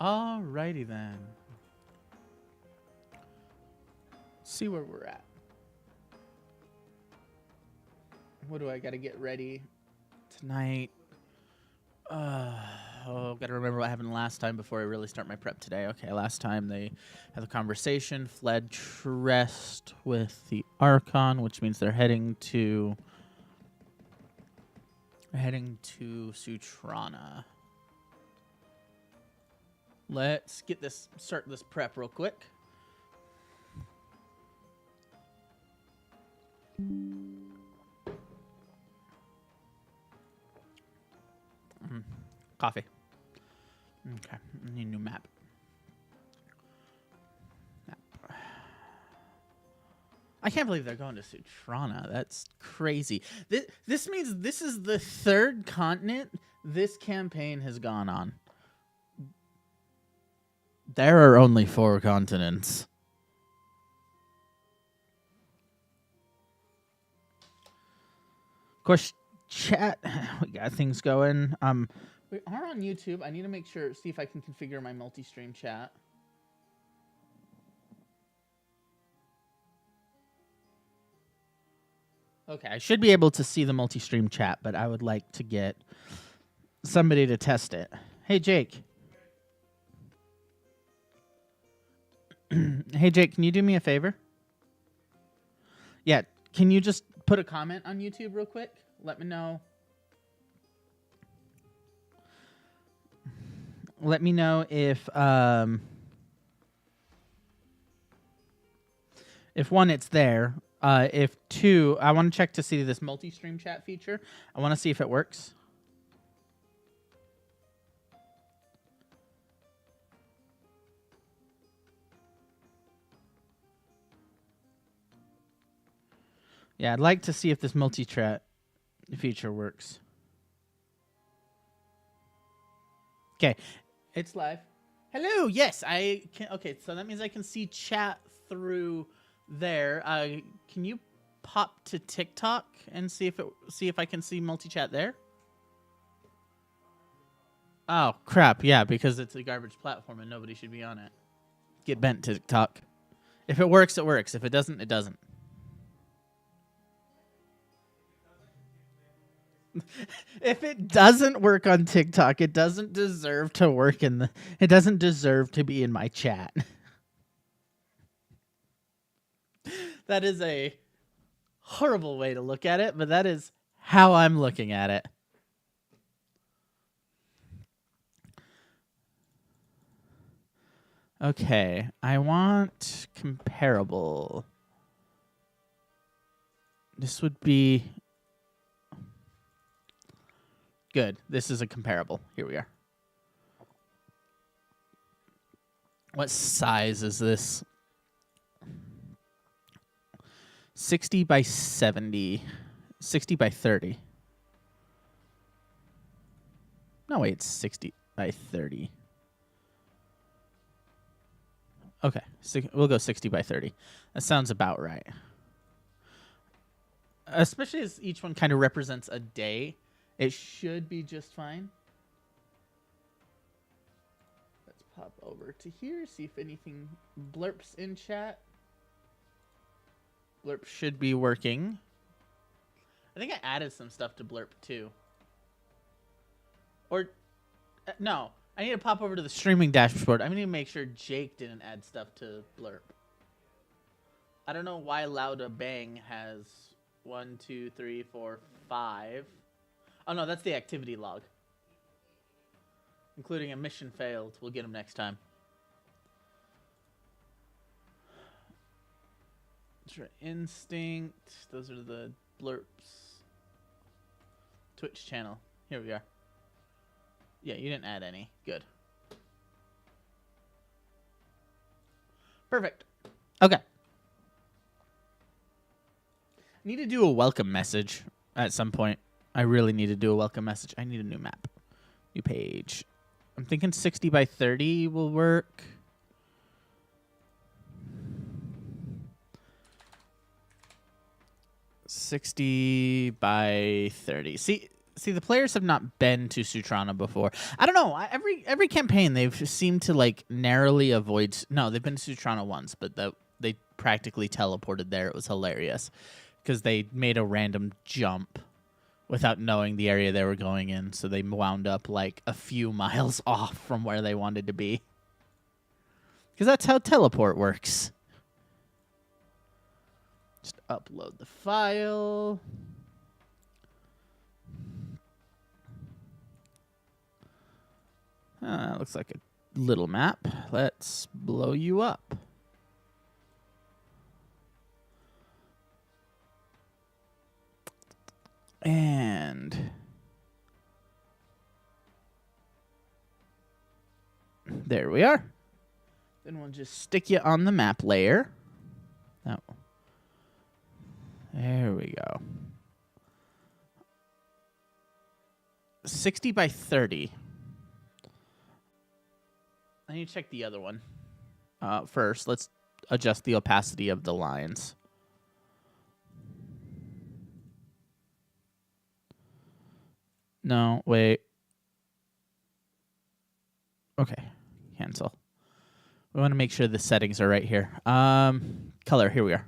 Alrighty then. See where we're at. What do I gotta get ready tonight? Gotta remember what happened last time before I really start my prep today. Okay, last time they had the conversation, fled Trest with the Archon, which means they're heading to Sutrana. Let's start this prep real quick. Coffee. Okay, I need a new map. I can't believe they're going to Sutrana. That's crazy. This means this is the third continent this campaign has gone on. There are only 4 continents. Of course, chat, we got things going. We are on YouTube. I need to see if I can configure my multi-stream chat. Okay, I should be able to see the multi-stream chat, but I would like to get somebody to test it. Hey, Jake. Hey, Jake, can you do me a favor? Yeah, can you just put a comment on YouTube real quick? Let me know. Let me know if one, it's there. If 2, I want to check to see this multi-stream chat feature. I want to see if it works. Yeah, I'd like to see if this multi-chat feature works. Okay, it's live. Hello, yes, I can. Okay, so that means I can see chat through there. Can you pop to TikTok and see if I can see multi-chat there? Oh, crap, yeah, because it's a garbage platform and nobody should be on it. Get bent, TikTok. If it works, it works. If it doesn't, it doesn't. If it doesn't work on TikTok, it doesn't deserve to work it doesn't deserve to be in my chat. That is a horrible way to look at it, but that is how I'm looking at it. Okay, I want comparable. This would be good. This is a comparable. Here we are. What size is this? 60 by 70. 60 by 30. No, wait, it's 60 by 30. Okay, we'll go 60 by 30. That sounds about right. Especially as each one kind of represents a day, it should be just fine. Let's pop over to here, see if anything blurps in chat. Blurp should be working. I think I added some stuff to Blurp too. Or, no, I need to pop over to the streaming dashboard. I need to make sure Jake didn't add stuff to Blurp. I don't know why Lauda Bang has 1, 2, 3, 4, 5. Oh no, that's the activity log. Including a mission failed. We'll get him next time. Instinct. Those are the blurps. Twitch channel. Here we are. Yeah, you didn't add any. Good. Perfect. Okay. Need to do a welcome message at some point. I really need to do a welcome message. I need a new map. New page. I'm thinking 60 by 30 will work. $60 by $30. See, See, the players have not been to Sutrana before. I don't know. Every campaign they've seemed to like narrowly avoid. No, they've been to Sutrana once, but they practically teleported there. It was hilarious because they made a random jump without knowing the area they were going in, so they wound up like a few miles off from where they wanted to be. Because that's how teleport works. Just upload the file. Looks like a little map. Let's blow you up. And there we are. Then we'll just stick you on the map layer. Oh. There we go. 60 by 30. I need to check the other one. First, let's adjust the opacity of the lines. No, wait. Okay, cancel. We want to make sure the settings are right here. Color, here we are.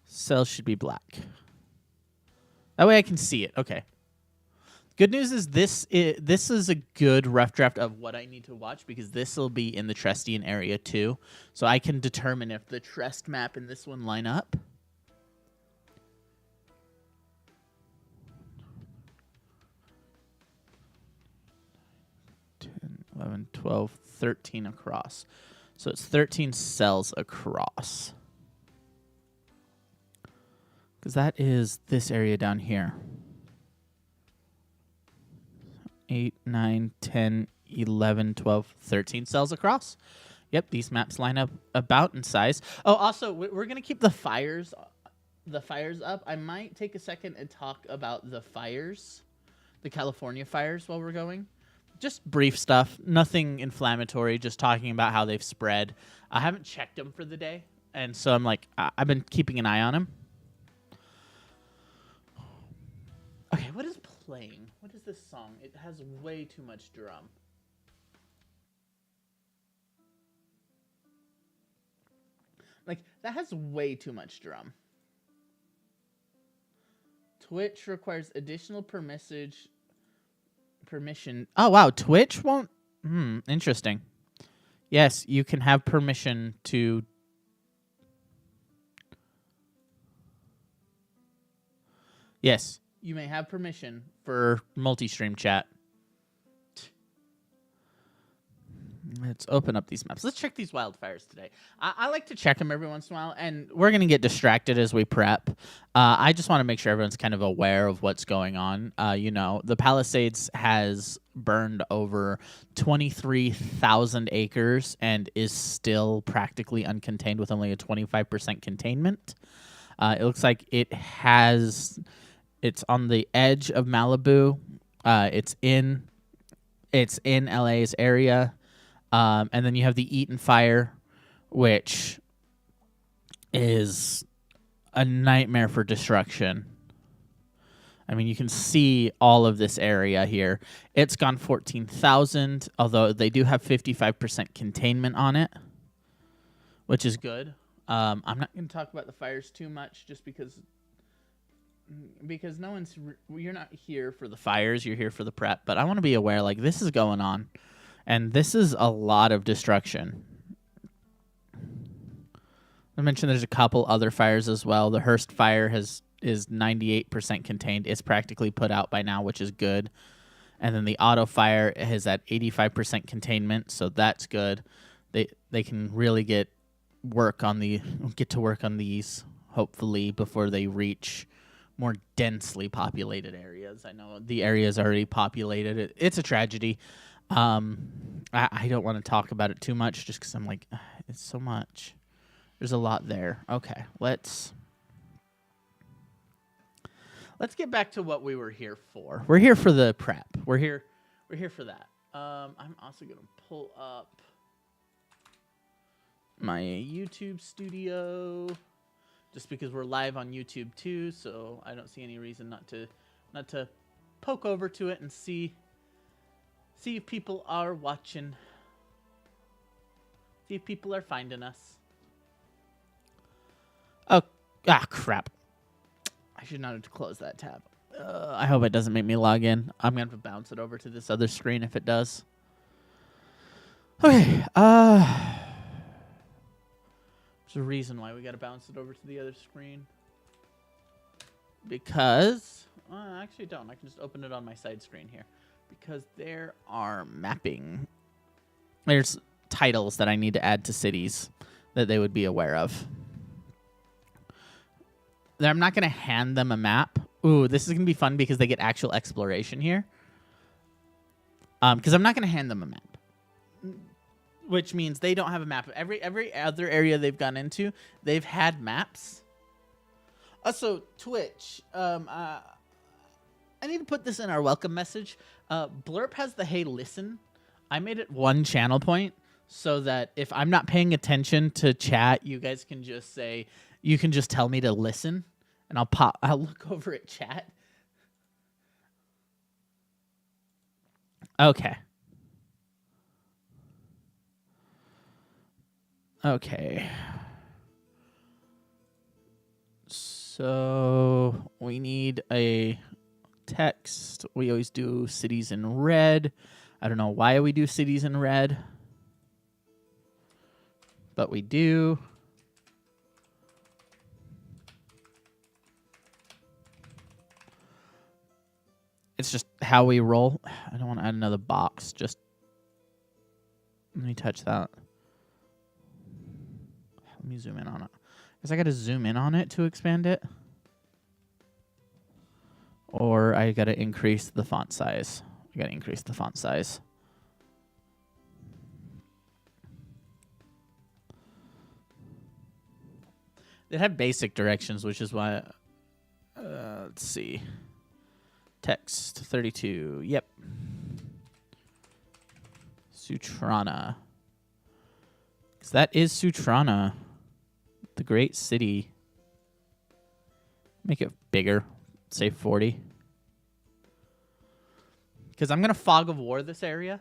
Cells should be black. That way I can see it. Okay. Good news is this is a good rough draft of what I need to watch because this will be in the Trestian area too. So I can determine if the Trest map and this one line up. Ten, 11, 12, 13 across. So it's 13 cells across. Because that is this area down here. 8, 9, 10, 11, 12, 13 cells across. Yep, these maps line up about in size. Oh, also, we're going to keep the fires up. I might take a second and talk about the fires, the California fires while we're going. Just brief stuff, nothing inflammatory, just talking about how they've spread. I haven't checked them for the day, and so I'm like, I've been keeping an eye on them. Okay, what is playing? What is this song? It has way too much drum. Like, that has way too much drum. Twitch requires additional permission. Oh, wow. Twitch won't... interesting. Yes, you can have permission to... Yes, you may have permission for multi-stream chat. Let's open up these maps. Let's check these wildfires today. I like to check them every once in a while, and we're going to get distracted as we prep. I just want to make sure everyone's kind of aware of what's going on. You know, the Palisades has burned over 23,000 acres and is still practically uncontained with only a 25% containment. It looks like it's on the edge of Malibu. It's in LA's area. And then you have the Eaton Fire, which is a nightmare for destruction. I mean, you can see all of this area here. It's gone 14,000, although they do have 55% containment on it, which is good. I'm not going to talk about the fires too much just because you're not here for the fires, you're here for the prep. But I want to be aware, like, this is going on. And this is a lot of destruction. I mentioned there's a couple other fires as well. The Hearst fire is 98% contained. It's practically put out by now, which is good. And then the Auto fire is at 85% containment, so that's good. They can really get to work on these hopefully before they reach more densely populated areas. I know the area is already populated. It's a tragedy. I don't want to talk about it too much just because I'm like, it's so much. There's a lot there. Okay, let's get back to what we were here for. We're here for the prep. We're here for that. I'm also going to pull up my YouTube studio just because we're live on YouTube too, so I don't see any reason not to poke over to it and see if people are watching. See if people are finding us. Oh, crap. I should not have closed that tab. I hope it doesn't make me log in. I'm going to have to bounce it over to this other screen if it does. Okay. There's a reason why we got to bounce it over to the other screen. Because... I actually don't. I can just open it on my side screen here. Because there are mapping. There's titles that I need to add to cities that they would be aware of. I'm not going to hand them a map. Ooh, this is going to be fun because they get actual exploration here. Because I'm not going to hand them a map. Which means they don't have a map. Every other area they've gone into, they've had maps. Also, Twitch. I need to put this in our welcome message. Blurp has the hey listen. I made it one channel point so that if I'm not paying attention to chat, you guys can just say, you can just tell me to listen, and I'll look over at chat. Okay. Okay. So we need a text. We always do cities in red. I don't know why we do cities in red, but we do. It's just how we roll. I don't want to add another box. Just let me touch that. Let me zoom in on it. Because I got to zoom in on it to expand it. Or I got to increase the font size. I got to increase the font size. It had basic directions, which is why... let's see. Text 32. Yep. Sutrana. Because that is Sutrana. The great city. Make it bigger. Say 40. Because I'm going to fog of war this area.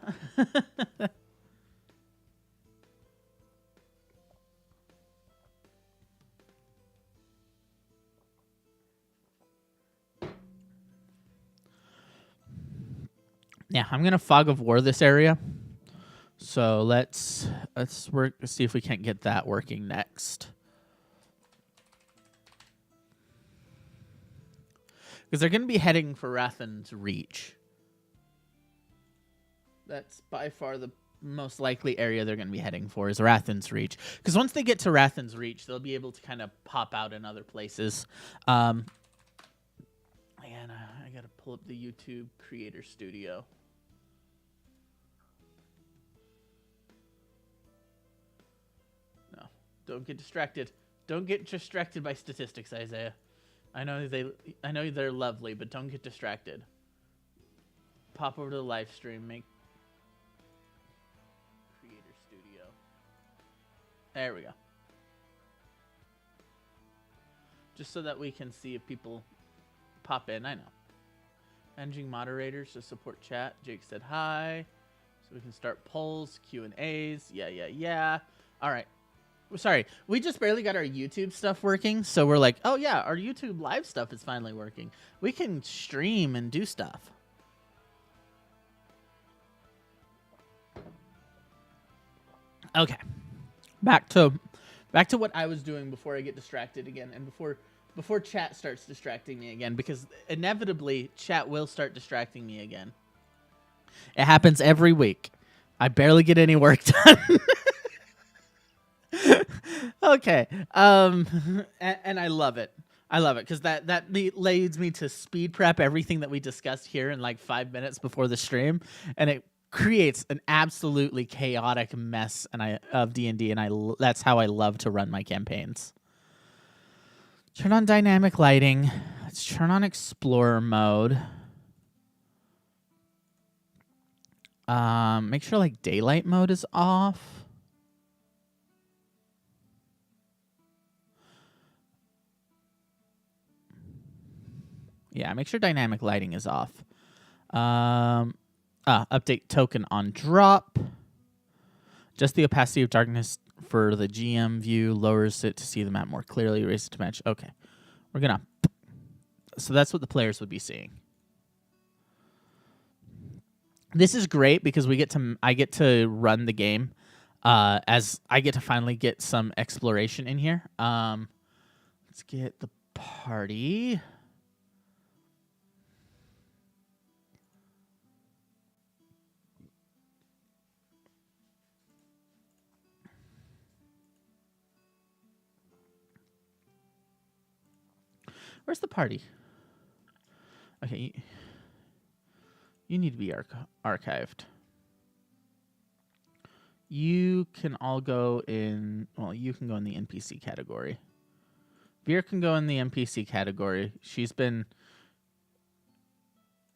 Yeah, I'm going to fog of war this area. So let's see if we can't get that working next. Because they're going to be heading for Rathan's Reach. That's by far the most likely area they're going to be heading for is Rathan's Reach. Because once they get to Rathan's Reach, they'll be able to kind of pop out in other places. And I got to pull up the YouTube Creator Studio. No, don't get distracted. Don't get distracted by statistics, Isaiah. I know they're lovely, but don't get distracted. Pop over to the live stream, make Creator Studio. There we go. Just so that we can see if people pop in. I know. Managing moderators to support chat. Jake said hi. So we can start polls, Q&As. Yeah. All right. Sorry, we just barely got our YouTube stuff working, so we're like, oh yeah, our YouTube live stuff is finally working. We can stream and do stuff. Okay, back to what I was doing before I get distracted again, and before chat starts distracting me again, because inevitably chat will start distracting me again. It happens every week. I barely get any work done. Okay. And I love it. I love it because that leads me to speed prep everything that we discussed here in like 5 minutes before the stream, and it creates an absolutely chaotic mess of D&D, and that's how I love to run my campaigns. Turn on dynamic lighting. Let's turn on explorer mode. Make sure like daylight mode is off. Yeah, make sure dynamic lighting is off. Update token on drop. Just the opacity of darkness for the GM view lowers it to see the map more clearly. Raise it to match. Okay. We're going to... So that's what the players would be seeing. This is great because I get to run the game as I get to finally get some exploration in here. Let's get the party. Where's the party? Okay. You need to be archived. You can all go in... Well, you can go in the NPC category. Veer can go in the NPC category. She's been...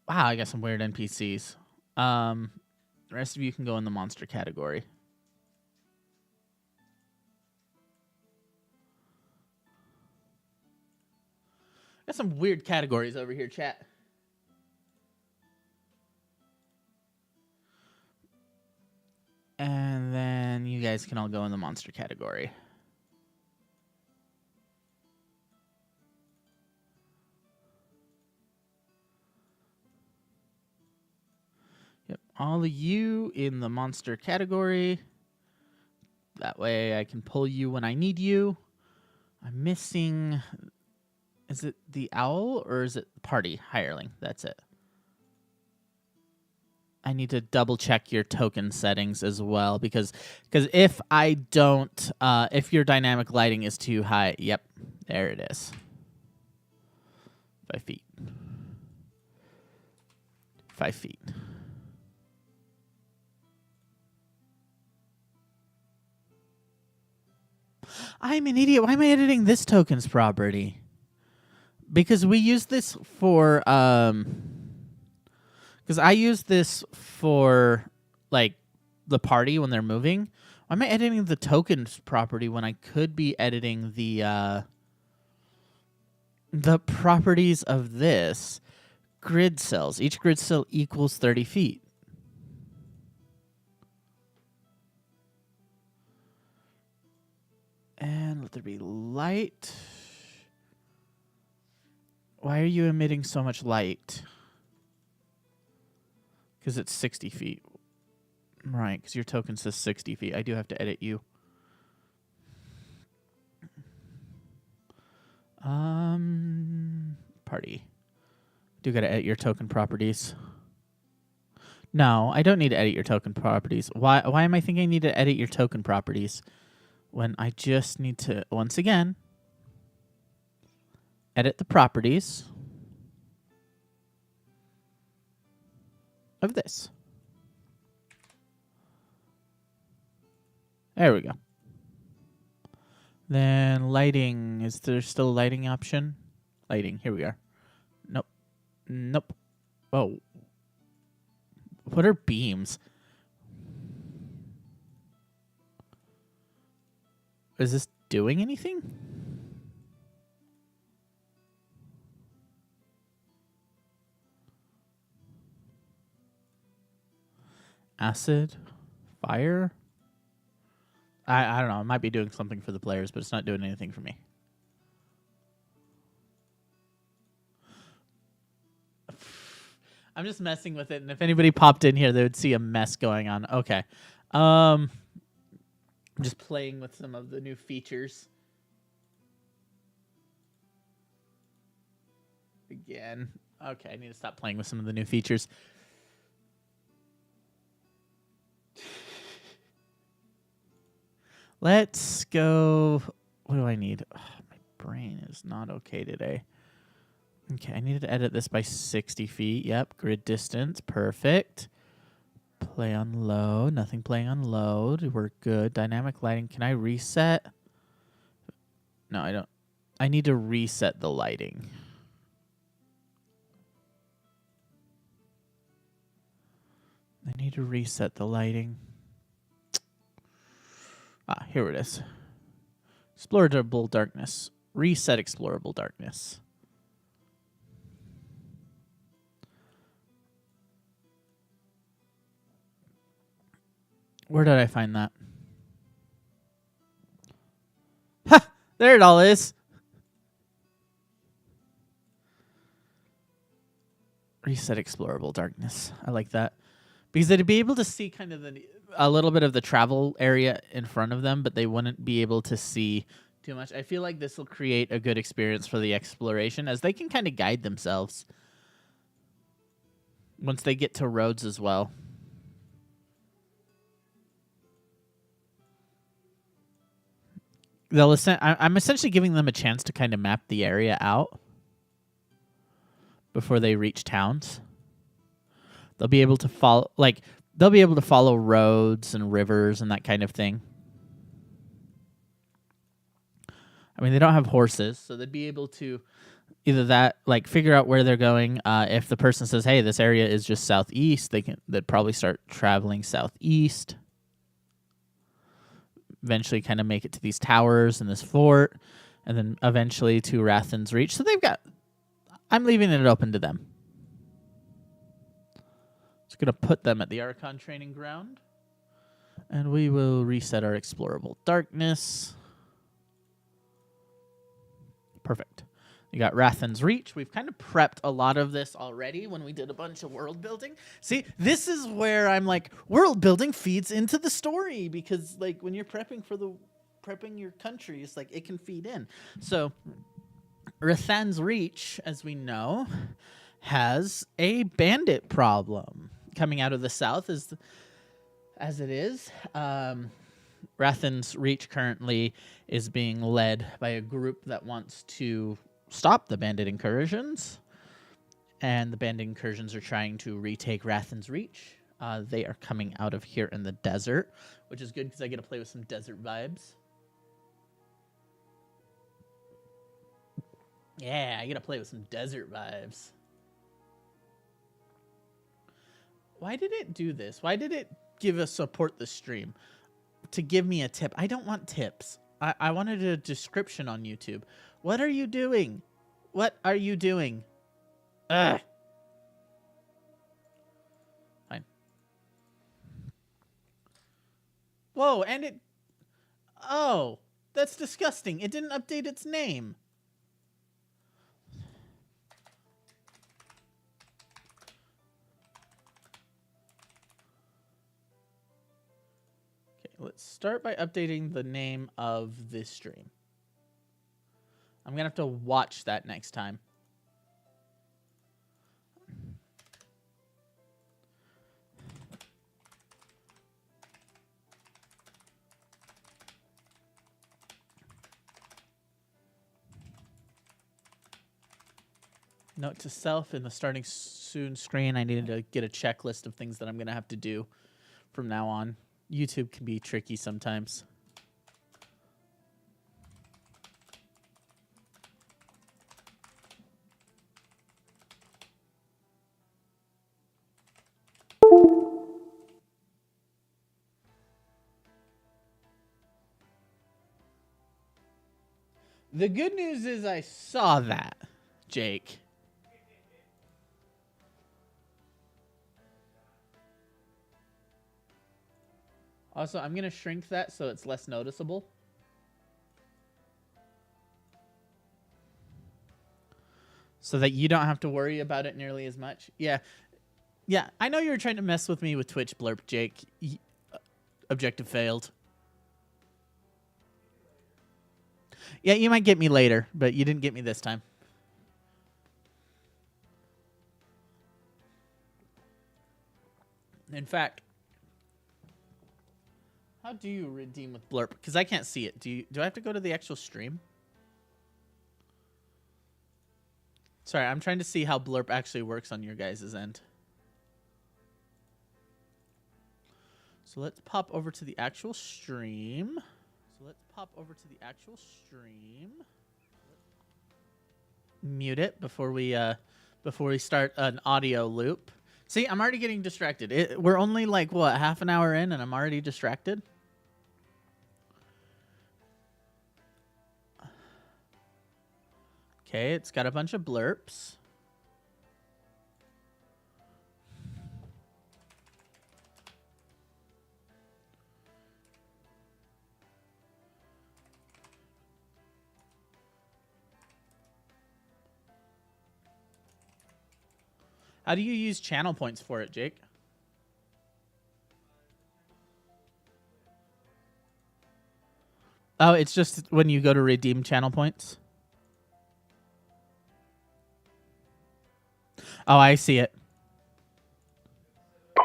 Wow, I got some weird NPCs. The rest of you can go in the monster category. Got some weird categories over here, chat. And then you guys can all go in the monster category. Yep, all of you in the monster category. That way I can pull you when I need you. I'm missing... Is it the owl or is it party hireling? That's it. I need to double check your token settings as well because if I don't, if your dynamic lighting is too high, yep, there it is. 5 feet. 5 feet. I'm an idiot. Why am I editing this token's property? Because we use this for, because I use this for, like, the party when they're moving. Why am I editing the tokens property when I could be editing the properties of this? Grid cells. Each grid cell equals 30 feet. And let there be light. Why are you emitting so much light? Because it's 60 feet. Right, because your token says 60 feet. I do have to edit you. Party. Do got to edit your token properties. No, I don't need to edit your token properties. Why am I thinking I need to edit your token properties when I just need to, once again, edit the properties of this. There we go. Then lighting. Is there still a lighting option? Lighting. Here we are. Nope. Nope. Oh. What are beams? Is this doing anything? Acid? Fire? I don't know. It might be doing something for the players, but it's not doing anything for me. I'm just messing with it, and if anybody popped in here, they would see a mess going on. Okay. I'm just playing with some of the new features. Again. Okay, I need to stop playing with some of the new features. Let's go. What do I need? Oh, my brain is not okay today. Okay, I needed to edit this by 60 feet. Yep, grid distance. Perfect. Play on low. Nothing playing on load. We're good. Dynamic lighting. Can I reset? No, I don't. I need to reset the lighting. I need to reset the lighting. Ah, here it is. Explorable darkness. Reset explorable darkness. Where did I find that? Ha! There it all is. Reset explorable darkness. I like that. Because they'd be able to see kind of a little bit of the travel area in front of them, but they wouldn't be able to see too much. I feel like this will create a good experience for the exploration as they can kind of guide themselves once they get to roads as well. I'm essentially giving them a chance to kind of map the area out before they reach towns. They'll be able to follow, roads and rivers and that kind of thing. I mean, they don't have horses, so they'd be able to either that, figure out where they're going. If the person says, "Hey, this area is just southeast," they'd probably start traveling southeast. Eventually, kind of make it to these towers and this fort, and then eventually to Rathan's Reach. So I'm leaving it open to them. Just gonna put them at the Archon training ground, and we will reset our explorable darkness. Perfect. You got Rathan's Reach. We've kind of prepped a lot of this already when we did a bunch of world building. See, this is where I'm like, world building feeds into the story because when you're prepping your countries, it can feed in. So Rathan's Reach, as we know, has a bandit problem coming out of the south as it is. Rathan's Reach currently is being led by a group that wants to stop the bandit incursions, and the bandit incursions are trying to retake Rathan's Reach. They are coming out of here in the desert, which is good because I get to play with some desert vibes. Yeah, I get to play with some desert vibes. Why did it do this? Why did it give us support the stream? To give me a tip. I don't want tips. I wanted a description on YouTube. What are you doing? What are you doing? Ugh. Fine. Whoa, and it... Oh, that's disgusting. It didn't update its name. Let's start by updating the name of this stream. I'm going to have to watch that next time. Note to self, in the starting soon screen, I needed to get a checklist of things that I'm going to have to do from now on. YouTube can be tricky sometimes. The good news is I saw that, Jake. Also, I'm going to shrink that so it's less noticeable. So that you don't have to worry about it nearly as much. Yeah. Yeah, I know you were trying to mess with me with Twitch blurb, Jake. Objective failed. Yeah, you might get me later, but you didn't get me this time. In fact, how do you redeem with blurb? Because I can't see it. Do I have to go to the actual stream? Sorry, I'm trying to see how blurb actually works on your guys' end. So let's pop over to the actual stream. Mute it before we start an audio loop. See, I'm already getting distracted. We're only half an hour in and I'm already distracted? Okay, it's got a bunch of blurps. How do you use channel points for it, Jake? Oh, it's just when you go to redeem channel points? Oh, I see it.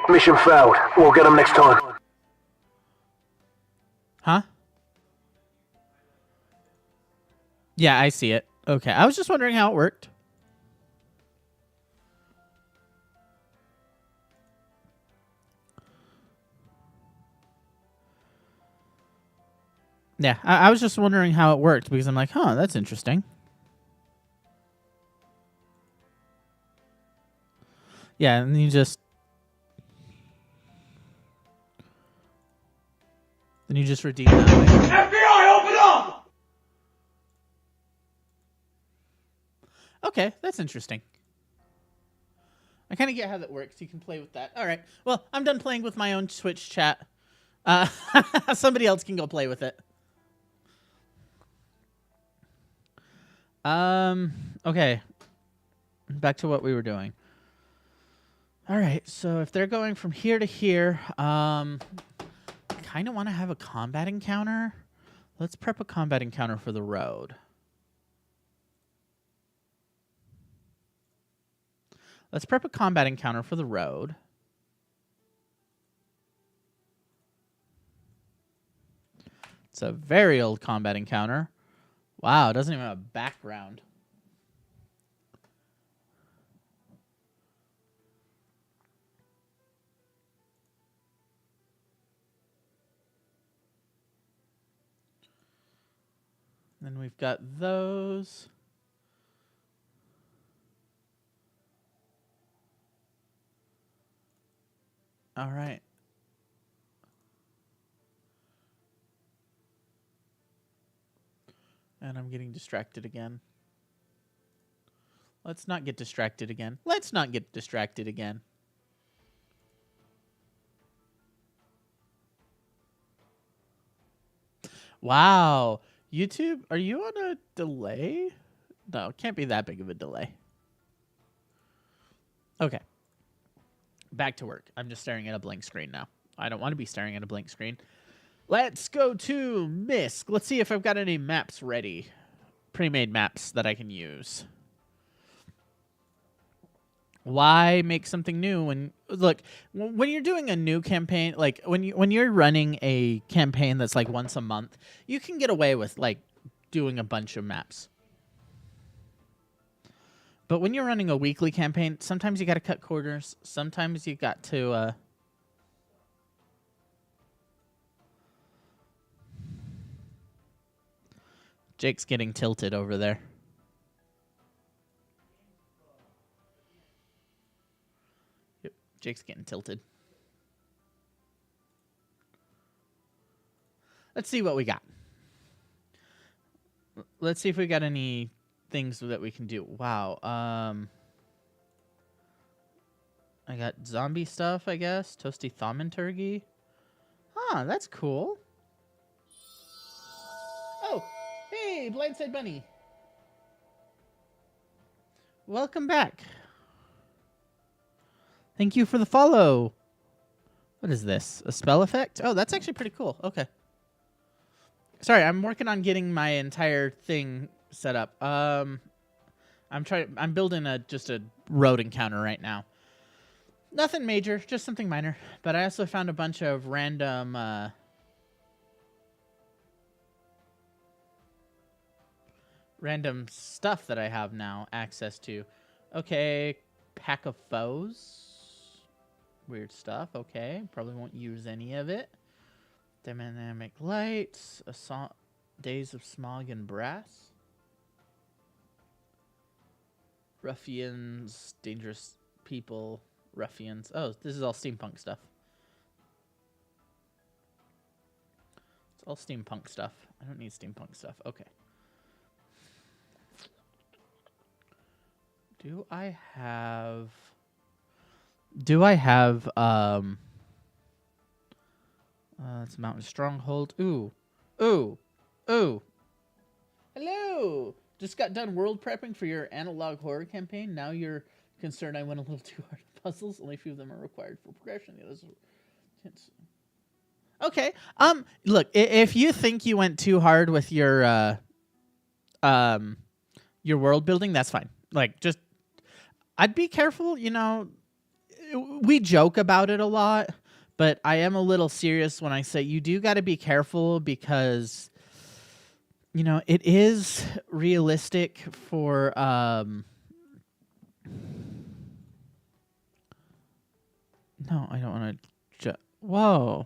Mission failed. We'll get them next time. Huh? Yeah, I see it. Okay, I was just wondering how it worked. Yeah, I was just wondering how it worked because I'm like, huh, that's interesting. Yeah, and you just... Then you just redeem that way. FBI, open up! Okay, that's interesting. I kind of get how that works. You can play with that. All right. Well, I'm done playing with my own Twitch chat. Somebody else can go play with it. Okay. Back to what we were doing. All right. So if they're going from here to here, I kind of want to have a combat encounter. Let's prep a combat encounter for the road. Let's prep a combat encounter for the road. It's a very old combat encounter. Wow, it doesn't even have a background. Then we've got those. All right. And I'm getting distracted again. Let's not get distracted again. Let's not get distracted again. Wow. YouTube, are you on a delay? No, it can't be that big of a delay. Okay. Back to work. I'm just staring at a blank screen now. I don't want to be staring at a blank screen. Let's go to MISC. Let's see if I've got any maps ready. Pre-made maps that I can use. Why make something new when look, when you're doing a new campaign, like when you're running a campaign that's like once a month, you can get away with like doing a bunch of maps. But when you're running a weekly campaign, sometimes you got to cut corners. Sometimes you got to Jake's getting tilted over there. Yep, Jake's getting tilted. Let's see what we got. Let's see if we got any things that we can do. Wow. I got zombie stuff, I guess. Toasty thaumaturgy. Huh, that's cool. Oh, hey, Blindside Bunny. Welcome back. Thank you for the follow. What is this? A spell effect? Oh, that's actually pretty cool. Okay. Sorry, I'm working on getting my entire thing set up. I'm building just a road encounter right now. Nothing major, just something minor. But I also found a bunch of random random stuff that I have now access to. Okay, pack of foes. Weird stuff. Okay, probably won't use any of it. Dynamic lights, days of smog and brass. Ruffians, dangerous people, ruffians. Oh, this is all steampunk stuff. It's all steampunk stuff. I don't need steampunk stuff. Okay. Do I have it's Mountain Stronghold. Ooh. Ooh. Ooh. Hello. Just got done world prepping for your analog horror campaign. Now you're concerned I went a little too hard at puzzles. Only a few of them are required for progression. The others okay. Look, if you think you went too hard with your world building, that's fine. Like, just I'd be careful. You know, we joke about it a lot, but I am a little serious when I say you do got to be careful because, you know, it is realistic for No, I don't want to. Whoa.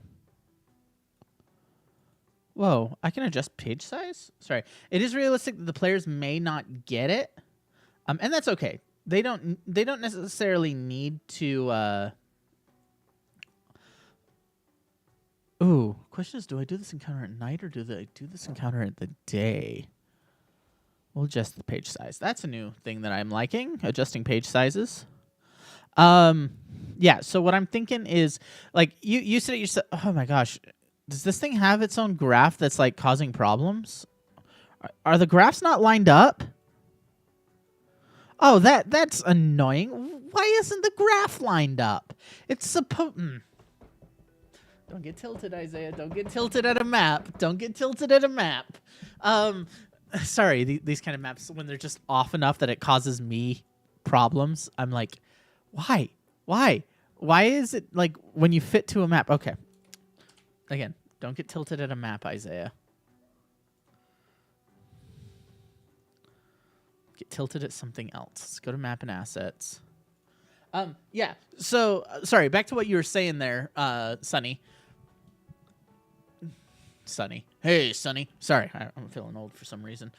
Whoa, I can adjust page size? Sorry. It is realistic that the players may not get it. And that's okay. They don't necessarily need to Ooh, question is, do I do this encounter at night or do I do this encounter at the day? We'll adjust the page size. That's a new thing that I'm liking, adjusting page sizes. Yeah, so what I'm thinking is, like, you said it yourself. Oh my gosh. Does this thing have its own graph that's, like, causing problems? Are the graphs not lined up? Oh, that's annoying. Why isn't the graph lined up? It's supposed... Don't get tilted, Isaiah. Don't get tilted at a map. Don't get tilted at a map. Sorry, these kind of maps, when they're just off enough that it causes me problems, I'm like, why? Why is it, like, when you fit to a map? Okay. Again, don't get tilted at a map, Isaiah. Get tilted at something else. Let's go to map and assets. Yeah. So, sorry, back to what you were saying there, Sonny. Sonny. Hey, Sonny. Sorry, I'm feeling old for some reason.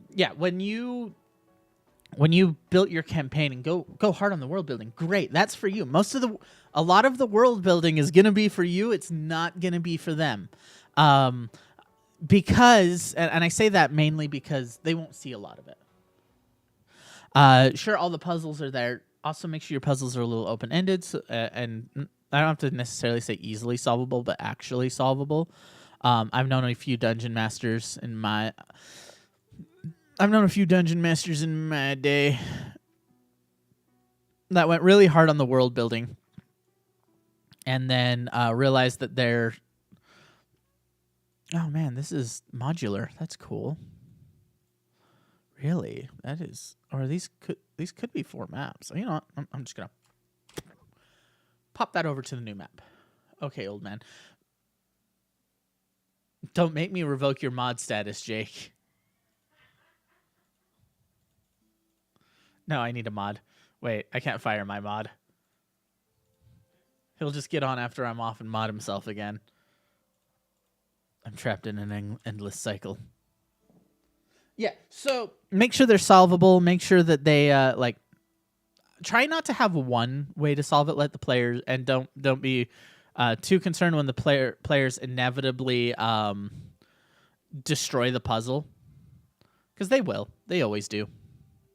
Yeah, when you built your campaign and go hard on the world building, great. That's for you. A lot of the world building is going to be for you. It's not going to be for them. Because, and I say that mainly because they won't see a lot of it. Sure, all the puzzles are there. Also, make sure your puzzles are a little open-ended, so, and I don't have to necessarily say easily solvable, but actually solvable. I've known a few dungeon masters in my day that went really hard on the world building, and then realized that they're... Oh man, this is modular. That's cool. Really, that is... Or these could be 4 maps. You know what? I'm just gonna pop that over to the new map. Okay, old man. Don't make me revoke your mod status, Jake. No, I need a mod. Wait, I can't fire my mod. He'll just get on after I'm off and mod himself again. I'm trapped in an endless cycle. Yeah, so make sure they're solvable. Make sure that they like... Try not to have one way to solve it. Let the players... And don't be too concerned when the players inevitably destroy the puzzle. Because they will. They always do.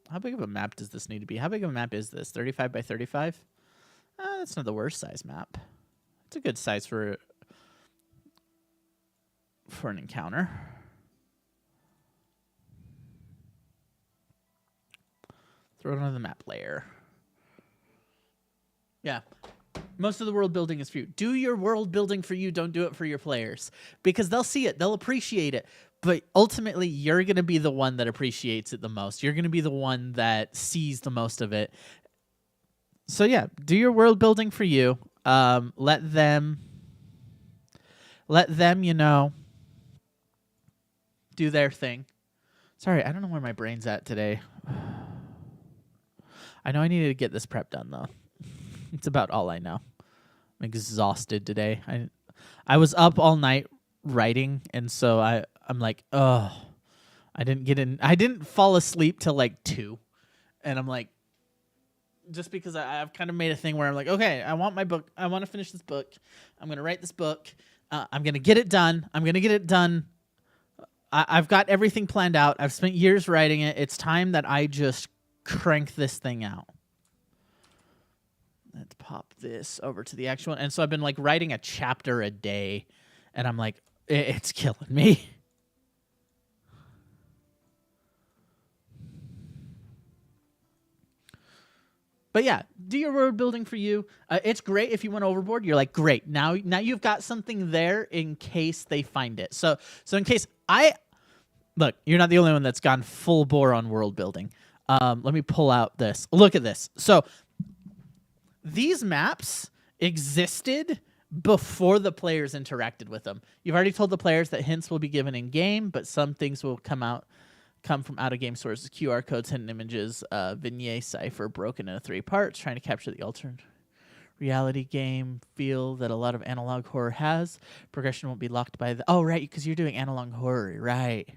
How big of a map does this need to be? How big of a map is this? 35 by 35? That's not the worst size map. It's a good size for an encounter. Throw it onto the map layer. Yeah. Most of the world building is for you. Do your world building for you. Don't do it for your players. Because they'll see it. They'll appreciate it. But ultimately, you're going to be the one that appreciates it the most. You're going to be the one that sees the most of it. So yeah, do your world building for you. Let them, you know, do their thing. Sorry, I don't know where my brain's at today. I know I needed to get this prep done, though. It's about all I know. I'm exhausted today. I was up all night writing, and so I'm like, oh, I didn't fall asleep till like 2. And I'm like, just because I've kind of made a thing where I'm like, okay, I want my book. I want to finish this book. I'm going to write this book. I'm going to get it done. I've got everything planned out. I've spent years writing it. It's time that I just crank this thing out. Let's pop this over to the actual one. And so I've been like writing a chapter a day, and I'm like, it's killing me. But yeah, do your world building for you. It's great if you went overboard. You're like, great. Now you've got something there in case they find it. So in case look, you're not the only one that's gone full bore on world building. Let me pull out this. Look at this. So these maps existed before the players interacted with them. You've already told the players that hints will be given in game, but some things will come from out-of-game sources, QR codes, hidden images, vignette cipher broken into 3 parts, trying to capture the alternate reality game feel that a lot of analog horror has. Progression won't be locked by the... Oh, right, because you're doing analog horror, right.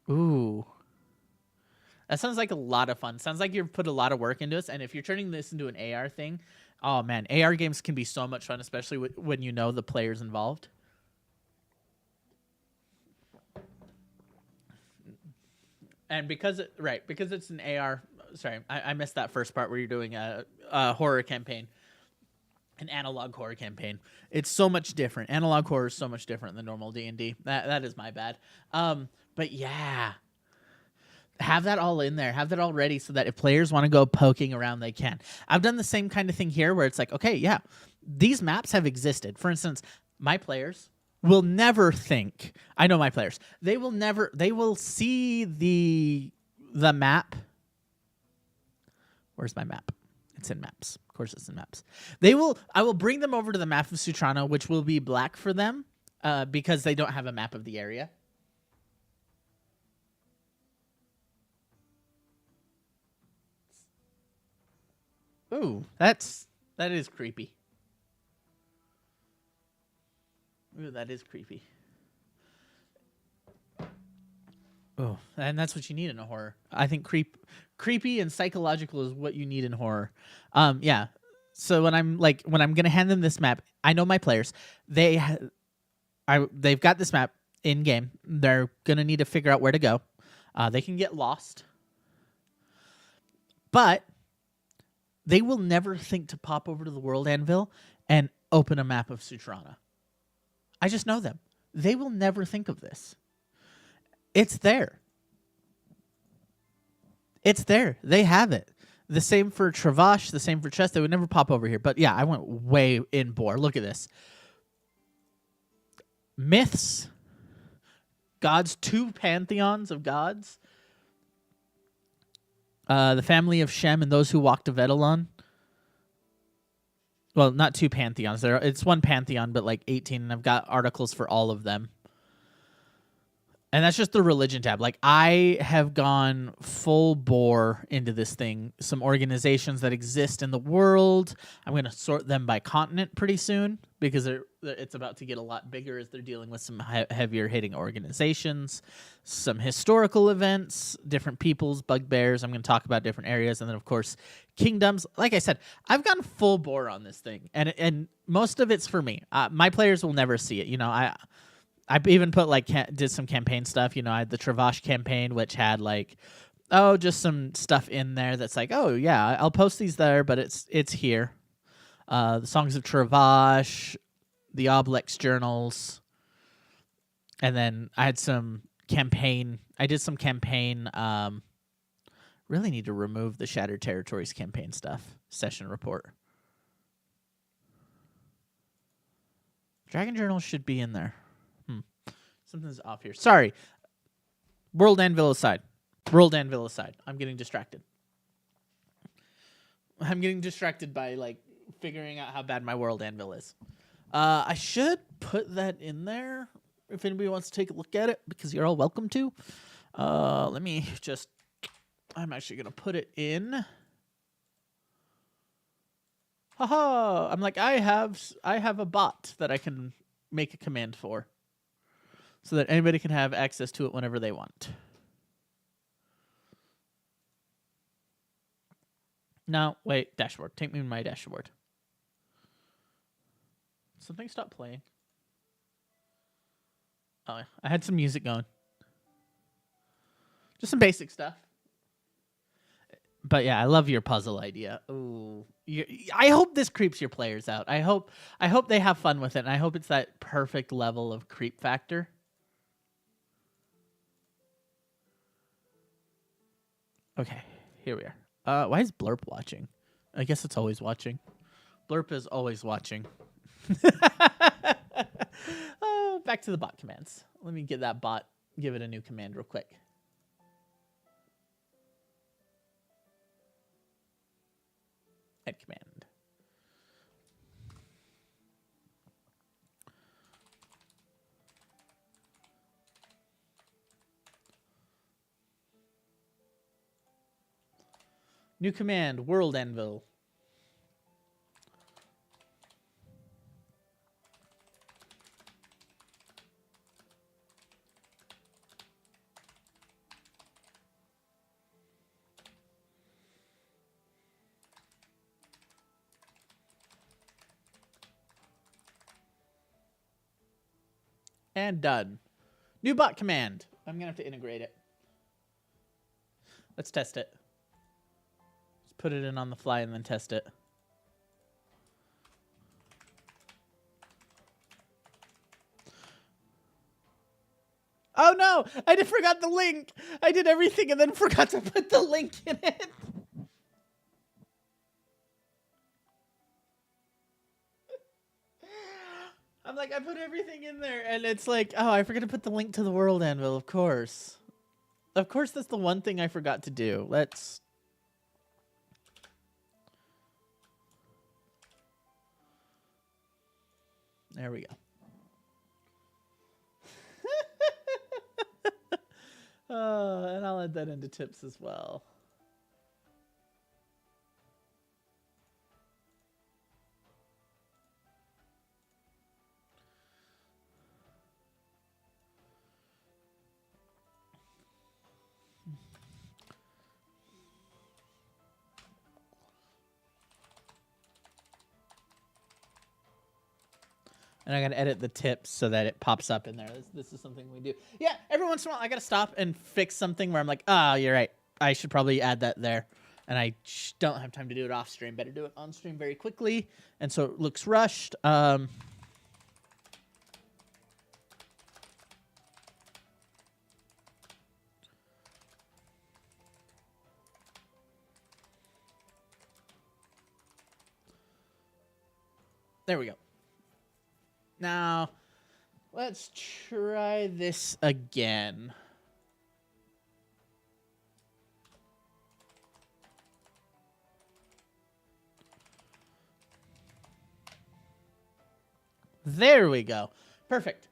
Ooh. That sounds like a lot of fun. Sounds like you've put a lot of work into this, and if you're turning this into an AR thing, oh, man, AR games can be so much fun, especially when you know the players involved. And because it's an AR, sorry, I missed that first part where you're doing a horror campaign, an analog horror campaign. It's so much different. Analog horror is so much different than normal D&D. That is my bad. But yeah, have that all in there. Have that all ready so that if players want to go poking around, they can. I've done the same kind of thing here where it's like, okay, yeah, these maps have existed. For instance, my players will never think, I know my players, they will see the map. Where's my map? It's in maps. Of course it's in maps. I will bring them over to the map of Sutrano, which will be black for them because they don't have a map of the area. Ooh, that is creepy. Ooh, that is creepy. Oh, and that's what you need in a horror. I think creepy and psychological is what you need in horror. Yeah. So when I'm gonna hand them this map, I know my players. They've got this map in game. They're gonna need to figure out where to go. They can get lost, but they will never think to pop over to the World Anvil and open a map of Sutrana. I just know them. They will never think of this. It's there. It's there. They have it. The same for Travash, the same for Chess. They would never pop over here. But yeah, I went way in bore. Look at this. Myths. Gods, 2 pantheons of gods. The family of Shem and those who walked to Vedalon. Well, not 2 pantheons. It's 1 pantheon, but like 18, and I've got articles for all of them. And that's just the religion tab. Like, I have gone full bore into this thing. Some organizations that exist in the world. I'm going to sort them by continent pretty soon because it's about to get a lot bigger as they're dealing with some heavier hitting organizations. Some historical events, different peoples, bugbears. I'm going to talk about different areas. And then, of course, kingdoms. Like I said, I've gone full bore on this thing. And most of it's for me. My players will never see it. You know, I even put did some campaign stuff. You know, I had the Travash campaign, which had just some stuff in there that's like, oh yeah, I'll post these there, but it's here. The Songs of Travash, the Oblex journals, and then I had some campaign. I did some campaign. Really need to remove the Shattered Territories campaign stuff. Session report. Dragon journals should be in there. Something's off here. Sorry. World Anvil aside. I'm getting distracted. I'm getting distracted by figuring out how bad my World Anvil is. I should put that in there if anybody wants to take a look at it, because you're all welcome to. Let me just... I'm actually going to put it in. Haha! I'm like, I have a bot that I can make a command for, so that anybody can have access to it whenever they want. No, wait, dashboard. Take me to my dashboard. Something stopped playing. Oh, I had some music going. Just some basic stuff. But yeah, I love your puzzle idea. Ooh, I hope this creeps your players out. I hope they have fun with it, and I hope it's that perfect level of creep factor. Okay, here we are. Why is Blurp watching? I guess it's always watching. Blurp is always watching. Back to the bot commands. Let me get that bot, give it a new command real quick. Head command. New command, world anvil. And done. New bot command. I'm going to have to integrate it. Let's test it. Just put it in on the fly and then test it. Oh no! I forgot the link! I did everything and then forgot to put the link in it. I'm like, I put everything in there, and it's like, oh, I forgot to put the link to the world anvil, of course. Of course, that's the one thing I forgot to do. Let's... There we go. And I'll add that into tips as well. And I gotta edit the tips so that it pops up in there. This is something we do. Yeah, every once in a while I gotta stop and fix something where I'm like, oh, you're right. I should probably add that there. And I don't have time to do it off stream. Better do it on stream very quickly. And so it looks rushed. There we go. Now, let's try this again. There we go. Perfect.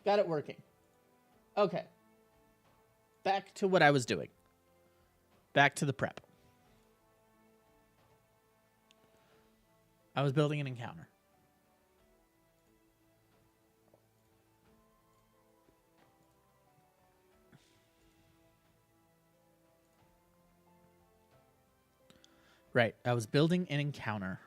Got it working. Okay. Back to what I was doing. Back to the prep. I was building an encounter. Right, I was building an encounter.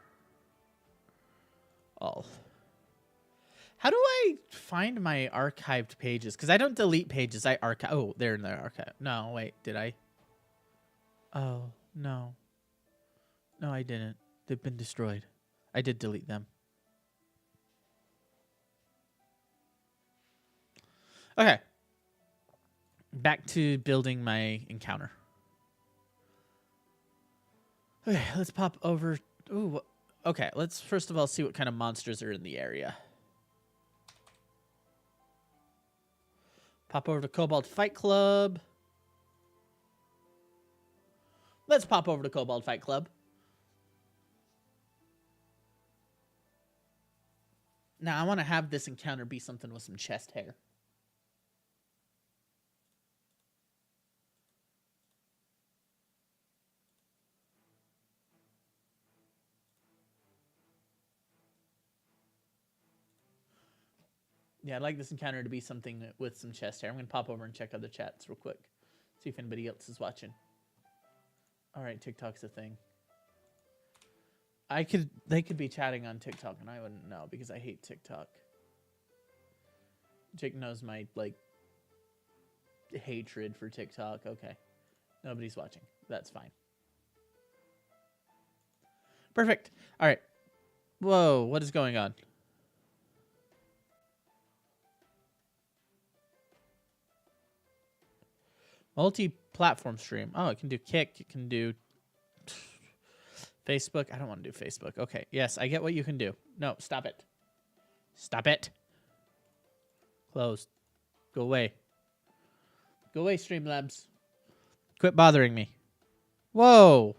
How do I find my archived pages? Because I don't delete pages, I archive. Oh, they're in the archive. No, wait, did I? Oh, no. No, I didn't. They've been destroyed. I did delete them. Okay. Back to building my encounter. Okay, let's pop over. Ooh, okay, let's first of all see what kind of monsters are in the area. Pop over to Cobalt Fight Club. Let's pop over to Cobalt Fight Club. Now, I want to have this encounter be something with some chest hair. Yeah, I'd like this encounter to be something with some chest hair. I'm going to pop over and check other chats real quick. See if anybody else is watching. All right, TikTok's a thing. They could be chatting on TikTok and I wouldn't know because I hate TikTok. Jake knows my, like, hatred for TikTok. Okay. Nobody's watching. That's fine. Perfect. All right. Whoa, what is going on? Multi-platform stream. Oh, it can do Kick. It can do Facebook. I don't want to do Facebook. Okay. Yes, I get what you can do. No, stop it. Stop it. Closed. Go away. Go away, Streamlabs. Quit bothering me. Whoa.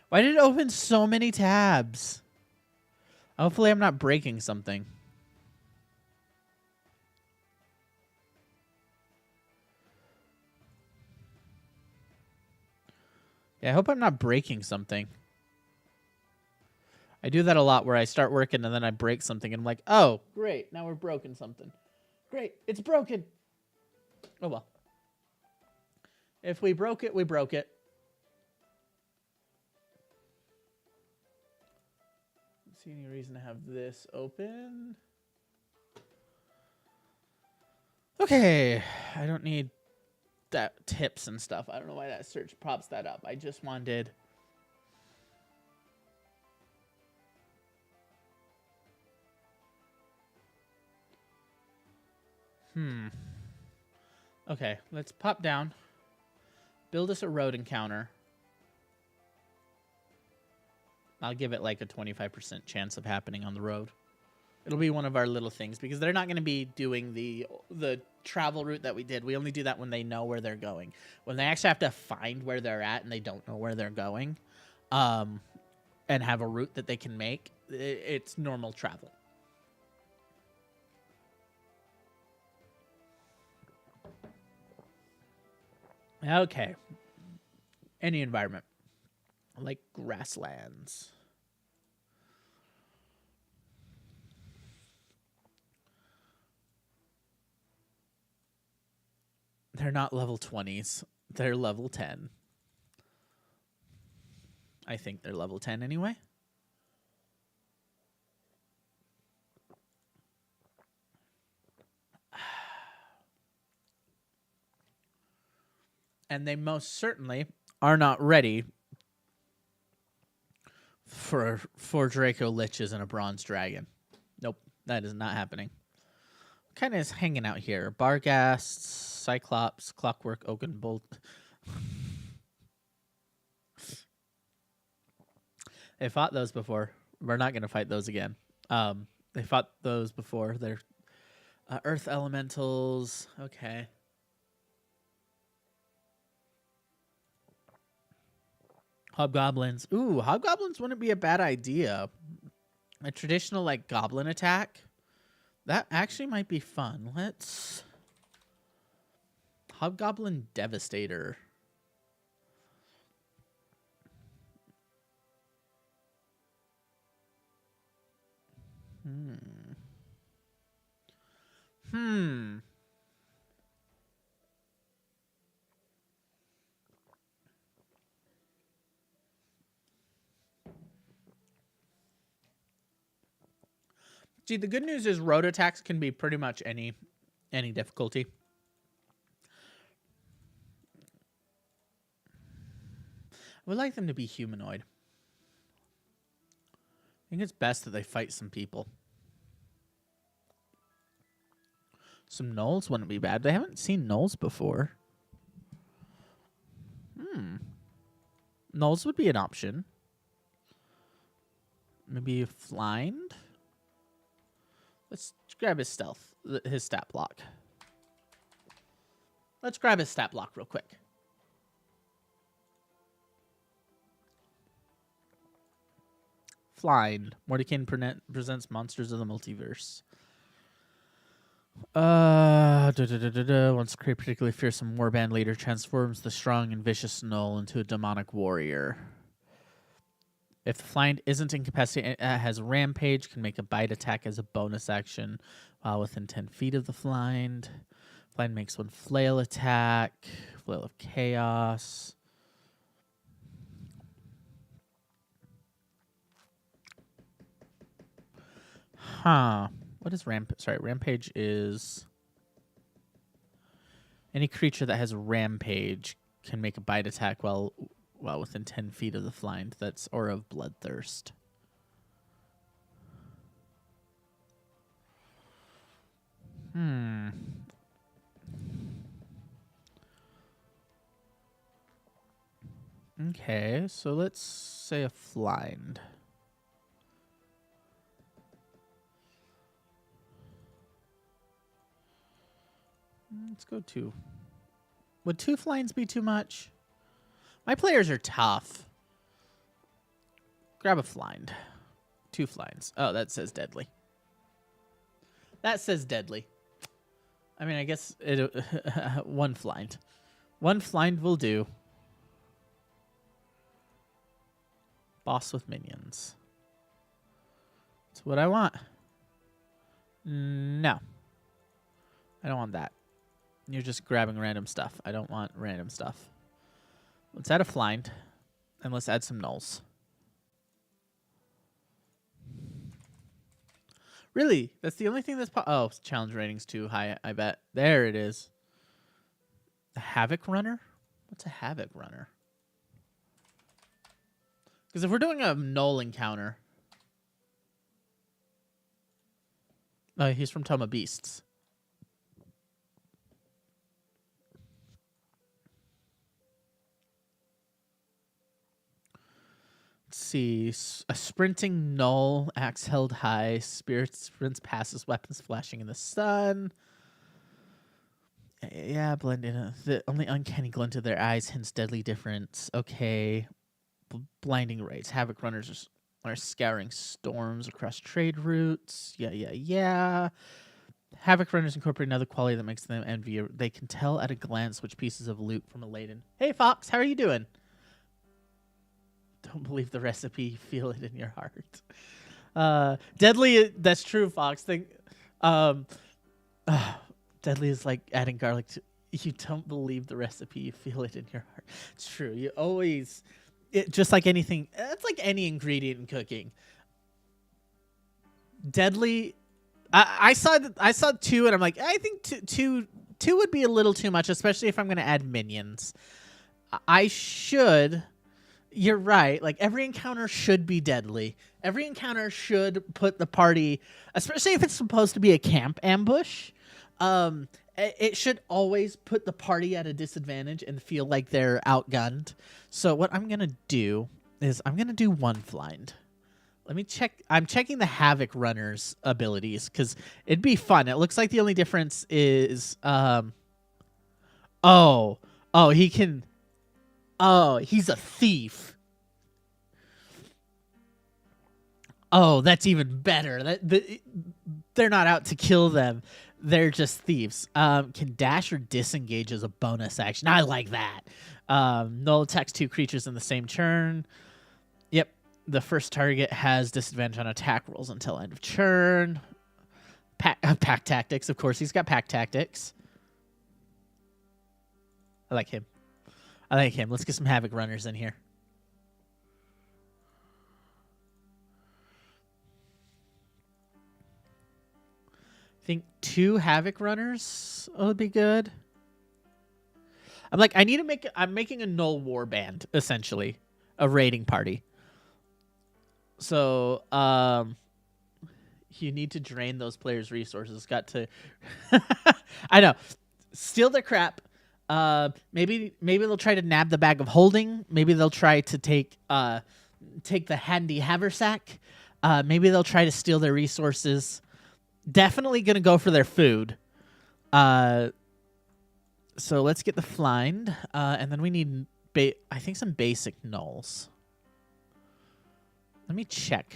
Why did it open so many tabs? Hopefully I'm not breaking something. Yeah, I hope I'm not breaking something. I do that a lot where I start working and then I break something and I'm like, oh, great, now we're broken something. Great, it's broken. Oh, well. If we broke it, we broke it. Don't see any reason to have this open. Okay, I don't need that tips and stuff. I don't know why that search props that up. I just wanted... Okay, let's pop down. Build us a road encounter. I'll give it like a 25% chance of happening on the road. It'll be one of our little things because they're not going to be doing the travel route that we did. We only do that when they know where they're going. When they actually have to find where they're at and they don't know where they're going, and have a route that they can make, it's normal travel. Okay. Any environment. Like grasslands. They're not level 20s. They're level 10. I think they're level 10 anyway. And they most certainly are not ready for Draco Liches and a Bronze Dragon. Nope, that is not happening. What kind of is hanging out here? Barghast, Cyclops, Clockwork, Oakenbolt. They fought those before. We're not going to fight those again. They fought those before. They're Earth Elementals. Okay. Hobgoblins. Ooh, Hobgoblins wouldn't be a bad idea. A traditional, like, goblin attack. That actually might be fun. Let's... Hobgoblin Devastator. See, the good news is road attacks can be pretty much any difficulty. I would like them to be humanoid. I think it's best that they fight some people. Some gnolls wouldn't be bad. They haven't seen gnolls before. Gnolls would be an option. Maybe Flind? Let's grab his stealth, his stat block. Let's grab his stat block real quick. Flind. Mordenkainen presents Monsters of the Multiverse. Once a particularly fearsome warband leader transforms the strong and vicious Gnoll into a demonic warrior. If the Flind isn't incapacitated, it has Rampage, can make a bite attack as a bonus action while within 10 feet of the Flind. Flind makes one flail attack, Flail of Chaos. Huh. What is Rampage? Sorry, Rampage is... Any creature that has Rampage can make a bite attack while within 10 feet of the Flind. That's Aura of Bloodthirst. Okay, so let's say a flind. Let's go 2. Would 2 flinds be too much? My players are tough. Grab a flind. 2 flinds. Oh, that says deadly. That says deadly. I mean, I guess it 1 flind. 1 flind will do. Boss with minions. That's what I want. No. I don't want that. You're just grabbing random stuff. I don't want random stuff. Let's add a flind. And let's add some nulls. Really? That's the only thing that's... Oh, challenge rating's too high, I bet. There it is. A Havoc Runner? What's a Havoc Runner? Because if we're doing a null encounter... Oh, he's from Tome of Beasts. Let's see. A sprinting null, axe held high, spirit sprints past his weapons flashing in the sun. Yeah, blend in. The only uncanny glint of their eyes hints deadly difference. Okay. Blinding rays. Havoc runners are scouring storms across trade routes. Yeah. Havoc runners incorporate another quality that makes them envy. They can tell at a glance which pieces of loot from a laden. Hey, Fox, how are you doing? Don't believe the recipe. Feel it in your heart. Deadly. That's true, Fox. Deadly is like adding garlic to. You don't believe the recipe. You feel it in your heart. It's true. You always. Just like anything. It's like any ingredient in cooking. Deadly. I saw 2 and I'm like, I think two would be a little too much, especially if I'm going to add minions. I should. You're right. Like, every encounter should be deadly. Every encounter should put the party, especially if it's supposed to be a camp ambush, it should always put the party at a disadvantage and feel like they're outgunned. So what I'm going to do is I'm going to do 1 flind. Let me check. I'm checking the Havoc Runner's abilities because it'd be fun. It looks like the only difference is, he can... Oh, he's a thief. Oh, that's even better. They're not out to kill them. They're just thieves. Can dash or disengage as a bonus action. I like that. Null attacks 2 creatures in the same turn. Yep. The first target has disadvantage on attack rolls until end of turn. Pack tactics. Of course, he's got pack tactics. I like him. Let's get some Havoc Runners in here. I think 2 Havoc Runners would be good. I'm making a null war band, essentially. A raiding party. So, you need to drain those players' resources. Got to... I know. Steal their crap. Maybe they'll try to nab the bag of holding. Maybe they'll try to take the handy haversack. Maybe they'll try to steal their resources. Definitely gonna go for their food. So let's get the flind, and then we need I think some basic nulls. Let me check.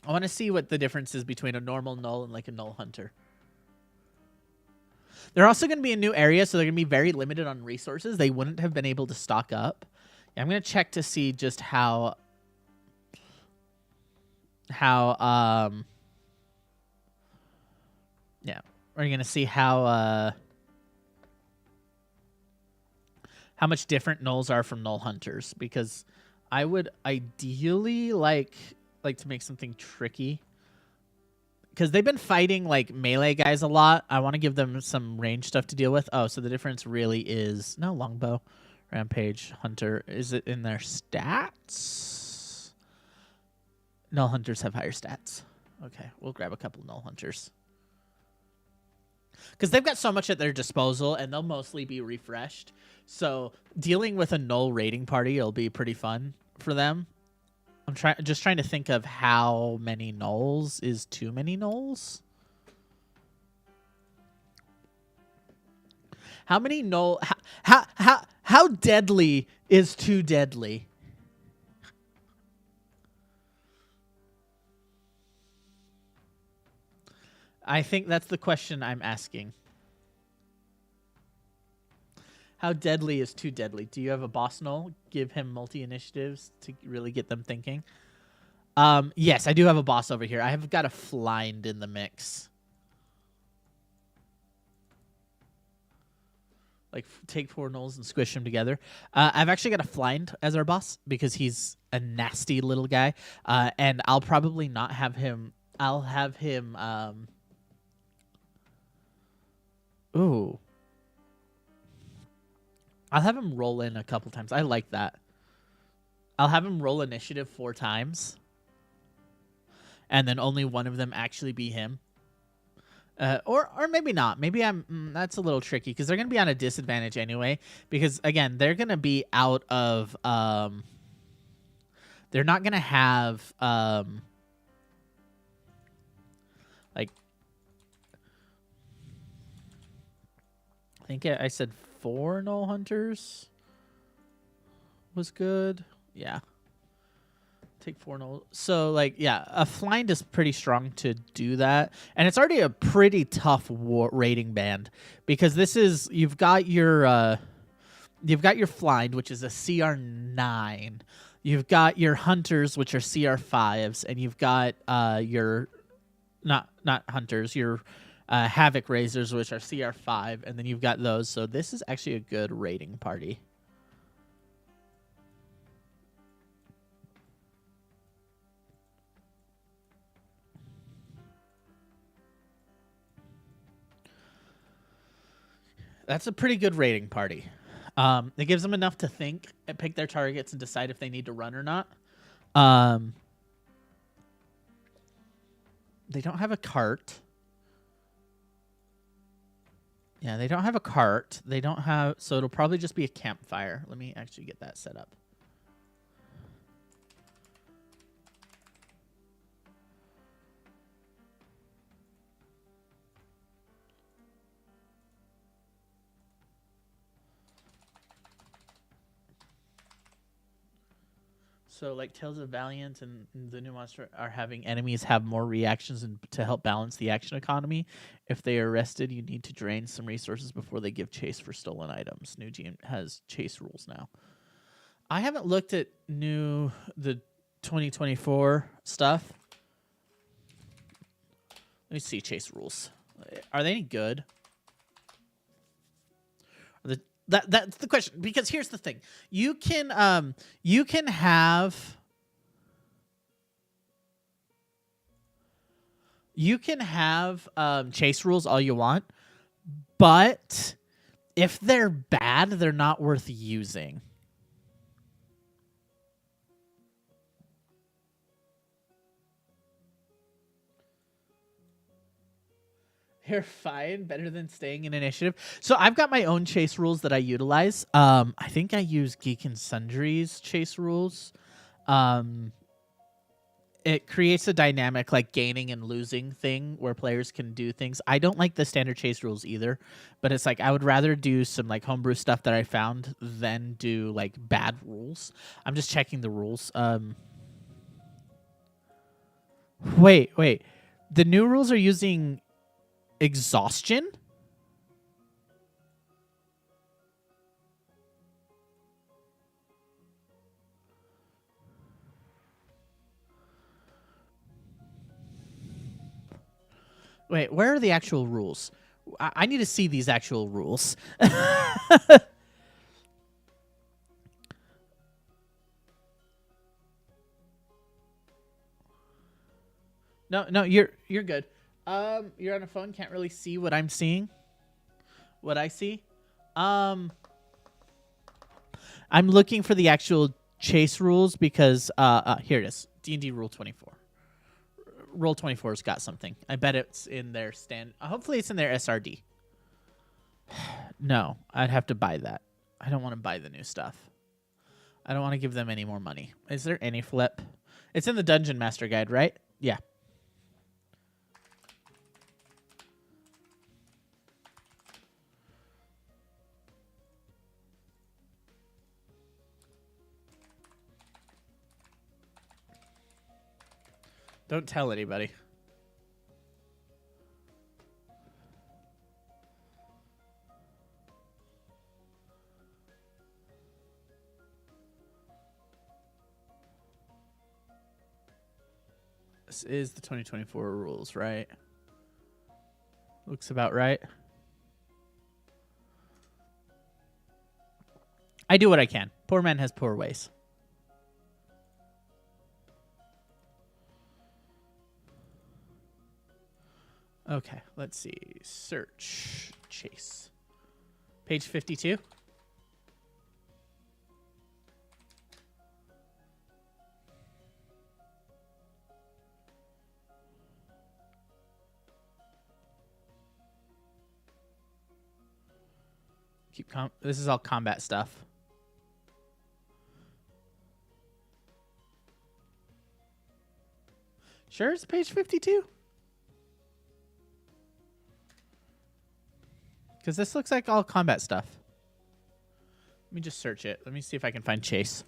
I want to see what the difference is between a normal null and like a null hunter. They're also going to be a new area, so they're going to be very limited on resources. They wouldn't have been able to stock up. Yeah, I'm going to check to see just how we're going to see how much different nulls are from null hunters, because I would ideally like to make something tricky. Because they've been fighting, like, melee guys a lot. I want to give them some range stuff to deal with. Oh, so the difference really is... No, longbow, rampage, hunter. Is it in their stats? Null hunters have higher stats. Okay, we'll grab a couple null hunters. because they've got so much at their disposal, and they'll mostly be refreshed. So dealing with a null raiding party will be pretty fun for them. I'm just trying to think of how many nulls is too many nulls. How many null? How deadly is too deadly? I think that's the question I'm asking. How deadly is too deadly? Do you have a boss null? Give him multi-initiatives to really get them thinking. Yes, I do have a boss over here. I have got a Flind in the mix. Like, take 4 nulls and squish them together. I've actually got a Flind as our boss because he's a nasty little guy. And I'll probably not have him... I'll have him... Ooh. I'll have him roll in a couple times. I like that. I'll have him roll initiative 4 times. And then only one of them actually be him. Or maybe not. Maybe that's a little tricky because they're going to be on a disadvantage anyway. Because, again, they're going to be out of... they're not going to have... like... I think I said 4 null hunters was good. Yeah. Take 4 null. So, like, yeah, a Flind is pretty strong to do that. And it's already a pretty tough rating band. Because this is, you've got your Flind, which is a CR9. You've got your hunters, which are CR5s. And you've got your, not hunters, your... Havoc Razors, which are CR5, and then you've got those. So this is actually a good raiding party. That's a pretty good raiding party. It gives them enough to think and pick their targets and decide if they need to run or not. They don't have a cart. Yeah, they don't have a cart. They don't have... So it'll probably just be a campfire. Let me actually get that set up. So, like, Tales of Valiant and the new monster are having enemies have more reactions and to help balance the action economy. If they are arrested, you need to drain some resources before they give chase for stolen items. New GM has chase rules now. I haven't looked at the 2024 stuff. Let me see chase rules. Are they any good? That's the question, because here's the thing. You can have chase rules all you want, but if they're bad, they're not worth using. You're fine. Better than staying in initiative. So I've got my own chase rules that I utilize. I think I use Geek and Sundry's chase rules. It creates a dynamic like gaining and losing thing where players can do things. I don't like the standard chase rules either, but it's like I would rather do some like homebrew stuff that I found than do like bad rules. I'm just checking the rules. Wait. The new rules are using exhaustion? Wait, where are the actual rules? I need to see these actual rules. No, you're good. You're on a phone, can't really see what I'm seeing. What I see. I'm looking for the actual chase rules because here it is. D&D Rule 24. Roll 24's got something. I bet it's in their hopefully it's in their SRD. No, I'd have to buy that. I don't want to buy the new stuff. I don't want to give them any more money. Is there any flip? It's in the Dungeon Master Guide, right? Yeah. Don't tell anybody. This is the 2024 rules, right? Looks about right. I do what I can. Poor man has poor ways. Okay, let's see. Search. Chase. Page 52. This is all combat stuff. Sure, it's page 52. Because this looks like all combat stuff. Let me just search it. Let me see if I can find Chase.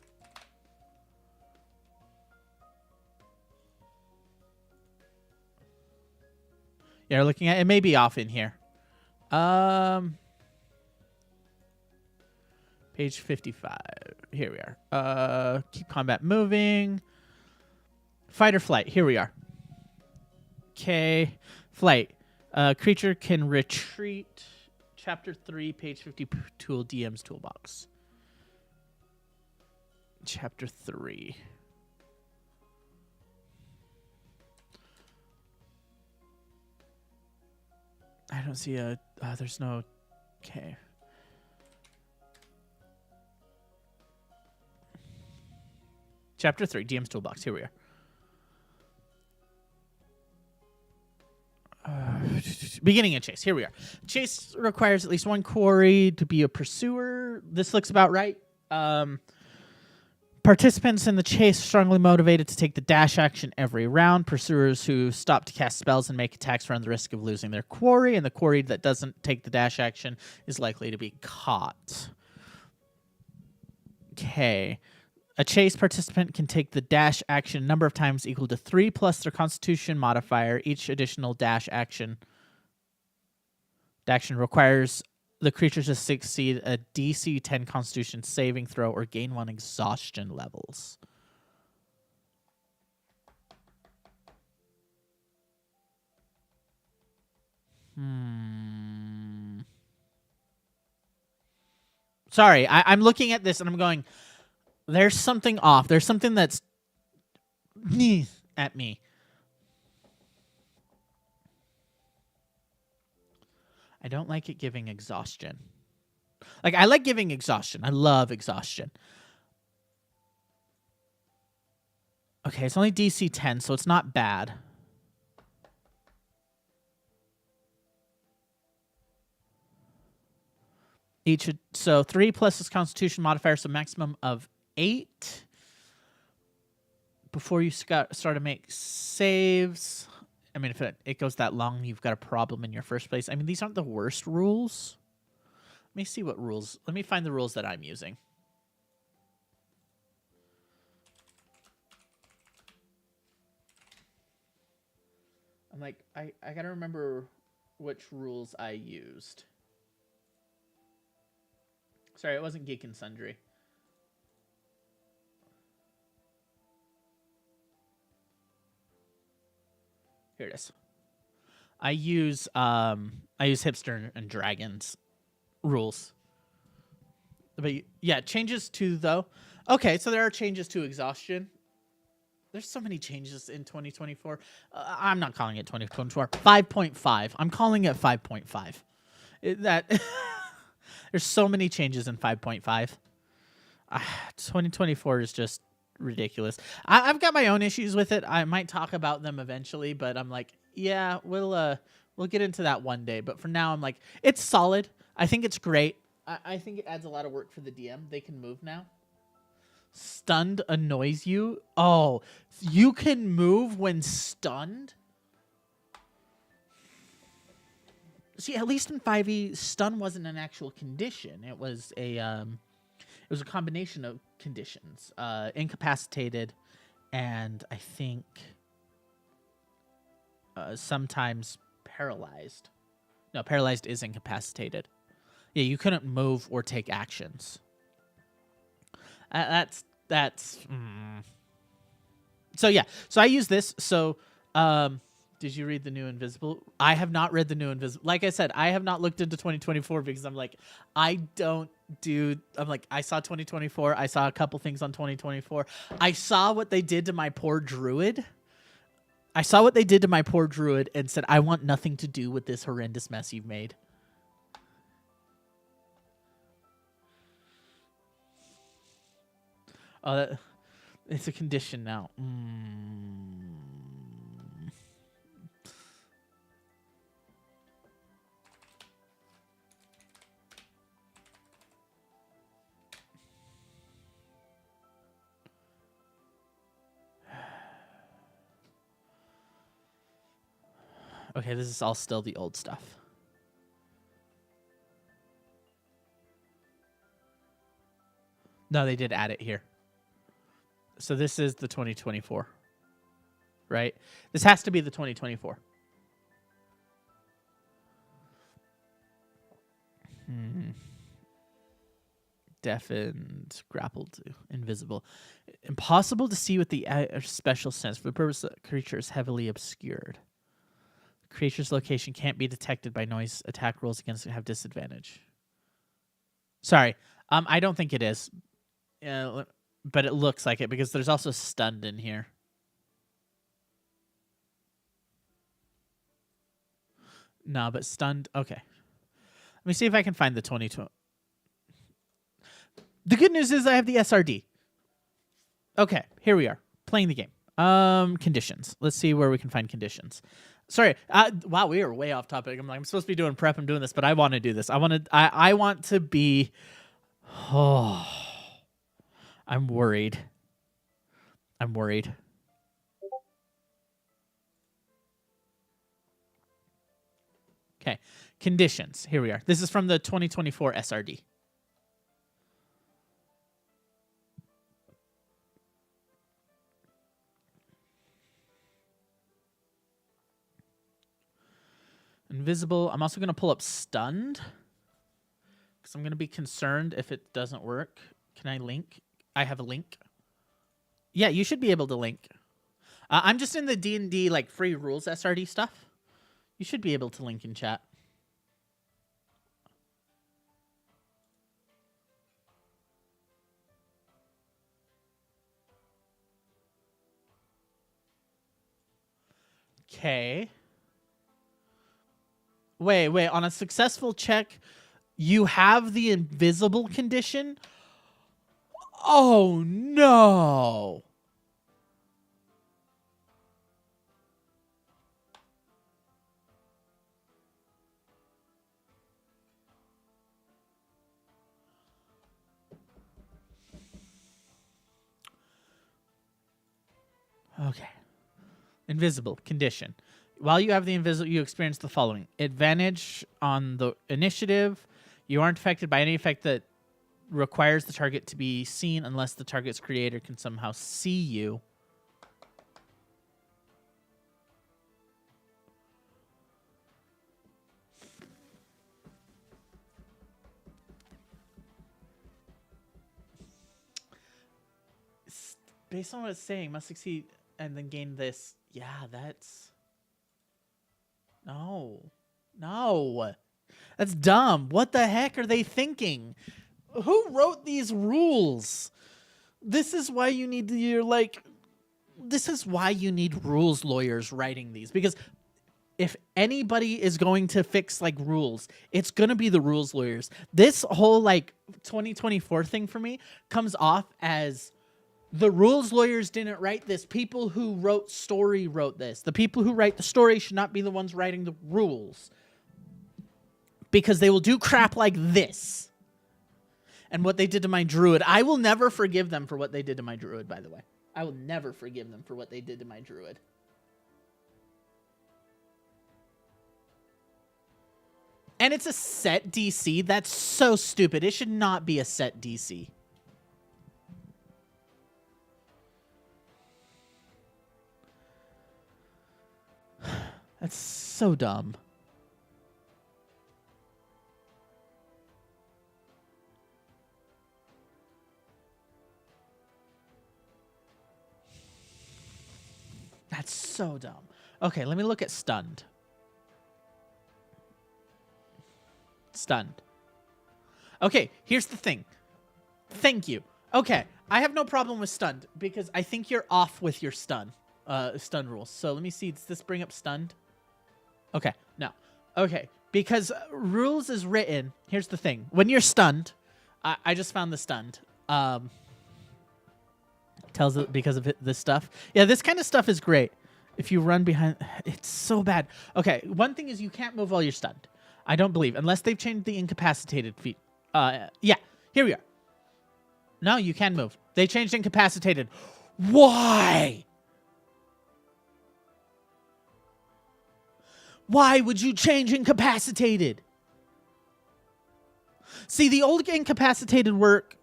Yeah, we're looking at it. May be off in here. Page 55. Here we are. Keep combat moving. Fight or flight. Here we are. Okay. Flight. Creature can retreat. Chapter 3, page 50, tool DM's toolbox. Chapter 3. I don't see a... there's no... Okay. Chapter 3, DM's toolbox. Here we are. Beginning a chase. Here we are. Chase requires at least one quarry to be a pursuer. This looks about right. Participants in the chase strongly motivated to take the dash action every round. Pursuers who stop to cast spells and make attacks run the risk of losing their quarry, and the quarry that doesn't take the dash action is likely to be caught. Okay. A chase participant can take the dash action number of times equal to 3 plus their constitution modifier. Each additional dash action requires the creature to succeed a DC 10 constitution saving throw or gain 1 exhaustion levels. Sorry, I'm looking at this and I'm going... There's something off. There's something that's at me. I don't like it giving exhaustion. Like, I like giving exhaustion. I love exhaustion. Okay, it's only DC 10, so it's not bad. So 3 plus his constitution modifier, so maximum of 8 before you start to make saves. I mean, if it goes that long, you've got a problem in your first place. I mean, these aren't the worst rules. Let me see what rules. Let me find the rules that I'm using. I'm like, I gotta remember which rules I used. Sorry, it wasn't Geek and Sundry. Here it is. I use Hipster and Dragons rules. But yeah, changes to though. Okay, so there are changes to exhaustion. There's so many changes in 2024. I'm not calling it 2024. 5.5. I'm calling it 5.5. There's so many changes in 5.5. 2024 is just ridiculous. I've got my own issues with it. I might talk about them eventually, but I'm like, yeah, we'll get into that one day. But for now, I'm like, it's solid. I think it's great. I think it adds a lot of work for the DM. They can move now. Stunned annoys you? Oh, you can move when stunned? See, at least in 5e, stun wasn't an actual condition. It was a combination of conditions. Incapacitated and I think sometimes paralyzed. No, paralyzed is incapacitated. Yeah, you couldn't move or take actions. That's. So yeah, so I use this. So, did you read the new Invisible? I have not read the new Invisible. Like I said, I have not looked into 2024 because I'm like, I saw 2024. I saw a couple things on 2024. I saw what they did to my poor druid. And said, I want nothing to do with this horrendous mess you've made. It's a condition now. Okay, this is all still the old stuff. No, they did add it here. So this is the 2024, right? This has to be the 2024. Deafened, grappled, invisible. Impossible to see with the special sense. For the purpose of the creature is heavily obscured. The creature's location can't be detected by noise. Attack rolls against it have disadvantage. Sorry, I don't think it is. But it looks like it because there's also stunned in here. No, but stunned. Okay. Let me see if I can find the 2020. The good news is I have the SRD. Okay, here we are. Playing the game. Conditions. Let's see where we can find conditions. Sorry. Wow, we are way off topic. I'm supposed to be doing prep. I'm doing this, but I want to do this. I want to be... Oh... I'm worried. Okay. Conditions. Here we are. This is from the 2024 SRD. Invisible. I'm also going to pull up stunned because I'm going to be concerned if it doesn't work. Can I link? I have a link. Yeah, you should be able to link. I'm just in the D&D like free rules SRD stuff. You should be able to link in chat. Okay. Wait. On a successful check, you have the invisible condition. Oh, no. Okay. Invisible condition. While you have the invisible, you experience the following. Advantage on the initiative. You aren't affected by any effect that requires the target to be seen unless the target's creator can somehow see you. Based on what it's saying, must succeed and then gain this. Yeah, that's... No. That's dumb. What the heck are they thinking? Who wrote these rules? This is why you need this is why you need rules lawyers writing these. Because if anybody is going to fix like rules, it's going to be the rules lawyers. This whole like 2024 thing for me comes off as the rules lawyers didn't write this. People who wrote story wrote this. The people who write the story should not be the ones writing the rules. because they will do crap like this. And what they did to my druid. I will never forgive them for what they did to my druid, by the way. I will never forgive them for what they did to my druid. And it's a set DC. That's so stupid. It should not be a set DC. That's so dumb. That's so dumb. Okay, let me look at stunned. Stunned. Okay, here's the thing. Thank you. Okay, I have no problem with stunned because I think you're off with your stun rules. So let me see. Does this bring up stunned? Okay, no. Okay, because rules is written. Here's the thing. When you're stunned, I just found the stunned. Tells it because of this stuff. Yeah, this kind of stuff is great. If you run behind, it's so bad. Okay, one thing is you can't move while you're stunned. I don't believe, unless they've changed the incapacitated feat. Yeah, here we are. No, you can move. They changed incapacitated. Why? Why would you change incapacitated? See, the old incapacitated work...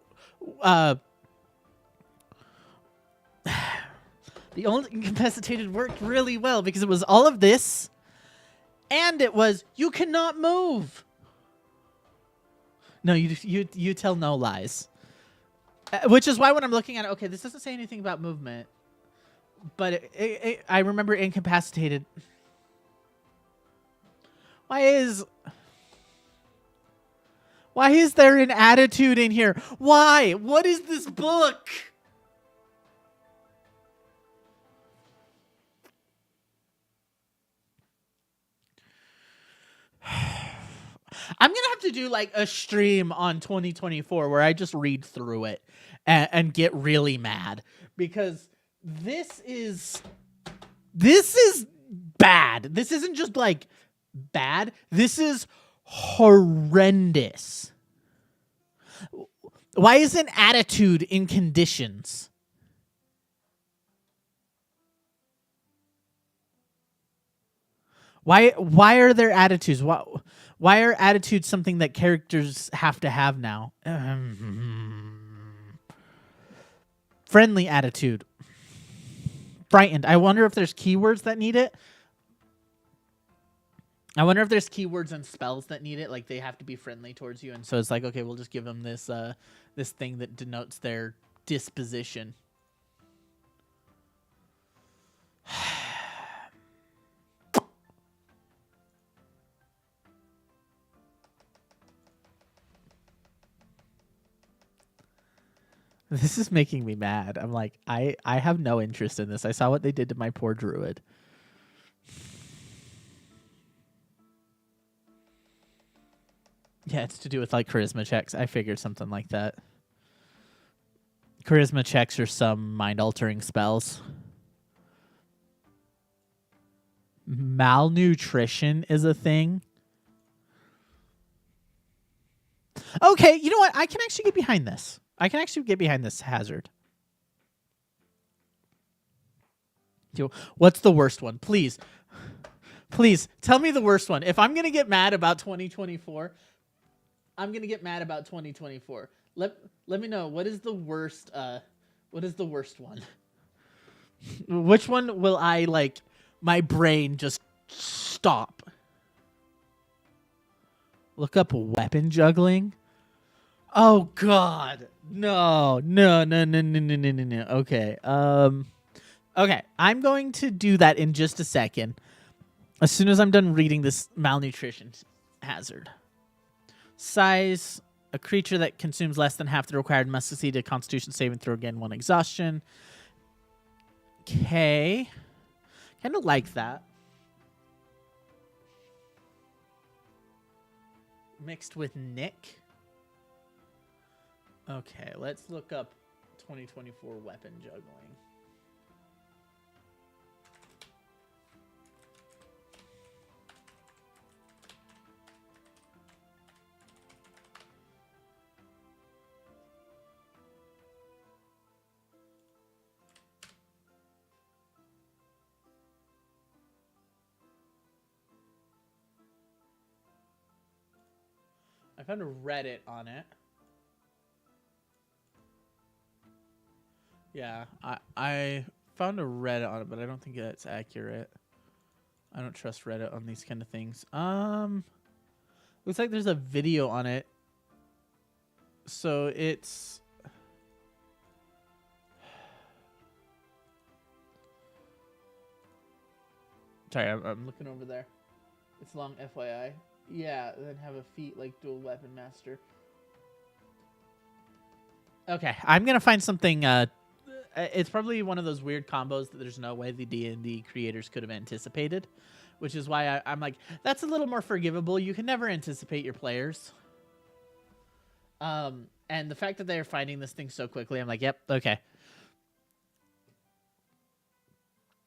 the old incapacitated worked really well because it was all of this, and it was, you cannot move. No, you tell no lies. Which is why when I'm looking at it, okay, this doesn't say anything about movement, but I remember incapacitated... Why is there an attitude in here? Why? What is this book? I'm going to have to do like a stream on 2024 where I just read through it and get really mad because this is bad. This isn't just like bad. This is horrendous. Why isn't attitude in conditions? Why are there attitudes? Why are attitudes something that characters have to have now? Friendly attitude. Frightened. I wonder if there's keywords that need it. I wonder if there's keywords and spells that need it, like they have to be friendly towards you, and so it's like, okay, we'll just give them this this thing that denotes their disposition. This is making me mad. I'm like, I have no interest in this. I saw what they did to my poor druid. Yeah, it's to do with like charisma checks. I figured something like that. Charisma checks or some mind-altering spells. Malnutrition is a thing. Okay, you know what? I can actually get behind this. I can actually get behind this hazard. What's the worst one? Please. Please, tell me the worst one. If I'm going to get mad about 2024, I'm going to get mad about 2024. Let me know. What is the worst one? Which one will I, like, my brain just stop? Look up weapon juggling. Oh, God. No. Okay. Okay. I'm going to do that in just a second. As soon as I'm done reading this malnutrition hazard. Size. A creature that consumes less than half the required must succeed a Constitution saving throw, again 1 exhaustion. Okay. Kind of like that. Mixed with Nick. Okay, let's look up 2024 weapon juggling. found a Reddit on it. Yeah, I found a Reddit on it, but I don't think that's accurate. I don't trust Reddit on these kind of things. Looks like there's a video on it. So it's sorry, I'm looking over there. It's long, FYI. Yeah, then have a feat like dual weapon master. Okay, I'm gonna find something. It's probably one of those weird combos that there's no way the D&D creators could have anticipated, which is why I'm like, that's a little more forgivable. You can never anticipate your players. And the fact that they're finding this thing so quickly, I'm like, yep, okay.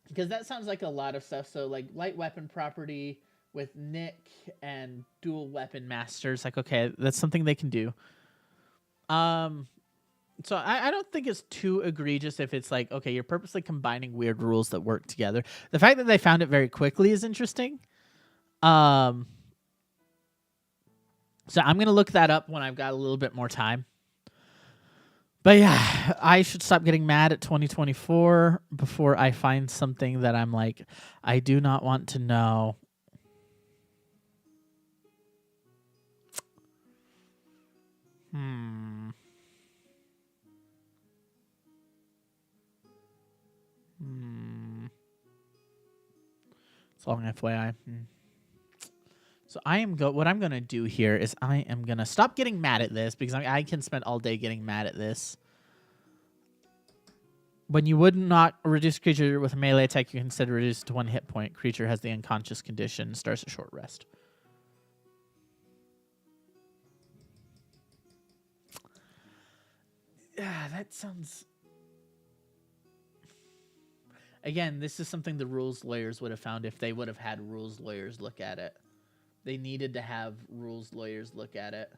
Because that sounds like a lot of stuff. So like light weapon property with Nick and dual weapon masters, like, okay, that's something they can do. So I don't think it's too egregious if it's like, okay, you're purposely combining weird rules that work together. The fact that they found it very quickly is interesting. So I'm going to look that up when I've got a little bit more time. But yeah, I should stop getting mad at 2024 before I find something that I'm like, I do not want to know. It's long FYI. So what I'm going to do here is I am going to stop getting mad at this because I can spend all day getting mad at this. When you would not reduce creature with a melee attack, you consider reduced to 1 hit point. Creature has the unconscious condition, starts a short rest. Yeah, that sounds... Again, this is something the rules lawyers would have found if they would have had rules lawyers look at it. They needed to have rules lawyers look at it.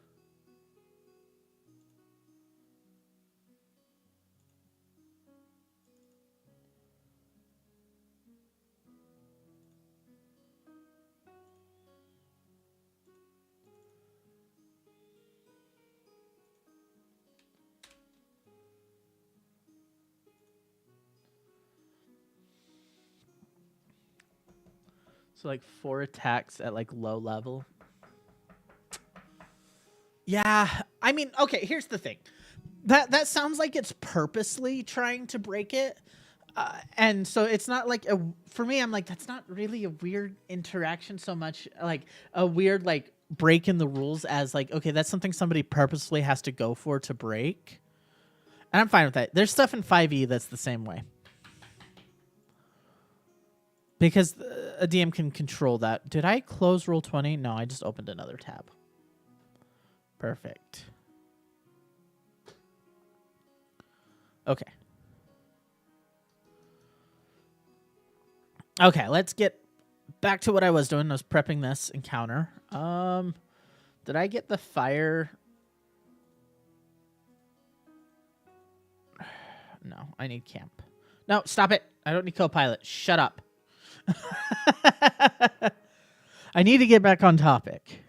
So like 4 attacks at like low level. Yeah, I mean, okay, here's the thing. That sounds like it's purposely trying to break it. And so it's not like for me, I'm like, that's not really a weird interaction so much like a weird like break in the rules as like, okay, that's something somebody purposely has to go for to break. And I'm fine with that. There's stuff in 5e that's the same way. Because a DM can control that. Did I close Roll20? No, I just opened another tab. Perfect. Okay. Okay, let's get back to what I was doing. I was prepping this encounter. Did I get the fire? No, I need camp. No, stop it. I don't need co-pilot. Shut up. I need to get back on topic.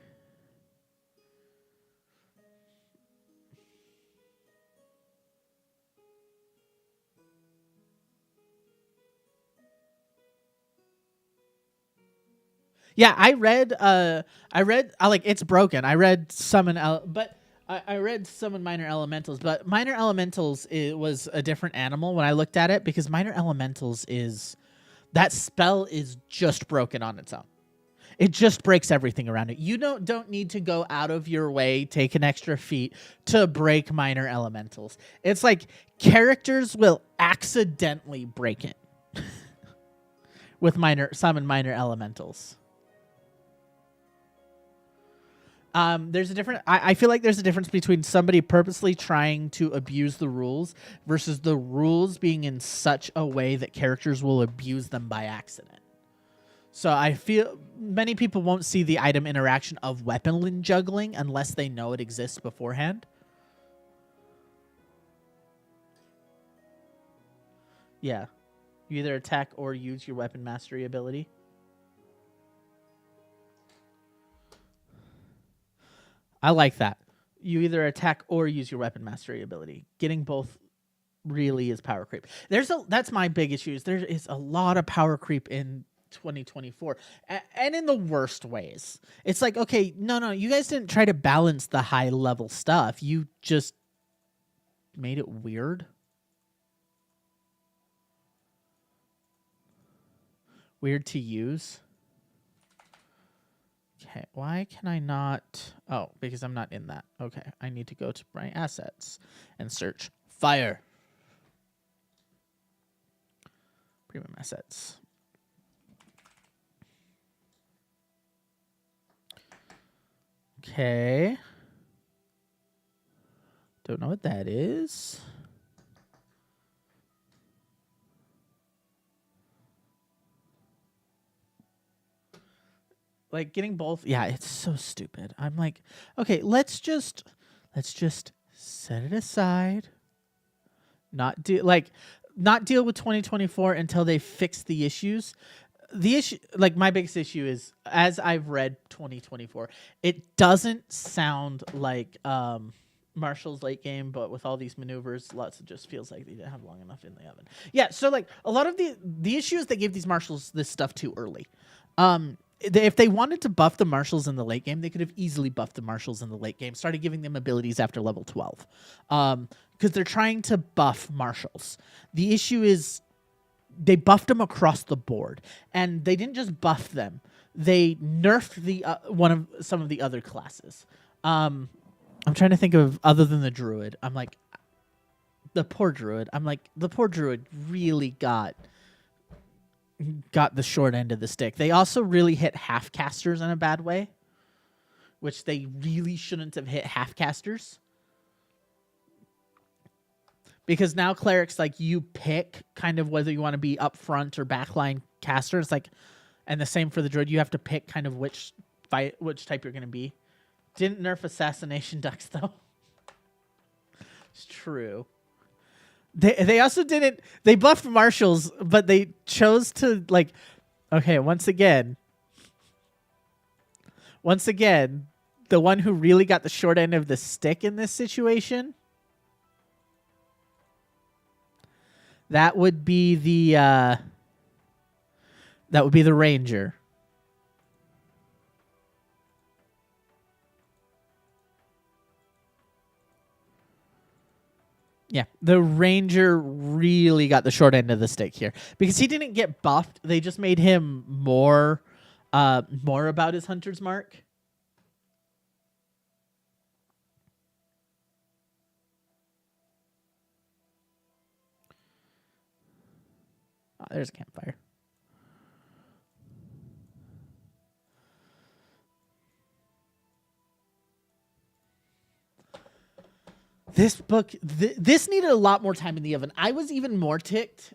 Yeah, I read like it's broken. I read summon but I read summon minor elementals, but minor elementals was a different animal when I looked at it because minor elementals is that spell is just broken on its own. It just breaks everything around it. You don't need to go out of your way, take an extra feat to break minor elementals. It's like characters will accidentally break it with summon minor elementals. There's a different. I feel like there's a difference between somebody purposely trying to abuse the rules versus the rules being in such a way that characters will abuse them by accident. So I feel many people won't see the item interaction of weapon juggling unless they know it exists beforehand. Yeah, you either attack or use your weapon mastery ability. I like that. You either attack or use your weapon mastery ability. Getting both really is power creep. That's my big issue. There is a lot of power creep in 2024, and in the worst ways. It's like, okay, no, you guys didn't try to balance the high level stuff. You just made it weird. Weird to use. Okay, why can I not? Oh, because I'm not in that. Okay, I need to go to my assets and search fire. Premium assets. Okay. Don't know what that is. Like getting both, yeah, it's so stupid. I'm like, okay, let's just set it aside. Not deal with 2024 until they fix the issues. The issue, like my biggest issue is, as I've read 2024, it doesn't sound like Marshall's late game, but with all these maneuvers, lots of just feels like they didn't have long enough in the oven. Yeah, so like a lot of the issues they gave these Marshals this stuff too early. If they wanted to buff the Marshals in the late game, they could have easily buffed the Marshals in the late game, started giving them abilities after level 12. Because they're trying to buff Marshals. The issue is they buffed them across the board, and they didn't just buff them. They nerfed some of the other classes. I'm trying to think of other than the Druid. I'm like, the poor Druid. The poor Druid really got the short end of the stick. They also really hit half casters in a bad way, which they really shouldn't have hit half casters. Because now clerics, like, you pick kind of whether you want to be up front or backline caster. It's like, and the same for the Druid. You have to pick kind of which type you're going to be. Didn't nerf assassination ducks though. It's true. They also didn't. They buffed Marshals, but they chose to, like, okay. Once again, the one who really got the short end of the stick in this situation, that would be the Ranger. Yeah, the Ranger really got the short end of the stick here because he didn't get buffed. They just made him more about his hunter's mark. Oh, there's a campfire. This book, this needed a lot more time in the oven. I was even more ticked.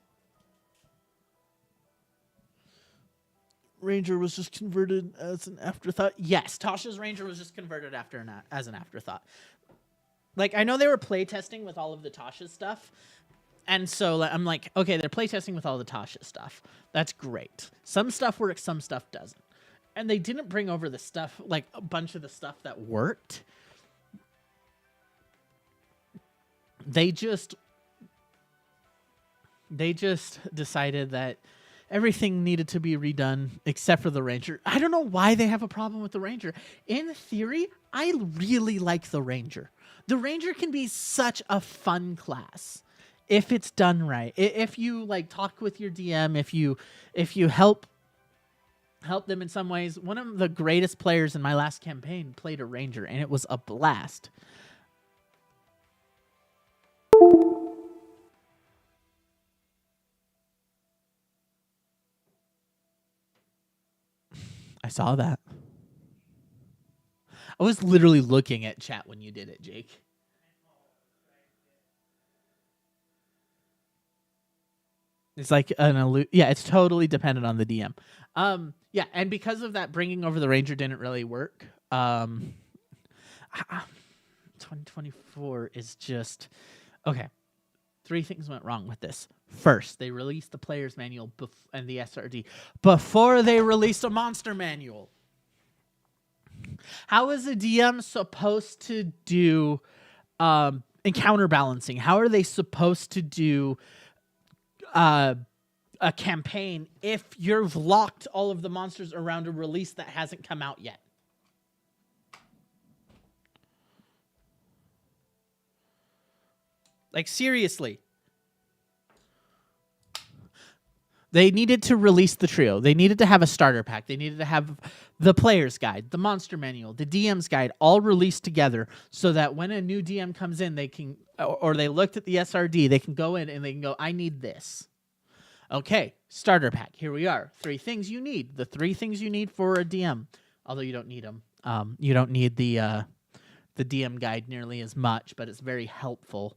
Ranger was just converted as an afterthought. Yes, Tasha's Ranger was just converted as an afterthought. Like, I know they were playtesting with all of the Tasha stuff. And so I'm like, okay, they're playtesting with all the Tasha stuff. That's great. Some stuff works, some stuff doesn't. And they didn't bring over the stuff, like a bunch of the stuff that worked. They just decided that everything needed to be redone except for the Ranger. I don't know why they have a problem with the Ranger. In theory, I really like the Ranger. The Ranger can be such a fun class if it's done right. If you like talk with your DM, if you help them in some ways. One of the greatest players in my last campaign played a Ranger, and it was a blast. I saw that. I was literally looking at chat when you did it, Jake. It's like yeah, it's totally dependent on the DM. Yeah, and because of that, bringing over the Ranger didn't really work. 2024 is just okay. 3 things went wrong with this. First, they released the player's manual and the SRD before they released a monster manual. How is a DM supposed to do encounter balancing? How are they supposed to do a campaign if you've locked all of the monsters around a release that hasn't come out yet? Like, seriously. They needed to release the trio. They needed to have a starter pack. They needed to have the player's guide, the monster manual, the DM's guide, all released together so that when a new DM comes in, they can, or they looked at the SRD, they can go in and they can go, I need this. Okay, starter pack. Here we are. 3 things you need. The 3 things you need for a DM. Although you don't need them. You don't need the DM guide nearly as much, but it's very helpful.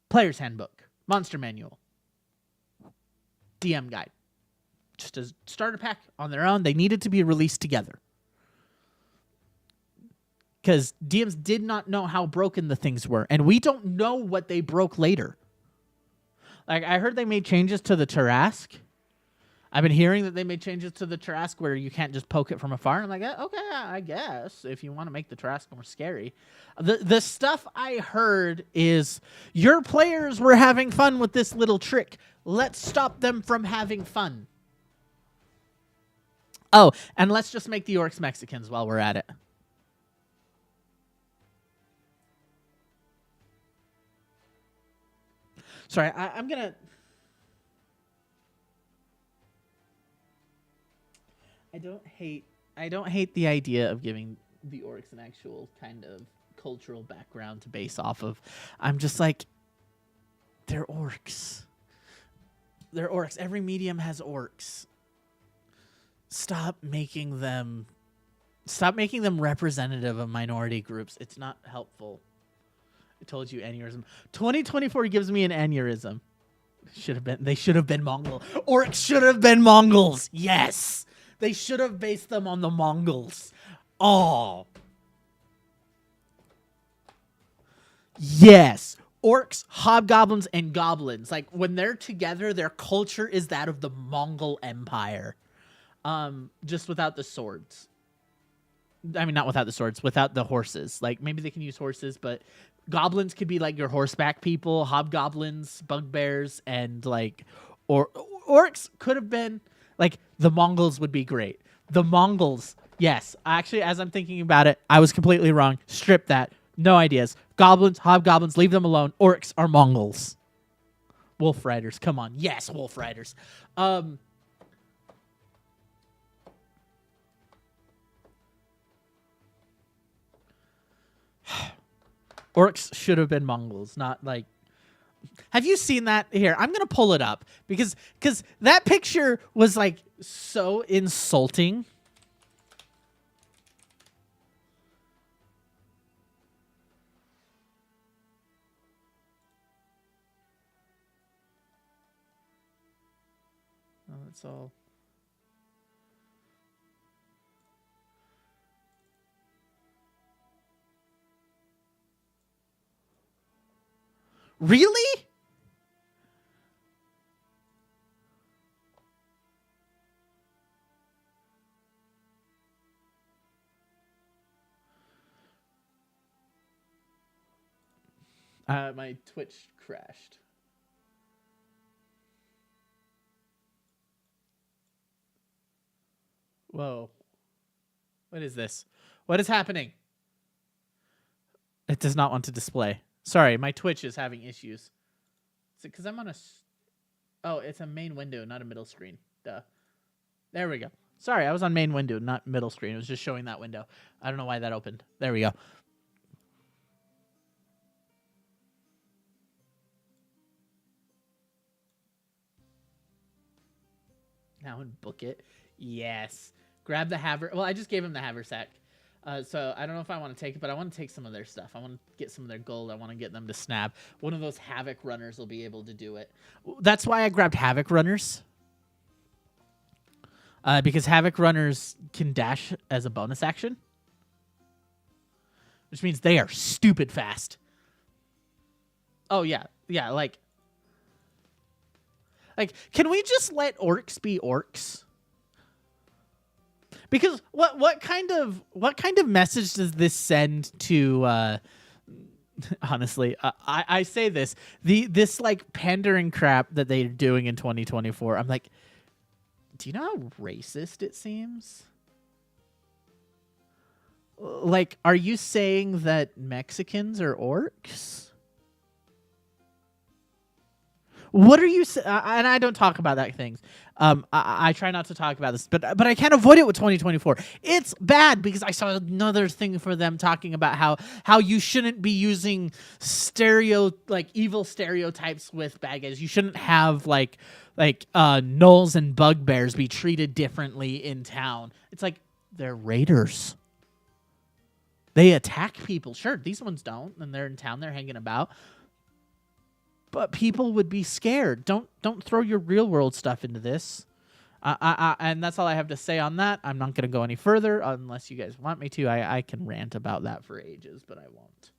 Player's handbook, monster manual, DM guide. Just a starter pack on their own. They needed to be released together. Because DMs did not know how broken the things were. And we don't know what they broke later. Like, I heard they made changes to the Tarrasque. I've been hearing that they made changes to the Tarrasque where you can't just poke it from afar. I'm like, okay, I guess, if you want to make the Tarrasque more scary. The stuff I heard is your players were having fun with this little trick. Let's stop them from having fun. Oh, and let's just make the orcs Mexicans while we're at it. Sorry, I'm going to... I don't hate the idea of giving the orcs an actual kind of cultural background to base off of. I'm just like, they're orcs. They're orcs. Every medium has orcs. Stop making them representative of minority groups. It's not helpful. I told you, aneurysm. 2024 gives me an aneurysm. They should have been Mongol. Orcs should have been Mongols. Yes. They should have based them on the Mongols. Oh. Yes. Orcs, hobgoblins, and goblins. Like, when they're together, their culture is that of the Mongol Empire. Just without the swords. I mean, not without the swords, without the horses. Like, maybe they can use horses, but goblins could be like your horseback people, hobgoblins, bugbears, and like, orcs could have been like, the Mongols would be great. The Mongols, yes. Actually, as I'm thinking about it, I was completely wrong. Strip that. No ideas. Goblins, hobgoblins, leave them alone. Orcs are Mongols. Wolf Riders, come on. Yes, Wolf Riders. Orcs should have been Mongols, not like... Have you seen that? Here, I'm going to pull it up because that picture was like so insulting. Oh, that's all. Really? My Twitch crashed. Whoa. What is this? What is happening? It does not want to display. Sorry, my Twitch is having issues. Is it because I'm on a... Oh, it's a main window, not a middle screen. Duh. There we go. Sorry, I was on main window, not middle screen. It was just showing that window. I don't know why that opened. There we go. Now and book it. Yes. Grab the haver. Well, I just gave him the haversack. So I don't know if I want to take it, but I want to take some of their stuff. I want to get some of their gold. I want to get them to snap. One of those Havoc runners will be able to do it. That's why I grabbed Havoc runners. Because Havoc runners can dash as a bonus action. Which means they are stupid fast. Oh, yeah. Yeah, like, can we just let orcs be orcs? Because what kind of message does this send to honestly, I say this like pandering crap that they're doing in 2024. I'm like, do you know how racist it seems? Like, are you saying that Mexicans are orcs? What are you and I don't talk about that things. I try not to talk about this, but I can't avoid it with 2024. It's bad because I saw another thing for them talking about how you shouldn't be using evil stereotypes with bad guys. You shouldn't have like gnolls and bugbears be treated differently in town. It's like they're raiders. They attack people. Sure, these ones don't, and they're in town. They're hanging about. But people would be scared. Don't throw your real world stuff into this. And that's all I have to say on that. I'm not going to go any further unless you guys want me to. I can rant about that for ages, but I won't.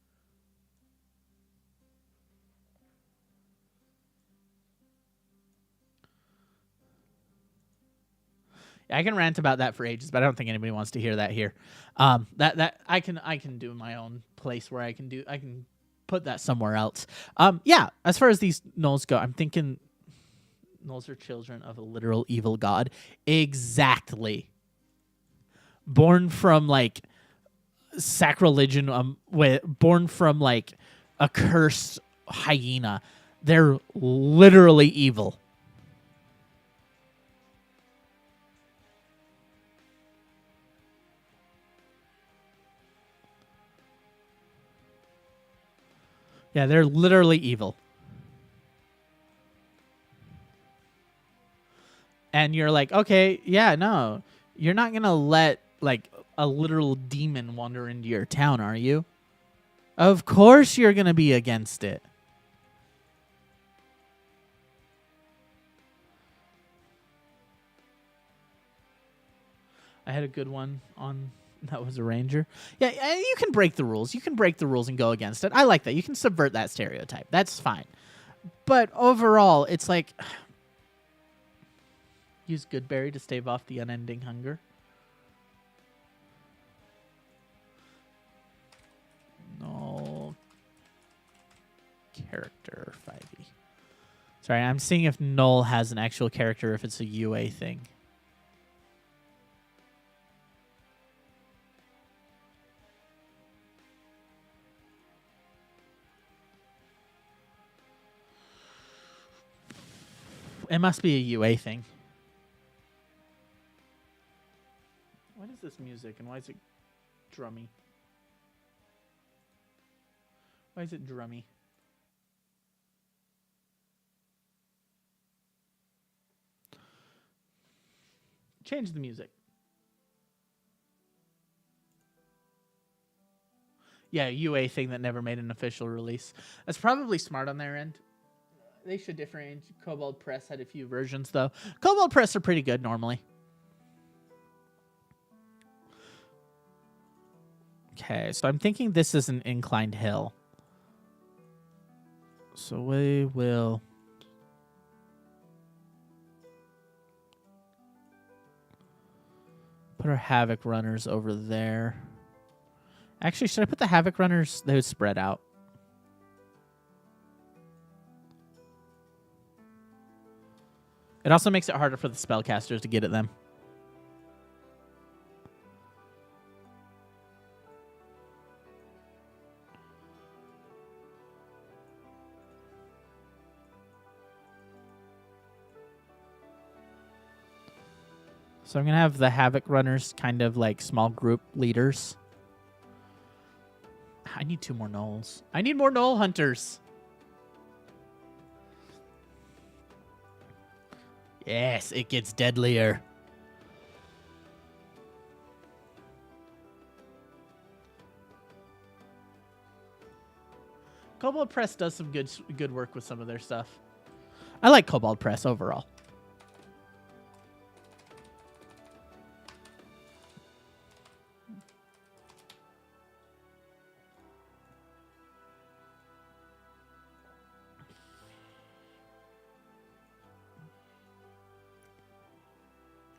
I can rant about that for ages, but I don't think anybody wants to hear that here. That I can do my own place where I can put that somewhere else. Yeah, as far as these gnolls go, I'm thinking gnolls are children of a literal evil god. Exactly. Born from like sacrilegion, born from like a cursed hyena. They're literally evil. Yeah, they're literally evil. And you're like, okay, yeah, no. You're not going to let like a literal demon wander into your town, are you? Of course you're going to be against it. I had a good one on that was a ranger. Yeah, you can break the rules. You can break the rules and go against it. I like that. You can subvert that stereotype. That's fine. But overall, it's like use Goodberry to stave off the unending hunger. No character 5e. Sorry, I'm seeing if Null has an actual character, if it's a UA thing. It must be a UA thing. What is this music and why is it drummy? Why is it drummy? Change the music. Yeah, UA thing that never made an official release. That's probably smart on their end. They should differentiate. Kobold Press had a few versions, though. Kobold Press are pretty good normally. Okay, so I'm thinking this is an inclined hill. So we will... put our Havoc Runners over there. Actually, should I put the Havoc Runners? They would spread out. It also makes it harder for the spellcasters to get at them. So I'm going to have the Havoc Runners kind of like small group leaders. I need 2 more gnolls. I need more gnoll hunters. Yes, it gets deadlier. Kobold Press does some good work with some of their stuff. I like Kobold Press overall.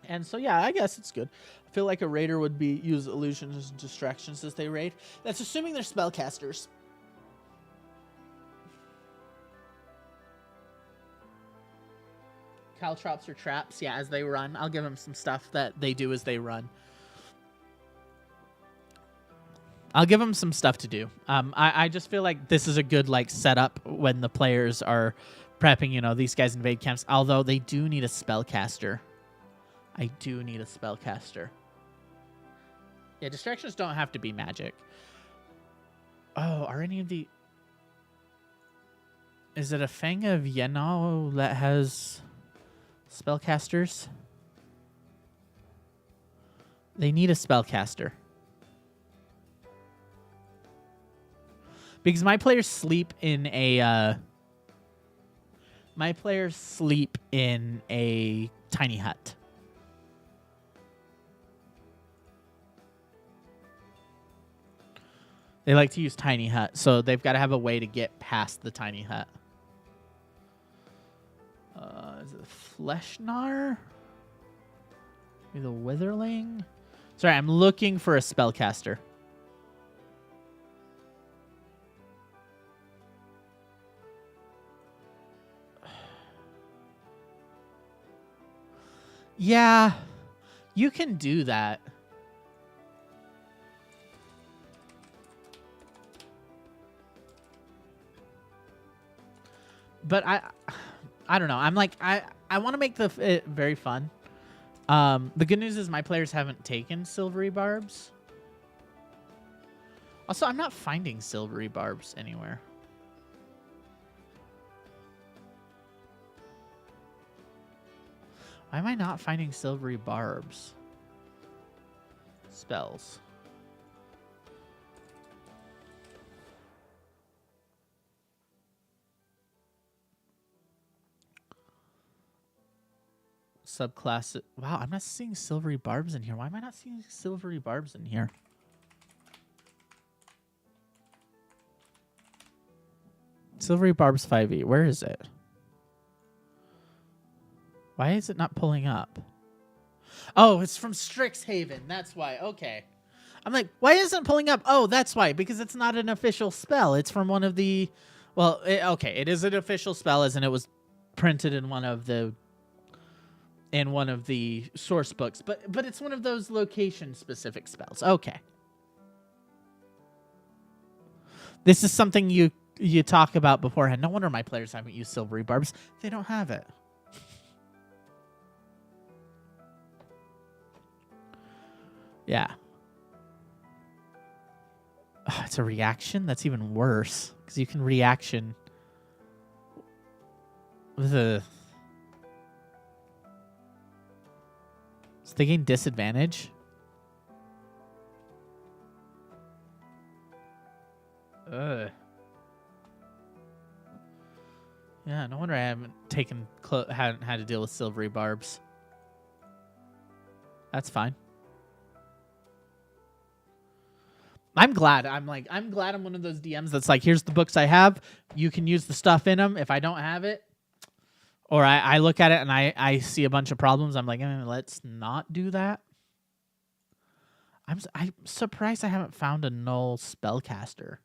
And so, yeah, I guess it's good. I feel like a raider would use illusions and distractions as they raid. That's assuming they're spellcasters. Caltrops are traps, yeah, as they run. I'll give them some stuff that they do as they run. I'll give them some stuff to do. I just feel like this is a good like setup when the players are prepping, you know, these guys invade camps. Although they do need a spellcaster. I do need a spellcaster. Yeah, distractions don't have to be magic. Oh, are any of the... Is it a Fang of Yenao that has spellcasters? They need a spellcaster. Because my players sleep in a... my players sleep in a tiny hut. They like to use tiny hut, so they've got to have a way to get past the tiny hut. Is it Fleshnar? Maybe the Witherling? Sorry, I'm looking for a spellcaster. Yeah, you can do that. But I don't know. I'm like, I want to make it very fun. The good news is my players haven't taken silvery barbs. Also, I'm not finding silvery barbs anywhere. Why am I not finding silvery barbs? Spells. Subclass. Wow, I'm not seeing silvery barbs in here. Why am I not seeing silvery barbs in here? Silvery barbs 5e. Where is it? Why is it not pulling up? Oh, it's from Strixhaven. That's why. Okay. I'm like, why isn't it pulling up? Oh, that's why. Because it's not an official spell. It's from one of the... Well, okay. It is an official spell as in it was printed in one of the source books. But it's one of those location-specific spells. Okay. This is something you talk about beforehand. No wonder my players haven't used silvery barbs. They don't have it. Yeah. Oh, it's a reaction? That's even worse. Because you can reaction with a... So they gain disadvantage? Ugh. Yeah, no wonder I haven't hadn't had to deal with silvery barbs. That's fine. I'm glad. I'm glad I'm one of those DMs that's like, here's the books I have. You can use the stuff in them. If I don't have it, or I look at it and I see a bunch of problems, I'm like, let's not do that. I'm surprised I haven't found a null spellcaster.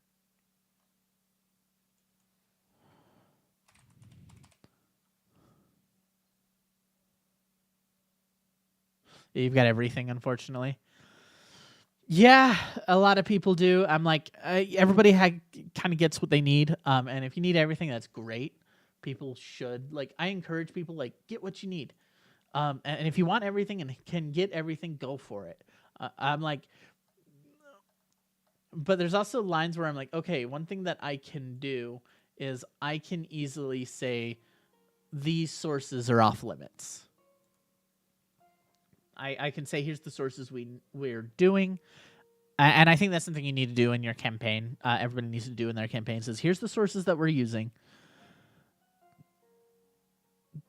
You've got everything, unfortunately. Yeah, a lot of people do. I'm like, everybody kind of gets what they need. And if you need everything, that's great. People should. Like, I encourage people, like, get what you need. And if you want everything and can get everything, go for it. I'm like, but there's also lines where I'm like, okay, one thing that I can do is I can easily say these sources are off limits. I can say, here's the sources we're doing. And I think that's something you need to do in your campaign. Everybody needs to do in their campaigns is, here's the sources that we're using.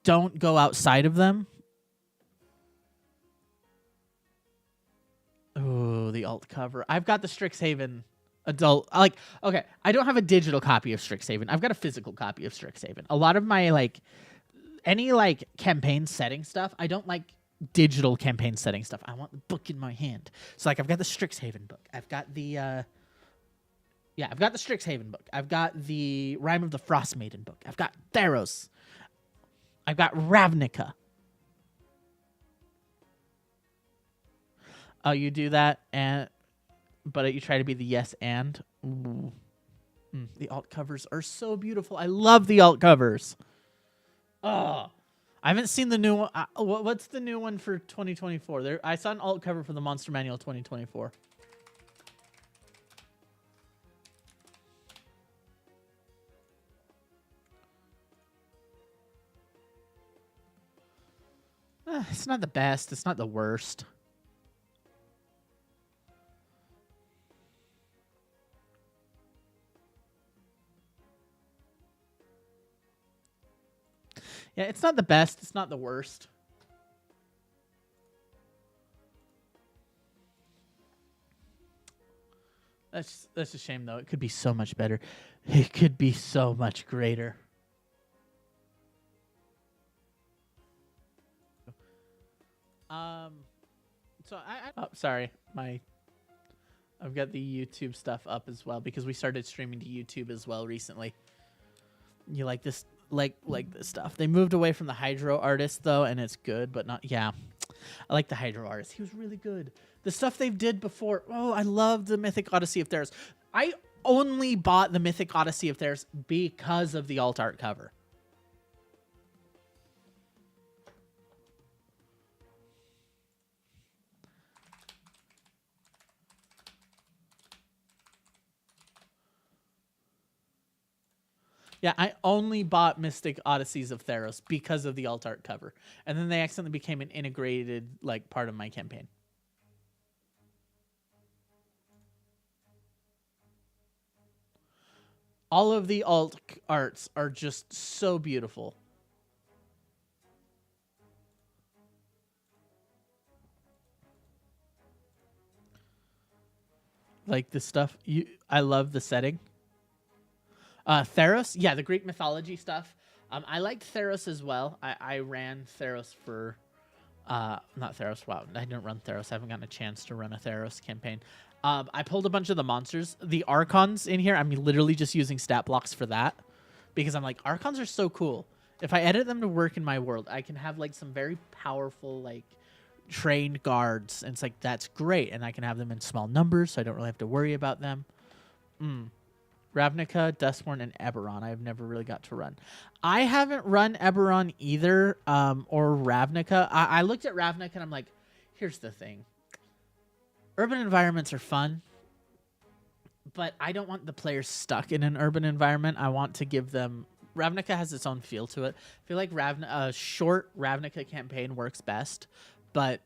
Don't go outside of them. Oh, the alt cover. I've got the Strixhaven adult. Like, okay, I don't have a digital copy of Strixhaven. I've got a physical copy of Strixhaven. A lot of my, like, any, like, campaign setting stuff, I don't like digital campaign setting stuff. I want the book in my hand. So like I've got the Strixhaven book. I've got the I've got the Strixhaven book. I've got the Rime of the Frost Maiden book. I've got Theros. I've got Ravnica. Oh, you do that, but you try to be the yes and. Ooh. The alt covers are so beautiful. I love the alt covers. Oh, I haven't seen the new one. What's the new one for 2024? I saw an alt cover for the Monster Manual 2024. It's not the best. It's not the worst. Yeah, it's not the best. It's not the worst. That's a shame, though. It could be so much better. It could be so much greater. So oh, sorry. I've got the YouTube stuff up as well because we started streaming to YouTube as well recently. You like this? Like this stuff. They moved away from the Hydro artist though, and it's good, but not. Yeah, I like the Hydro artist. He was really good. The stuff they did before. Oh, I love the Mythic Odyssey of Theros. I only bought the Mythic Odyssey of Theros because of the alt art cover. Yeah, I only bought Mystic Odysseys of Theros because of the alt art cover. And then they accidentally became an integrated like part of my campaign. All of the alt arts are just so beautiful. Like this stuff. I love the setting. Theros, yeah, the Greek mythology stuff. I liked Theros as well. I ran Theros for, not Theros. Wow, I didn't run Theros. I haven't gotten a chance to run a Theros campaign. I pulled a bunch of the monsters. The Archons in here, I'm literally just using stat blocks for that because I'm like, Archons are so cool. If I edit them to work in my world, I can have like some very powerful like trained guards, and it's like that's great, and I can have them in small numbers, so I don't really have to worry about them. Ravnica, Duskborn, and Eberron. I've never really got to run. I haven't run Eberron either, or Ravnica. I looked at Ravnica and I'm like, here's the thing. Urban environments are fun, but I don't want the players stuck in an urban environment. I want to give them... Ravnica has its own feel to it. I feel like a short Ravnica campaign works best, but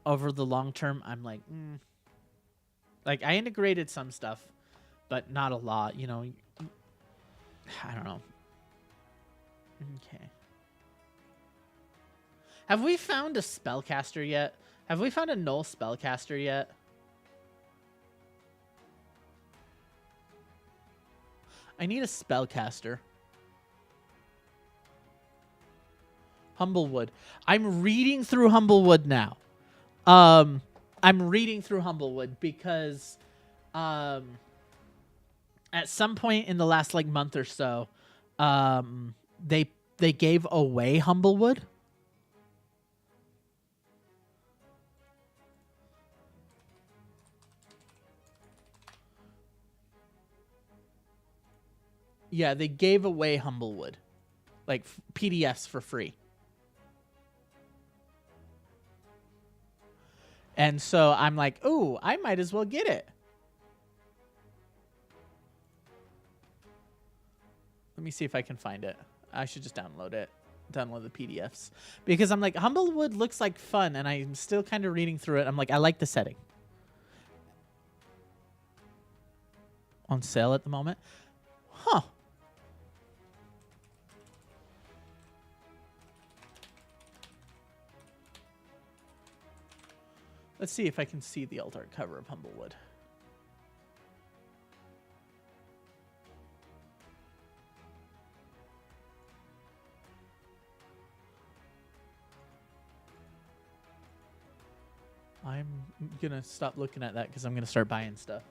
over the long term, I'm like, Like, I integrated some stuff, but not a lot, you know. I don't know. Okay. Have we found a spellcaster yet? Have we found a null spellcaster yet? I need a spellcaster. Humblewood. I'm reading through Humblewood now. I'm reading through Humblewood because at some point in the last like month or so, they gave away Humblewood. Yeah, they gave away Humblewood, like PDFs for free. And so I'm like, ooh, I might as well get it. Let me see if I can find it. I should just download it. Download the PDFs. Because I'm like, Humblewood looks like fun, and I'm still kind of reading through it. I'm like, I like the setting. On sale at the moment. Huh. Let's see if I can see the alt art cover of Humblewood. I'm gonna stop looking at that because I'm gonna start buying stuff.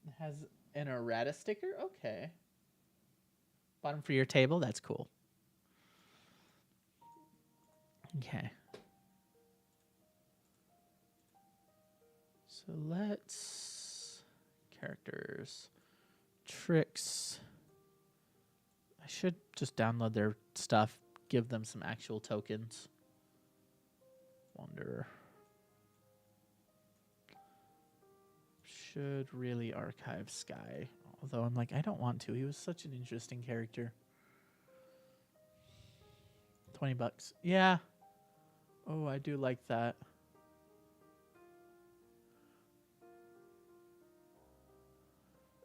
It has an errata sticker? Okay. Bottom for your table? That's cool. Okay. So let's... Characters. Tricks. I should just download their stuff, give them some actual tokens. Wanderer. Should really archive Sky. Although I'm like, I don't want to. He was such an interesting character. $20. Yeah. Oh, I do like that.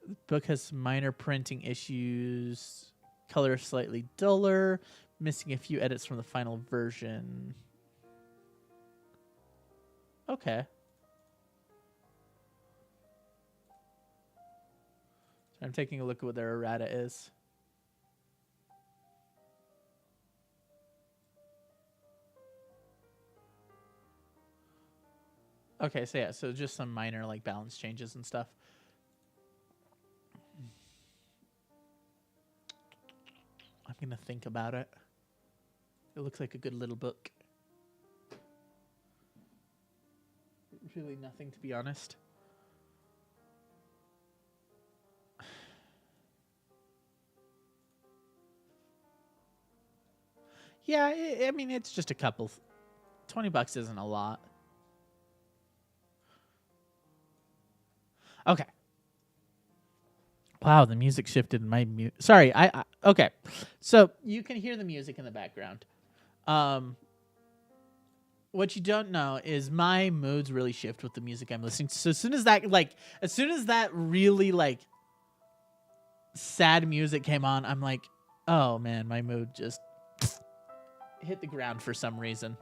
The book has some minor printing issues. Color slightly duller. Missing a few edits from the final version. Okay. I'm taking a look at what their errata is. Okay, so yeah, so just some minor like balance changes and stuff. I'm gonna think about it. It looks like a good little book. Really nothing, to be honest. Yeah, I mean, it's just a couple. $20 isn't a lot. Okay. Wow, the music shifted in my mute. Sorry, okay. So you can hear the music in the background. What you don't know is my moods really shift with the music I'm listening to. So as soon as that really like sad music came on, I'm like, oh man, my mood just hit the ground for some reason.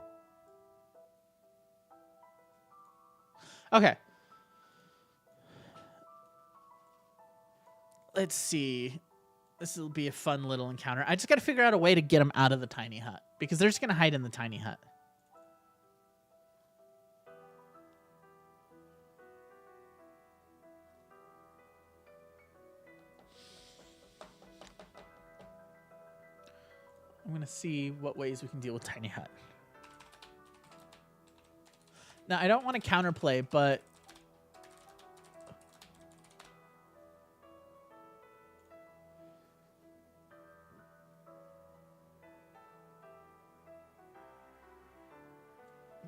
Okay. Let's see. This will be a fun little encounter. I just got to figure out a way to get them out of the tiny hut because they're just going to hide in the tiny hut. I'm going to see what ways we can deal with tiny hut. Now, I don't want to counterplay, but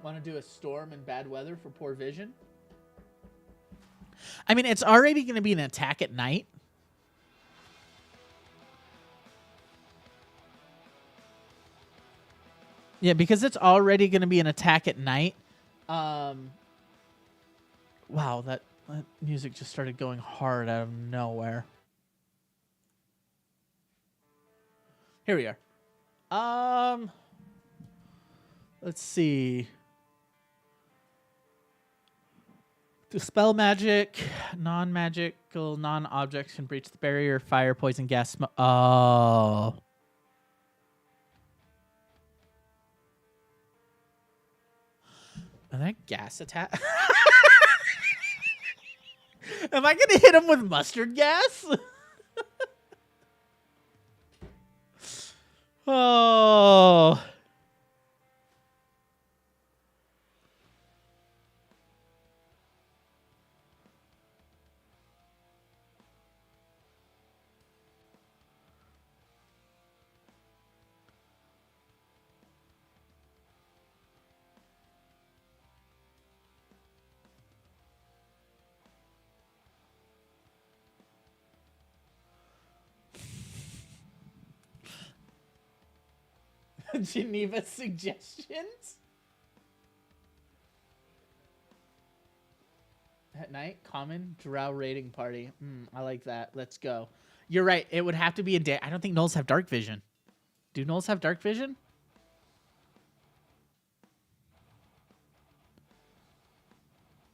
want to do a storm and bad weather for poor vision? I mean, it's already going to be an attack at night. Yeah, because it's already going to be an attack at night. Wow, that music just started going hard out of nowhere. Here we are. Let's see. Dispel magic, non-magical, non-objects can breach the barrier, fire, poison, gas, smoke. Oh. Are that gas attack? Am I going to hit him with mustard gas? Oh. Geneva suggestions? At night, common drow raiding party. I like that. Let's go. You're right. It would have to be a day. I don't think gnolls have dark vision. Do gnolls have dark vision?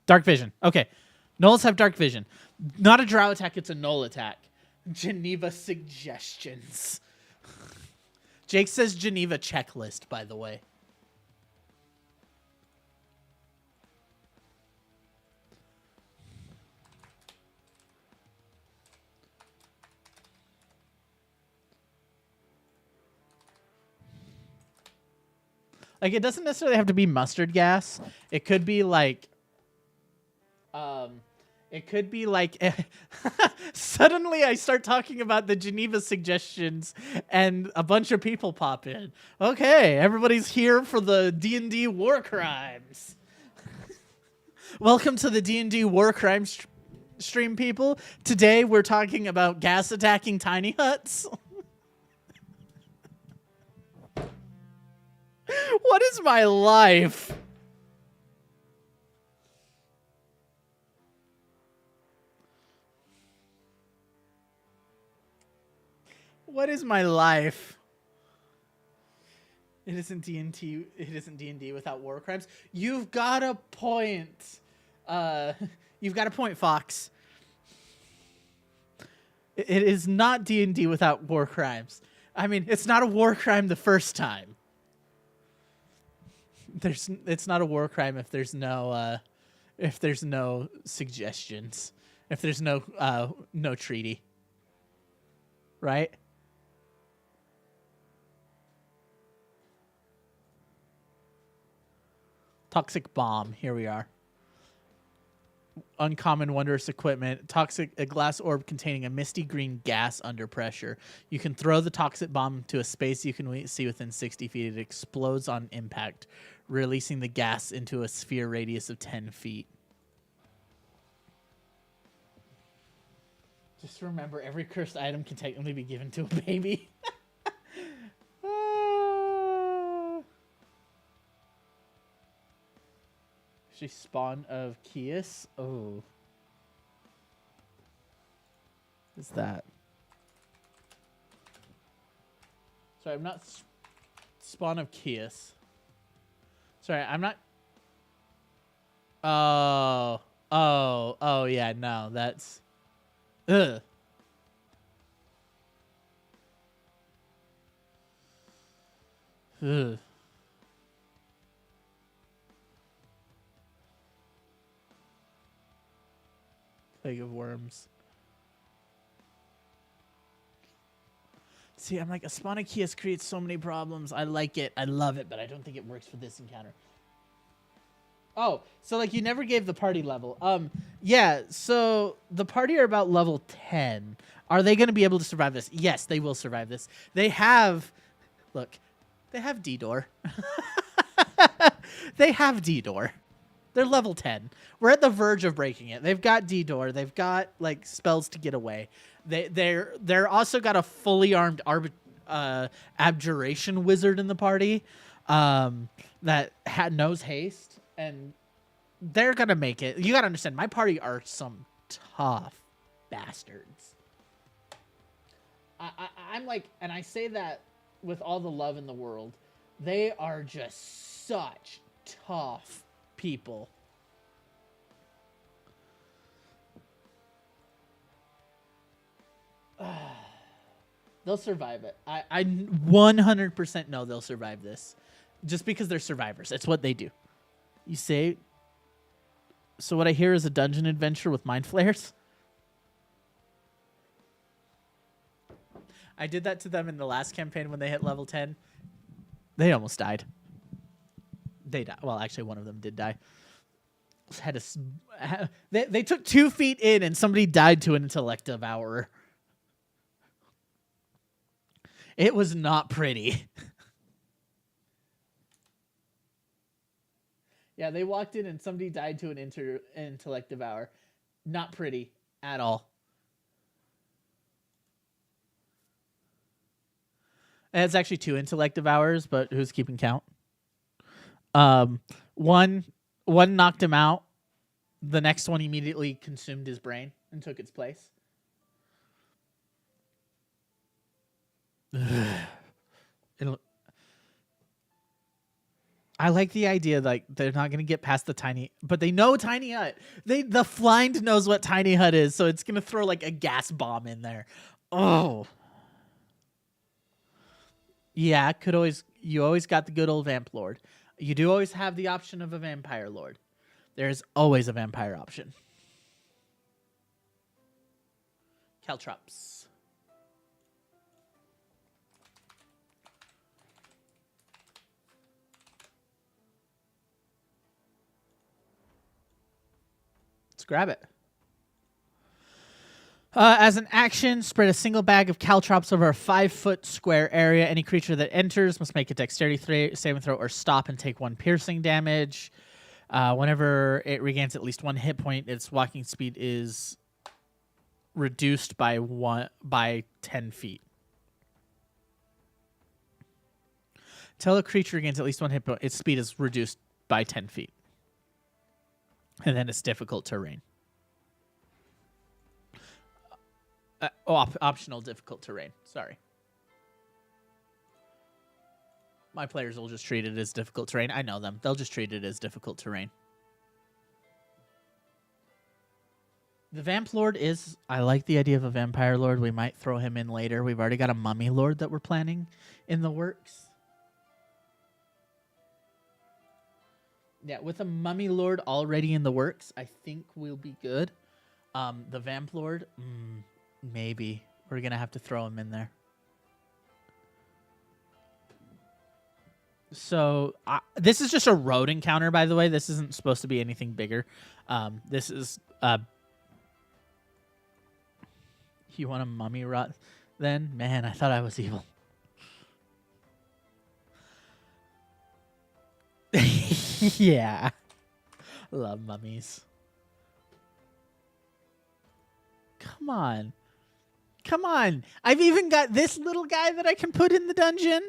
Dark vision. Okay. Gnolls have dark vision. Not a drow attack. It's a gnoll attack. Geneva suggestions. Jake says Geneva checklist, by the way. Like, it doesn't necessarily have to be mustard gas. It could be like, suddenly I start talking about the Geneva suggestions and a bunch of people pop in. Okay, everybody's here for the D&D war crimes. Welcome to the D&D war crimes stream, people. Today we're talking about gas attacking tiny huts. What is my life? What is my life? It isn't D&D. It isn't D&D without war crimes. You've got a point. You've got a point, Fox. It is not D&D without war crimes. I mean, it's not a war crime the first time. It's not a war crime if there's no suggestions, if there's no treaty, right? Toxic bomb. Here we are. Uncommon wondrous equipment. A glass orb containing a misty green gas under pressure. You can throw the toxic bomb to a space you can see within 60 feet. It explodes on impact, releasing the gas into a sphere radius of 10 feet. Just remember, every cursed item can technically be given to a baby. She spawn of Kias. Oh. What is that? Sorry, I'm not spawn of Kias. Sorry, I'm not. Oh, yeah, no, that's. Ugh. Ugh. Plague of worms. See, I'm like, a spawn of Kias creates so many problems. I like it. I love it, but I don't think it works for this encounter. Oh, so like you never gave the party level. Yeah, so the party are about level 10. Are they going to be able to survive this? Yes, they will survive this. They have, look, they have D-Door. They have D-Door. They're level 10. We're at the verge of breaking it. They've got D-Door. They've got like spells to get away. They're also got a fully armed abjuration wizard in the party that knows haste, and they're gonna make it. You gotta understand, my party are some tough bastards. I'm like, and I say that with all the love in the world. They are just such tough people. They'll survive it. I 100% know they'll survive this. Just because they're survivors. It's what they do. You say... So what I hear is a dungeon adventure with mind flayers. I did that to them in the last campaign when they hit level 10. They almost died. They died. Well, actually, one of them did die. They took 2 feet in and somebody died to an intellect devourer. It was not pretty. Yeah, they walked in and somebody died to an intellect devourer. Not pretty at all. And it's actually 2 intellect devourers, but who's keeping count? One knocked him out. The next one immediately consumed his brain and took its place. I like the idea like they're not gonna get past the tiny, but they know tiny hut. The Flind knows what tiny hut is, so it's gonna throw like a gas bomb in there. Oh, Yeah, could always you always got the good old Vamp Lord. You do always have the option of a Vampire Lord. There's always a vampire option. Caltrops. Let's grab it. As an action, spread a single bag of caltrops over a 5-foot square area. Any creature that enters must make a dexterity saving throw or stop and take 1 piercing damage. Whenever it regains at least 1 hit point, its walking speed is reduced by 10 feet. Till a creature gains at least 1 hit point, its speed is reduced by 10 feet. And then it's difficult terrain. Optional difficult terrain. Sorry. My players will just treat it as difficult terrain. I know them. They'll just treat it as difficult terrain. The Vamp Lord is... I like the idea of a Vampire Lord. We might throw him in later. We've already got a Mummy Lord that we're planning in the works. Yeah, with a Mummy Lord already in the works, I think we'll be good. The Vamp Lord... maybe. We're going to have to throw him in there. So, this is just a road encounter, by the way. This isn't supposed to be anything bigger. This is... you want a mummy rot then? Man, I thought I was evil. Yeah. Love mummies. Come on. Come on. I've even got this little guy that I can put in the dungeon.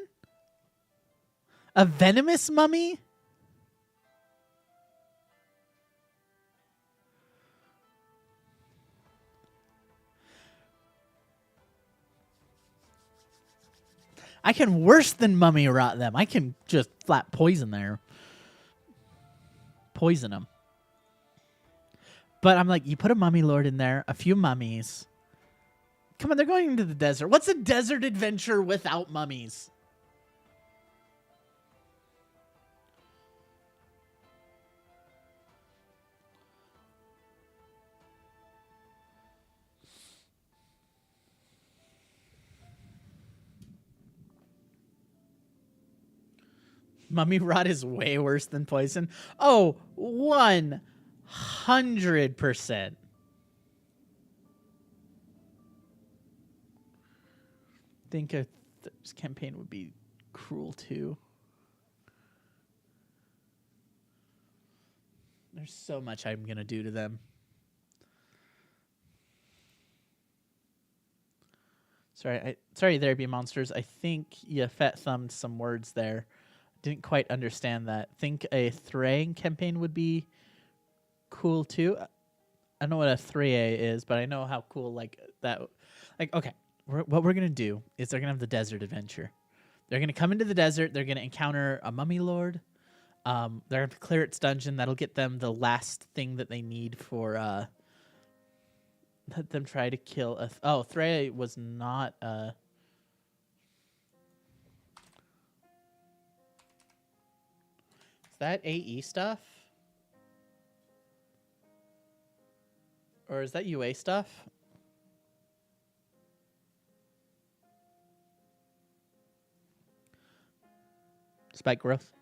A venomous mummy? I can worse than mummy rot them. I can just flat poison there. Poison them. But I'm like, you put a Mummy Lord in there, a few mummies. Come on, they're going into the desert. What's a desert adventure without mummies? Mummy rot is way worse than poison. Oh, 100%. Think a campaign would be cruel too. There's so much I'm gonna do to them. Sorry there be monsters. I think you fat thumbed some words there. Didn't quite understand that. Think a Thraying campaign would be cool too. I don't know what a 3A is, but I know how cool like that. Like, okay, what we're gonna do is they're gonna have the desert adventure. They're gonna come into the desert. They're gonna encounter a Mummy Lord. They're gonna clear its dungeon. That'll get them the last thing that they need for. Let them try to kill a. Oh, Thraya was not. Is that AE stuff? Or is that UA stuff? Spike growth.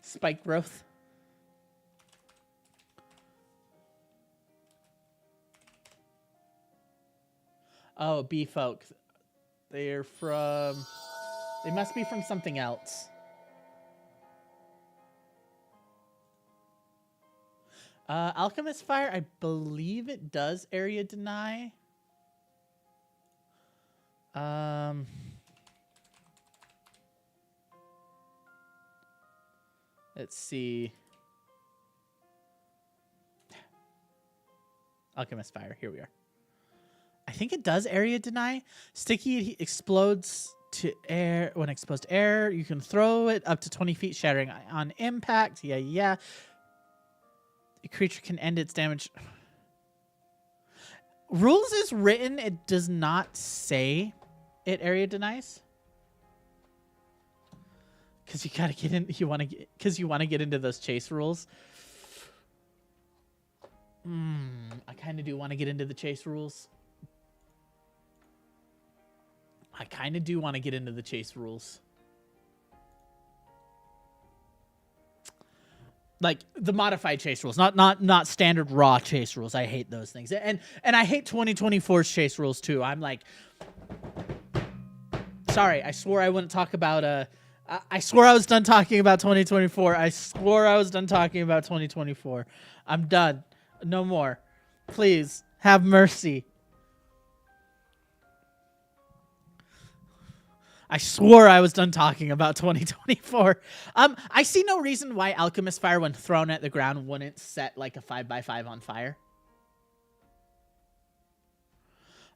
Spike growth. Oh, B folk. They're from... They must be from something else. Alchemist Fire, I believe it does area deny. Let's see. Alchemist Fire, here we are. I think it does area deny. Sticky explodes to air. When exposed to air, you can throw it up to 20 feet, shattering on impact. Yeah. A creature can end its damage. Rules is written. It does not say it area denies? Because you gotta get in. You want to get because you want to get into those chase rules. I kind of do want to get into the chase rules. I kind of do want to get into the chase rules. Like the modified chase rules, not standard raw chase rules. I hate those things. And I hate 2024's chase rules too. I'm like, sorry, I swore I wouldn't talk about I swore I was done talking about 2024. I swore I was done talking about 2024. I'm done. No more. Please have mercy. I swore I was done talking about 2024. I see no reason why Alchemist Fire, when thrown at the ground, wouldn't set like a 5x5 on fire.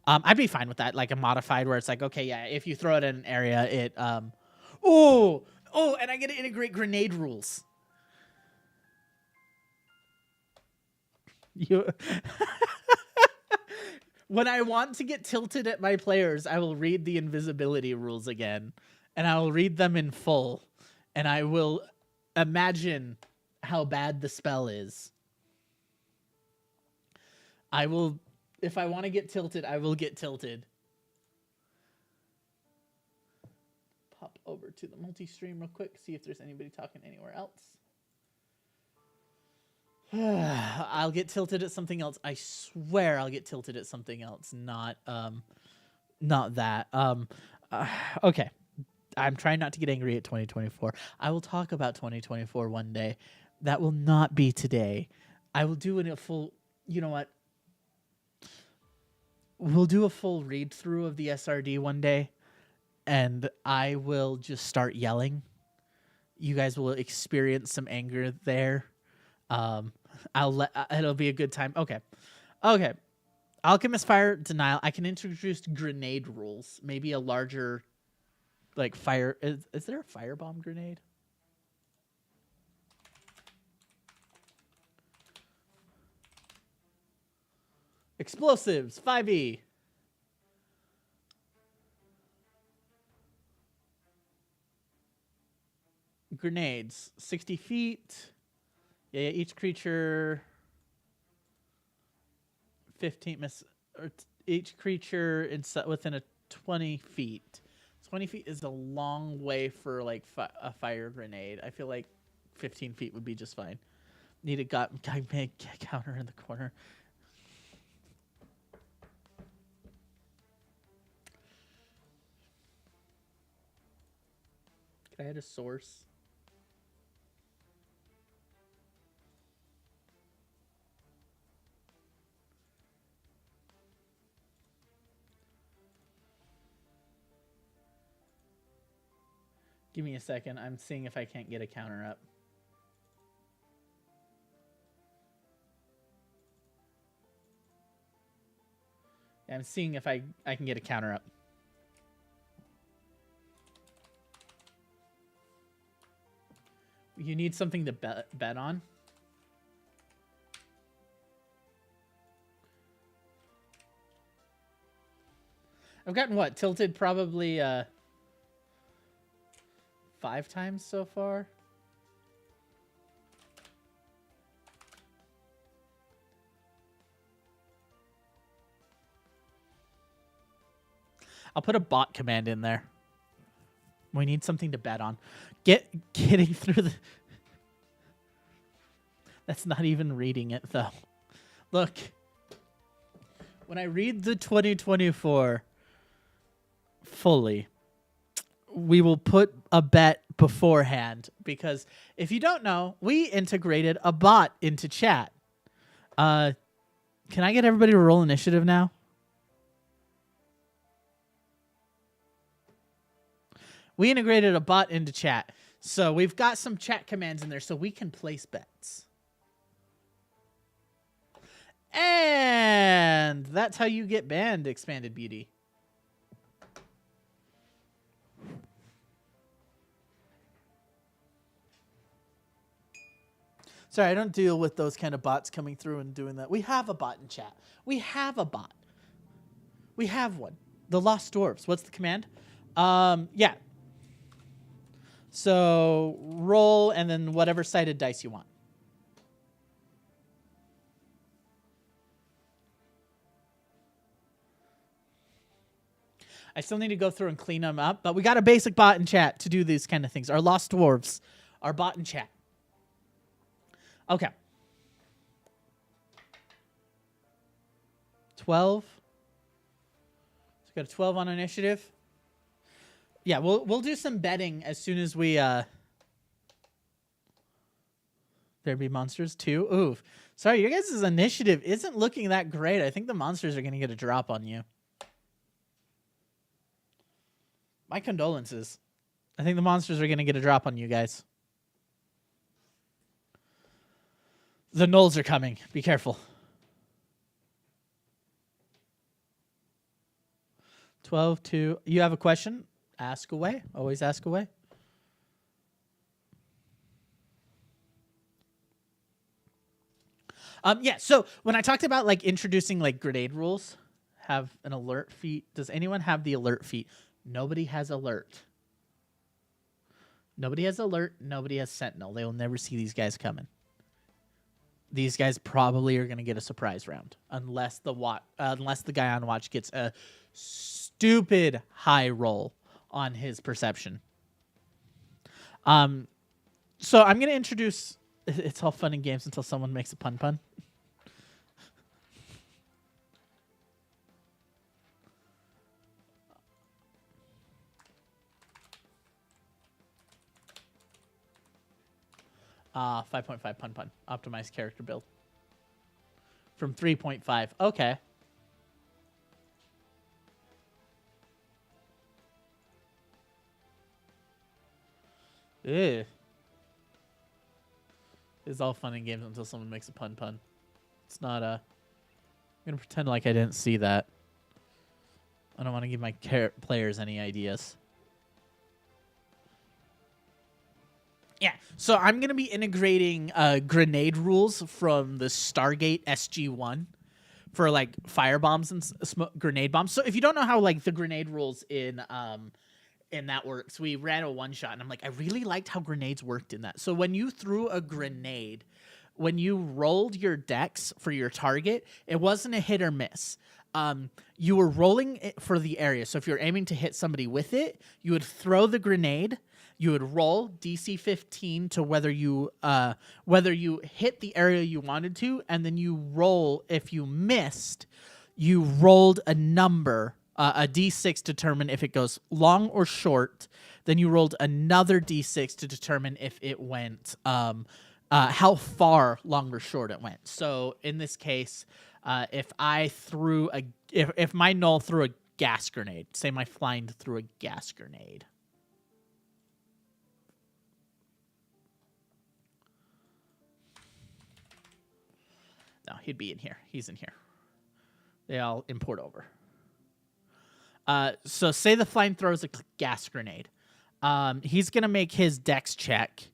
I'd be fine with that, like a modified where it's like, okay, yeah, if you throw it in an area, it oh, and I get to integrate grenade rules. You When I want to get tilted at my players, I will read the invisibility rules again, and I will read them in full, and I will imagine how bad the spell is. I will, if I want to get tilted, I will get tilted. Pop over to the multi-stream real quick, see if there's anybody talking anywhere else. I'll get tilted at something else. I swear I'll get tilted at something else, not that. Okay. I'm trying not to get angry at 2024. I will talk about 2024 one day. That will not be today. I will do a full, you know what? We'll do a full read through of the SRD one day, and I will just start yelling. You guys will experience some anger there. It'll be a good time. Okay. Alchemist Fire denial. I can introduce grenade rules. Maybe a larger, like fire. Is there a firebomb grenade? Explosives 5e. Grenades 60 feet. Yeah, each creature 15 miss, or each creature within a 20 feet. 20 feet is a long way for like a fire grenade. I feel like 15 feet would be just fine. Need a guy make counter in the corner. Can I add a source? Give me a second. I'm seeing if I can't get a counter up. Yeah, I'm seeing if I can get a counter up. You need something to bet on. I've gotten what? Tilted probably 5 times so far. I'll put a bot command in there. We need something to bet on. Getting through the... That's not even reading it, though. Look. When I read the 2024 fully, we will put a bet beforehand, because if you don't know, we integrated a bot into chat. Can I get everybody to roll initiative now? We integrated a bot into chat. So we've got some chat commands in there so we can place bets. And that's how you get banned, Expanded Beauty. Sorry, I don't deal with those kind of bots coming through and doing that. We have a bot in chat. We have a bot. We have one. The Lost Dwarves. What's the command? Yeah. So roll and then whatever sided dice you want. I still need to go through and clean them up, but we got a basic bot in chat to do these kind of things. Our Lost Dwarves, our bot in chat. Okay. 12. So got a 12 on initiative. Yeah, we'll do some betting as soon as we there be monsters 2. Ooh. Sorry, your guys' initiative isn't looking that great. I think the monsters are going to get a drop on you. My condolences. I think the monsters are going to get a drop on you guys. The gnolls are coming. Be careful. 12 to... You have a question? Ask away. Always ask away. Yeah, so when I talked about like introducing like grenade rules, have an alert feat. Does anyone have the alert feat? Nobody has alert. Nobody has alert. Nobody has sentinel. They will never see these guys coming. These guys probably are going to get a surprise round unless the guy on watch gets a stupid high roll on his perception. So I'm going to introduce. It's all fun and games until someone makes a pun. 5.5 pun. Optimized character build. From 3.5. Okay. Ew. It's all fun and games until someone makes a pun. It's not I'm going to pretend like I didn't see that. I don't want to give my players any ideas. Yeah, so I'm going to be integrating grenade rules from the Stargate SG-1 for like fire bombs and grenade bombs. So if you don't know how like the grenade rules in that works, we ran a one-shot and I'm like, I really liked how grenades worked in that. So when you threw a grenade, when you rolled your dex for your target, it wasn't a hit or miss. You were rolling it for the area. So if you're aiming to hit somebody with it, you would throw the grenade. You would roll DC 15 to whether you hit the area you wanted to, and then you roll. If you missed, you rolled a number, a D6 to determine if it goes long or short. Then you rolled another D6 to determine if it went how far long or short it went. So in this case, if my gnoll threw a gas grenade, say my flying threw a gas grenade. No, he'd be in here. He's in here. They all import over. So say the flying throws a gas grenade. He's going to make his dex check.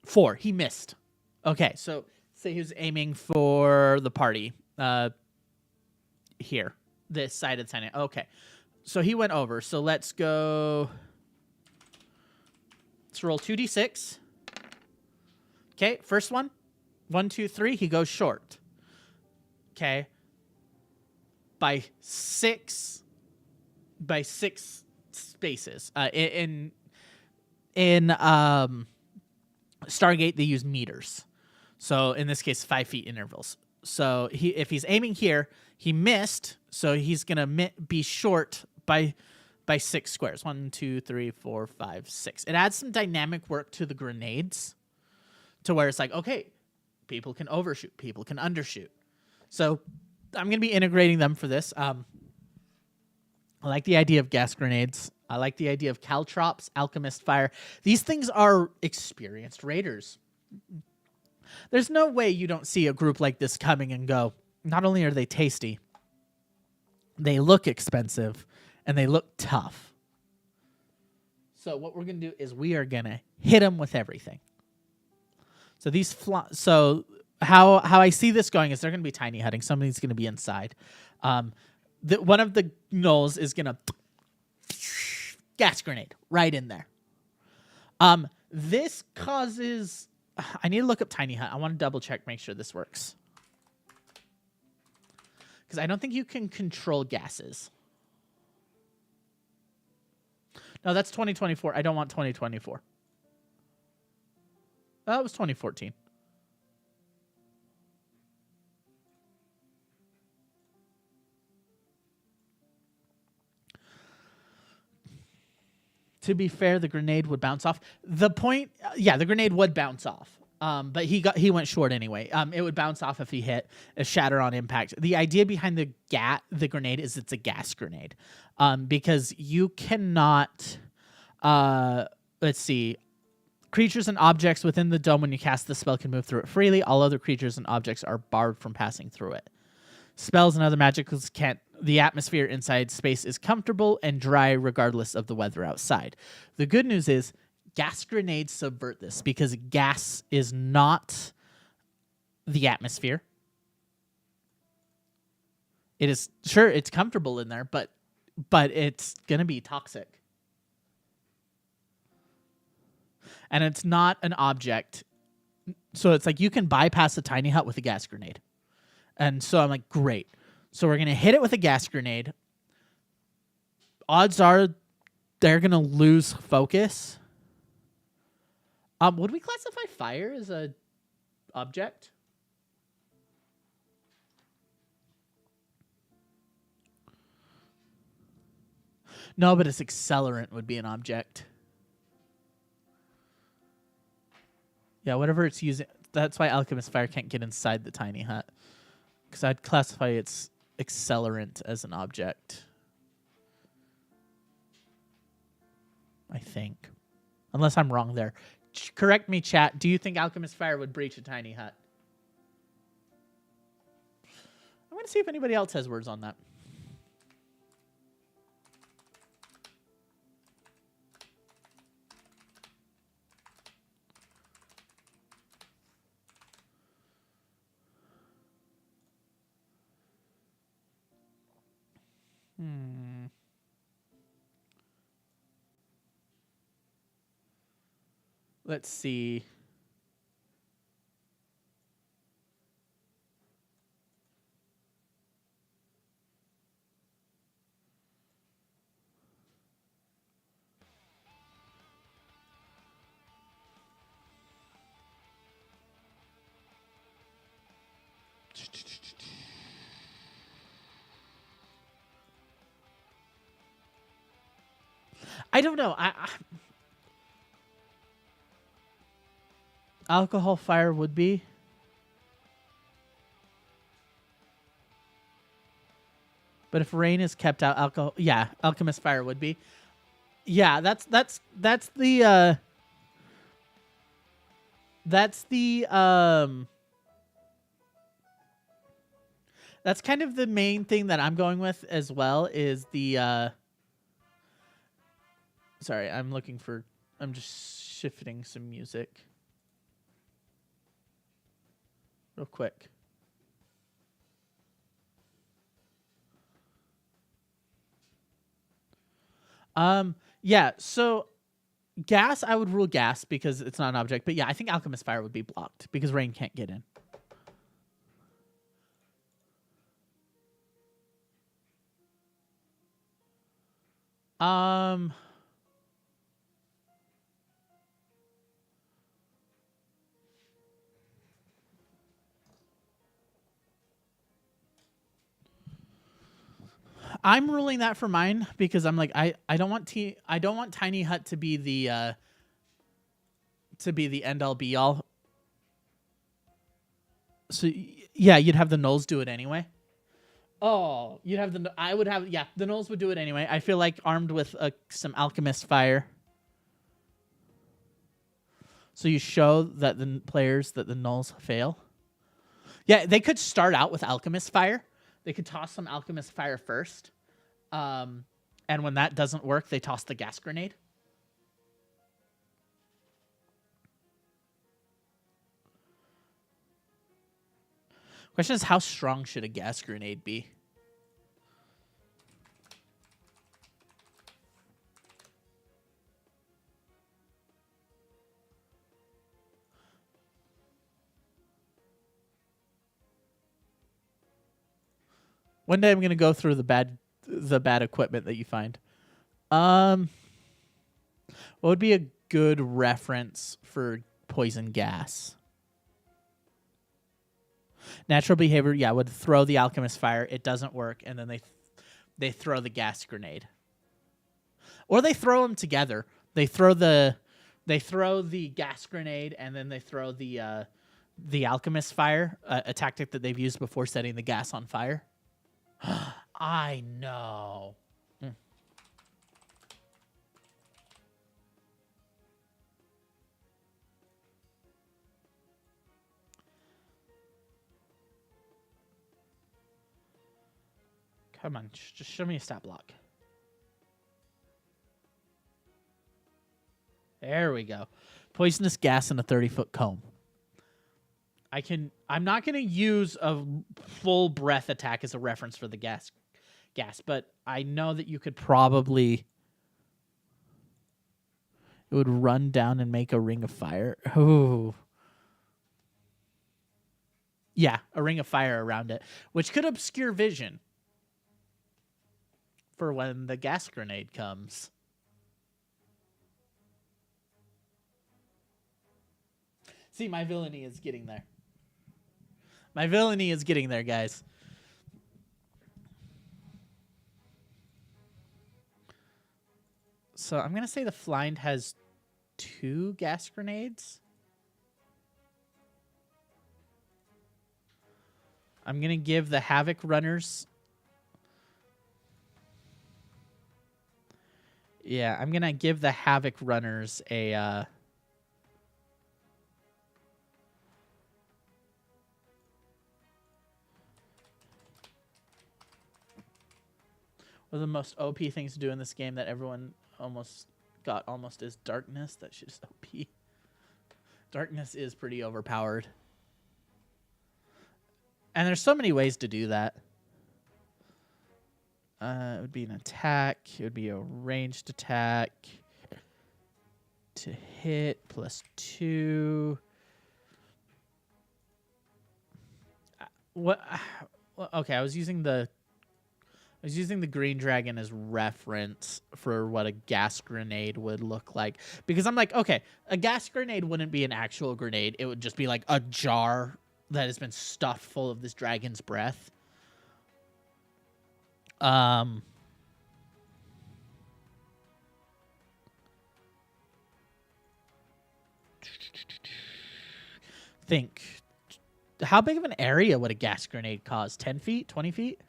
4. He missed. Okay, so say he was aiming for the party. Here. This side of the sign. Okay. So he went over. So let's go. Let's roll 2d6. Okay, first one. 1, 2, 3. He goes short. Okay. By six spaces. In Stargate, they use meters. So in this case, 5 feet intervals. So if he's aiming here, he missed. So he's gonna be short by 6 squares. 1, 2, 3, 4, 5, 6. It adds some dynamic work to the grenades, to where it's like, okay, people can overshoot, people can undershoot. So I'm going to be integrating them for this. I like the idea of gas grenades. I like the idea of caltrops, alchemist fire. These things are experienced raiders. There's no way you don't see a group like this coming and go, not only are they tasty, they look expensive, and they look tough. So what we're going to do is we are going to hit them with everything. So how I see this going is they're going to be tiny hutting. Somebody's going to be inside. One of the gnolls is going to gas grenade right in there. This causes... I need to look up tiny hut. I want to double check, make sure this works. Because I don't think you can control gases. No, that's 2024. I don't want 2024. That was 2014. To be fair, the grenade would bounce off. The point, yeah, the grenade would bounce off. But he went short anyway. It would bounce off if he hit a shatter on impact. The idea behind the grenade is it's a gas grenade. Because you cannot, let's see, creatures and objects within the dome when you cast the spell can move through it freely. All other creatures and objects are barred from passing through it. Spells and other magicals can't. The atmosphere inside space is comfortable and dry regardless of the weather outside. The good news is gas grenades subvert this because gas is not the atmosphere. It is, sure, it's comfortable in there, but it's going to be toxic. And it's not an object. So it's like you can bypass a tiny hut with a gas grenade. And so I'm like, great. So we're going to hit it with a gas grenade. Odds are they're going to lose focus. Would we classify fire as a object? No, but its accelerant would be an object. Yeah, whatever it's using. That's why Alchemist Fire can't get inside the tiny hut. Because I'd classify its accelerant as an object. I think. Unless I'm wrong there. Correct me, chat. Do you think Alchemist Fire would breach a tiny hut? I'm going to see if anybody else has words on that. Let's see. I don't know. Alcohol Fire would be. But if rain is kept out, Alchemist Fire would be. Yeah, that's the that's kind of the main thing that I'm going with as well is the sorry, I'm just shifting some music real quick. Yeah, so gas, I would rule gas because it's not an object. But yeah, I think Alchemist Fire would be blocked because rain can't get in. I'm ruling that for mine because I'm like I don't want Tiny Hut to be the end all be all. So yeah, you'd have the gnolls do it anyway. Oh, the gnolls would do it anyway. I feel like armed with some Alchemist Fire. So you show that the players that the gnolls fail. Yeah, they could start out with Alchemist Fire. They could toss some Alchemist Fire first. And when that doesn't work, they toss the gas grenade. Question is, how strong should a gas grenade be? One day I'm gonna go through the bad equipment that you find. What would be a good reference for poison gas? Natural behavior, yeah, would throw the alchemist fire. It doesn't work, and then they throw the gas grenade, or they throw them together. They throw the gas grenade, and then they throw the alchemist fire, a tactic that they've used before setting the gas on fire. I know. Come on, just show me a stat block. There we go. Poisonous gas in a 30-foot cone. I'm not going to use a full breath attack as a reference for the gas, but I know that you could probably... It would run down and make a ring of fire. Ooh. Yeah, a ring of fire around it, which could obscure vision for when the gas grenade comes. See, my villainy is getting there. My villainy is getting there, guys. So I'm going to say the Flind has 2 gas grenades. I'm going to give the Havoc runners... Yeah, I'm going to give the Havoc runners a... One of the most OP things to do in this game that everyone almost is darkness. That shit is OP. Darkness is pretty overpowered. And there's so many ways to do that. It would be an attack. It would be a ranged attack. To hit +2. What? Okay, I was using the green dragon as reference for what a gas grenade would look like. Because I'm like, okay, a gas grenade wouldn't be an actual grenade. It would just be like a jar that has been stuffed full of this dragon's breath. Think. How big of an area would a gas grenade cause? 10 feet? 20 feet?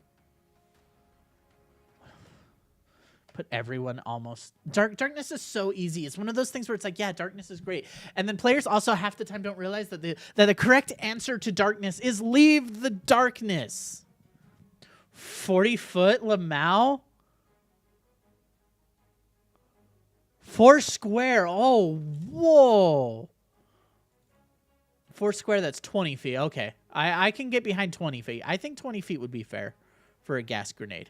Put everyone almost... Darkness is so easy. It's one of those things where it's like, yeah, darkness is great. And then players also half the time don't realize that the correct answer to darkness is leave the darkness. 40-foot Lamau? 4 square. Oh, whoa. 4 square, that's 20 feet. Okay. I can get behind 20 feet. I think 20 feet would be fair for a gas grenade.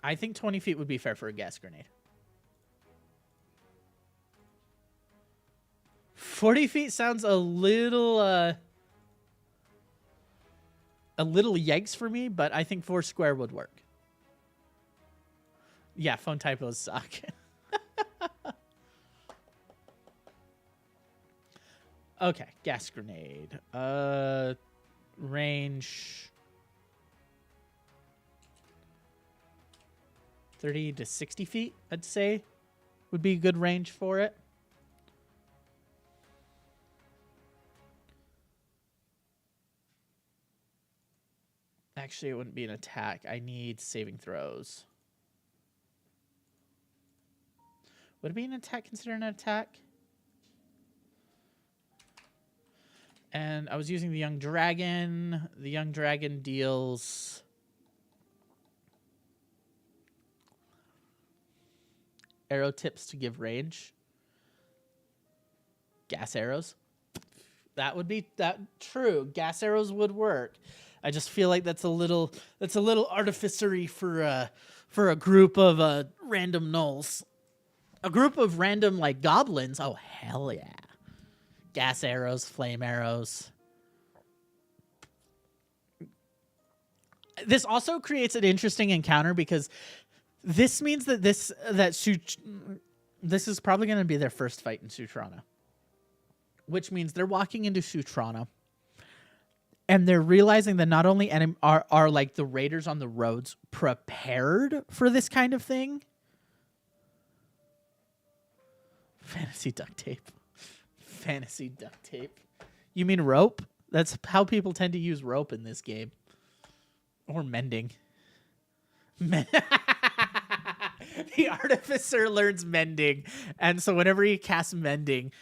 I think 20 feet would be fair for a gas grenade. 40 feet sounds a little yikes for me, but I think 4 square would work. Yeah, phone typos suck. Okay, gas grenade. Range 30 to 60 feet, I'd say, would be a good range for it. Actually, it wouldn't be an attack. I need saving throws. Would it be an attack considered an attack? And I was using the Young Dragon. The Young Dragon deals... arrow tips to give range. Gas arrows. That would be that true. Gas arrows would work. I just feel like that's a little artificery for a group of random gnolls. A group of random like goblins. Oh hell yeah. Gas arrows, flame arrows. This also creates an interesting encounter because this means that this is probably going to be their first fight in Sutrana. Which means they're walking into Sutrana and they're realizing that not only are like the raiders on the roads prepared for this kind of thing. Fantasy duct tape. Fantasy duct tape. You mean rope? That's how people tend to use rope in this game. Or mending. The artificer learns mending. And so whenever he casts mending,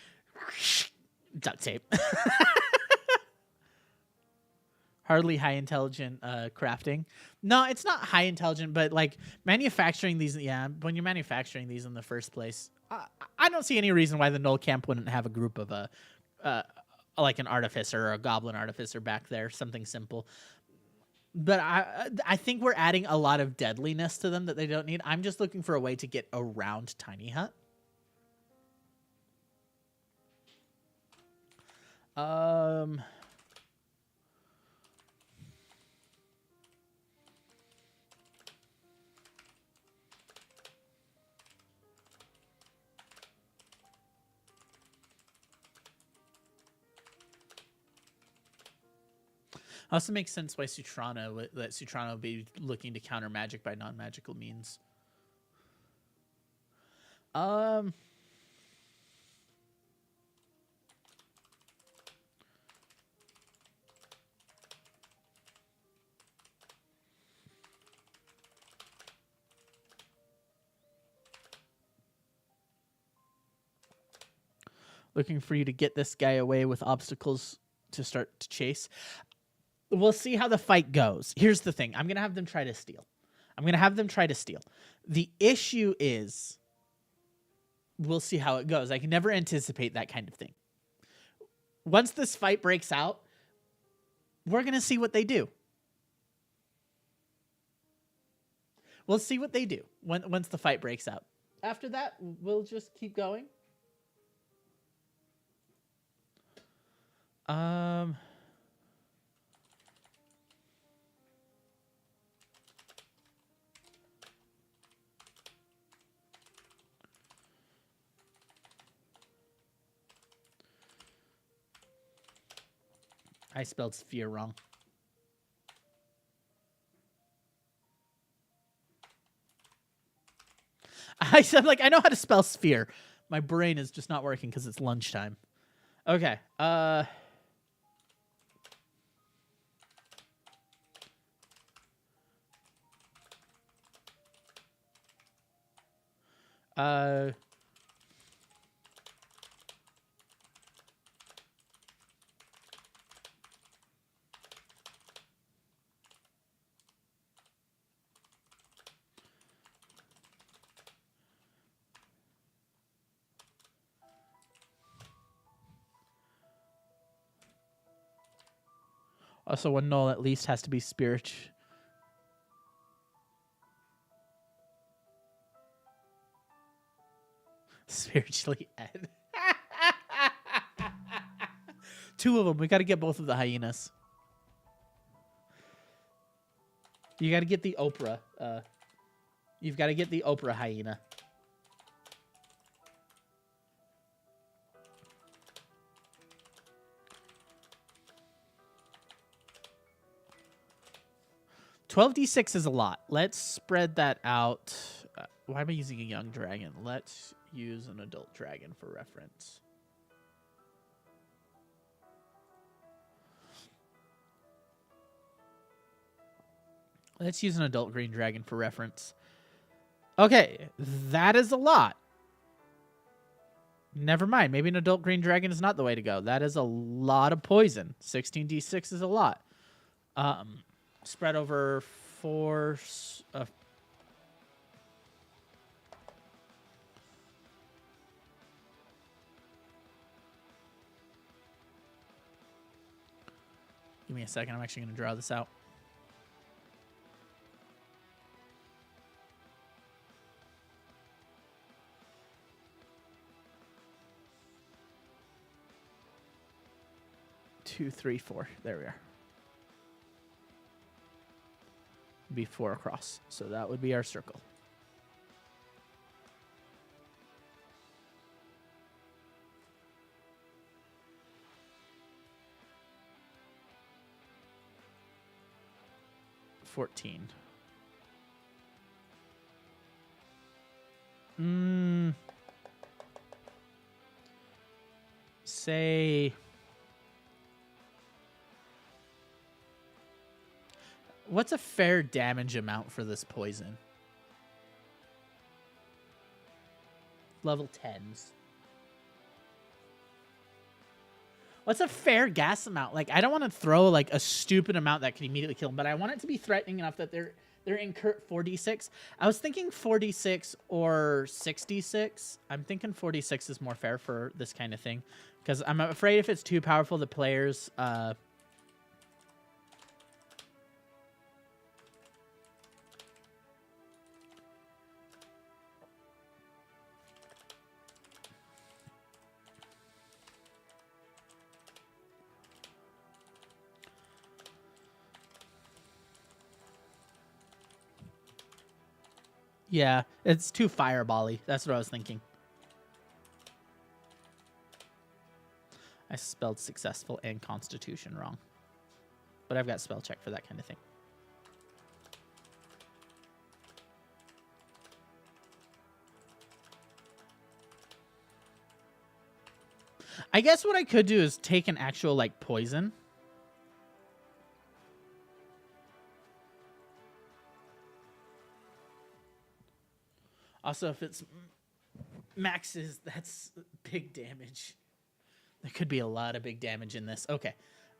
duct tape. Hardly high intelligent crafting. No, it's not high intelligent, but like manufacturing these. Yeah, when you're manufacturing these in the first place, I don't see any reason why the Gnoll camp wouldn't have a group of like an artificer or a goblin artificer back there, something simple. But I think we're adding a lot of deadliness to them that they don't need. I'm just looking for a way to get around Tiny Hut. Also makes sense why Sutrana would be looking to counter magic by non-magical means. Looking for you to get this guy away with obstacles to start to chase. We'll see how the fight goes. Here's the thing. I'm going to have them try to steal. The issue is, we'll see how it goes. I can never anticipate that kind of thing. Once this fight breaks out, we're going to see what they do. We'll see what they do once the fight breaks out. After that, we'll just keep going. I spelled sphere wrong. I said, like, I know how to spell sphere. My brain is just not working because it's lunchtime. Okay. Also, one null at least has to be spiritually ed. Two of them. We got to get both of the hyenas. You got to get the Oprah. You've got to get the Oprah hyena. $12d6 is a lot. Let's spread that out. Why am I using a young dragon? Let's use an adult dragon for reference. Let's use an adult green dragon for reference. Okay, that is a lot. Never mind. Maybe an adult green dragon is not the way to go. That is a lot of poison. 16d6 is a lot. Spread over 4... Give me a second. I'm actually going to draw this out. Two, three, four. There we are. Be 4 across. So that would be our circle. $14. Say... What's a fair damage amount for this poison? Level 10s. What's a fair gas amount? Like, I don't want to throw like a stupid amount that could immediately kill them, but I want it to be threatening enough that they're incurt 4d6. I was thinking 4d6 or 66. I'm thinking 46 is more fair for this kind of thing, because I'm afraid if it's too powerful, the players yeah, it's too fireball-y. That's what I was thinking. I spelled successful and constitution wrong. But I've got spell check for that kind of thing. I guess what I could do is take an actual, like, poison. Also, if it's maxes, that's big damage. There could be a lot of big damage in this. Okay.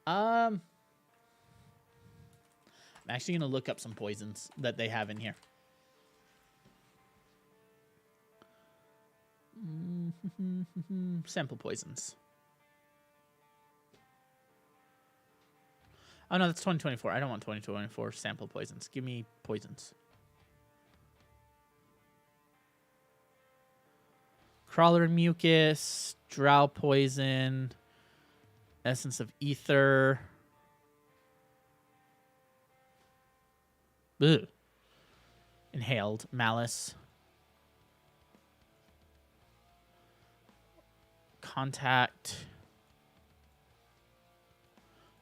I'm actually going to look up some poisons that they have in here. Sample poisons. Oh, no, that's 2024. I don't want 2024 sample poisons. Give me poisons. Crawler and mucus, drow poison, essence of ether. Ugh. Inhaled malice. Contact.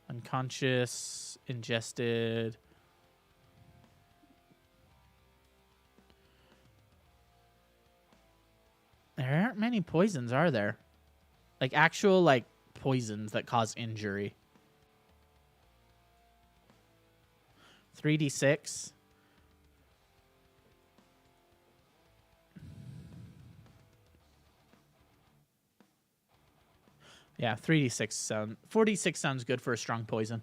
Unconscious. Ingested. There aren't many poisons, are there? Like, actual, like, poisons that cause injury. 3d6. Yeah, 3d6 sound. 4d6 sounds good for a strong poison.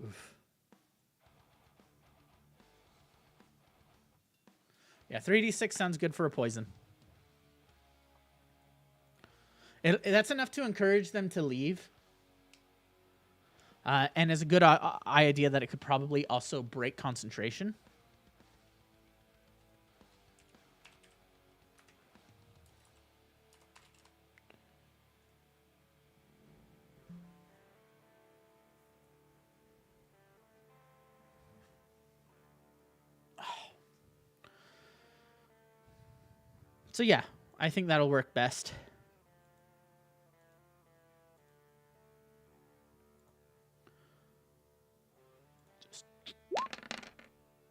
Oof. Yeah, 3d6 sounds good for a poison. That's enough to encourage them to leave. And is a good idea that it could probably also break concentration. So yeah, I think that'll work best.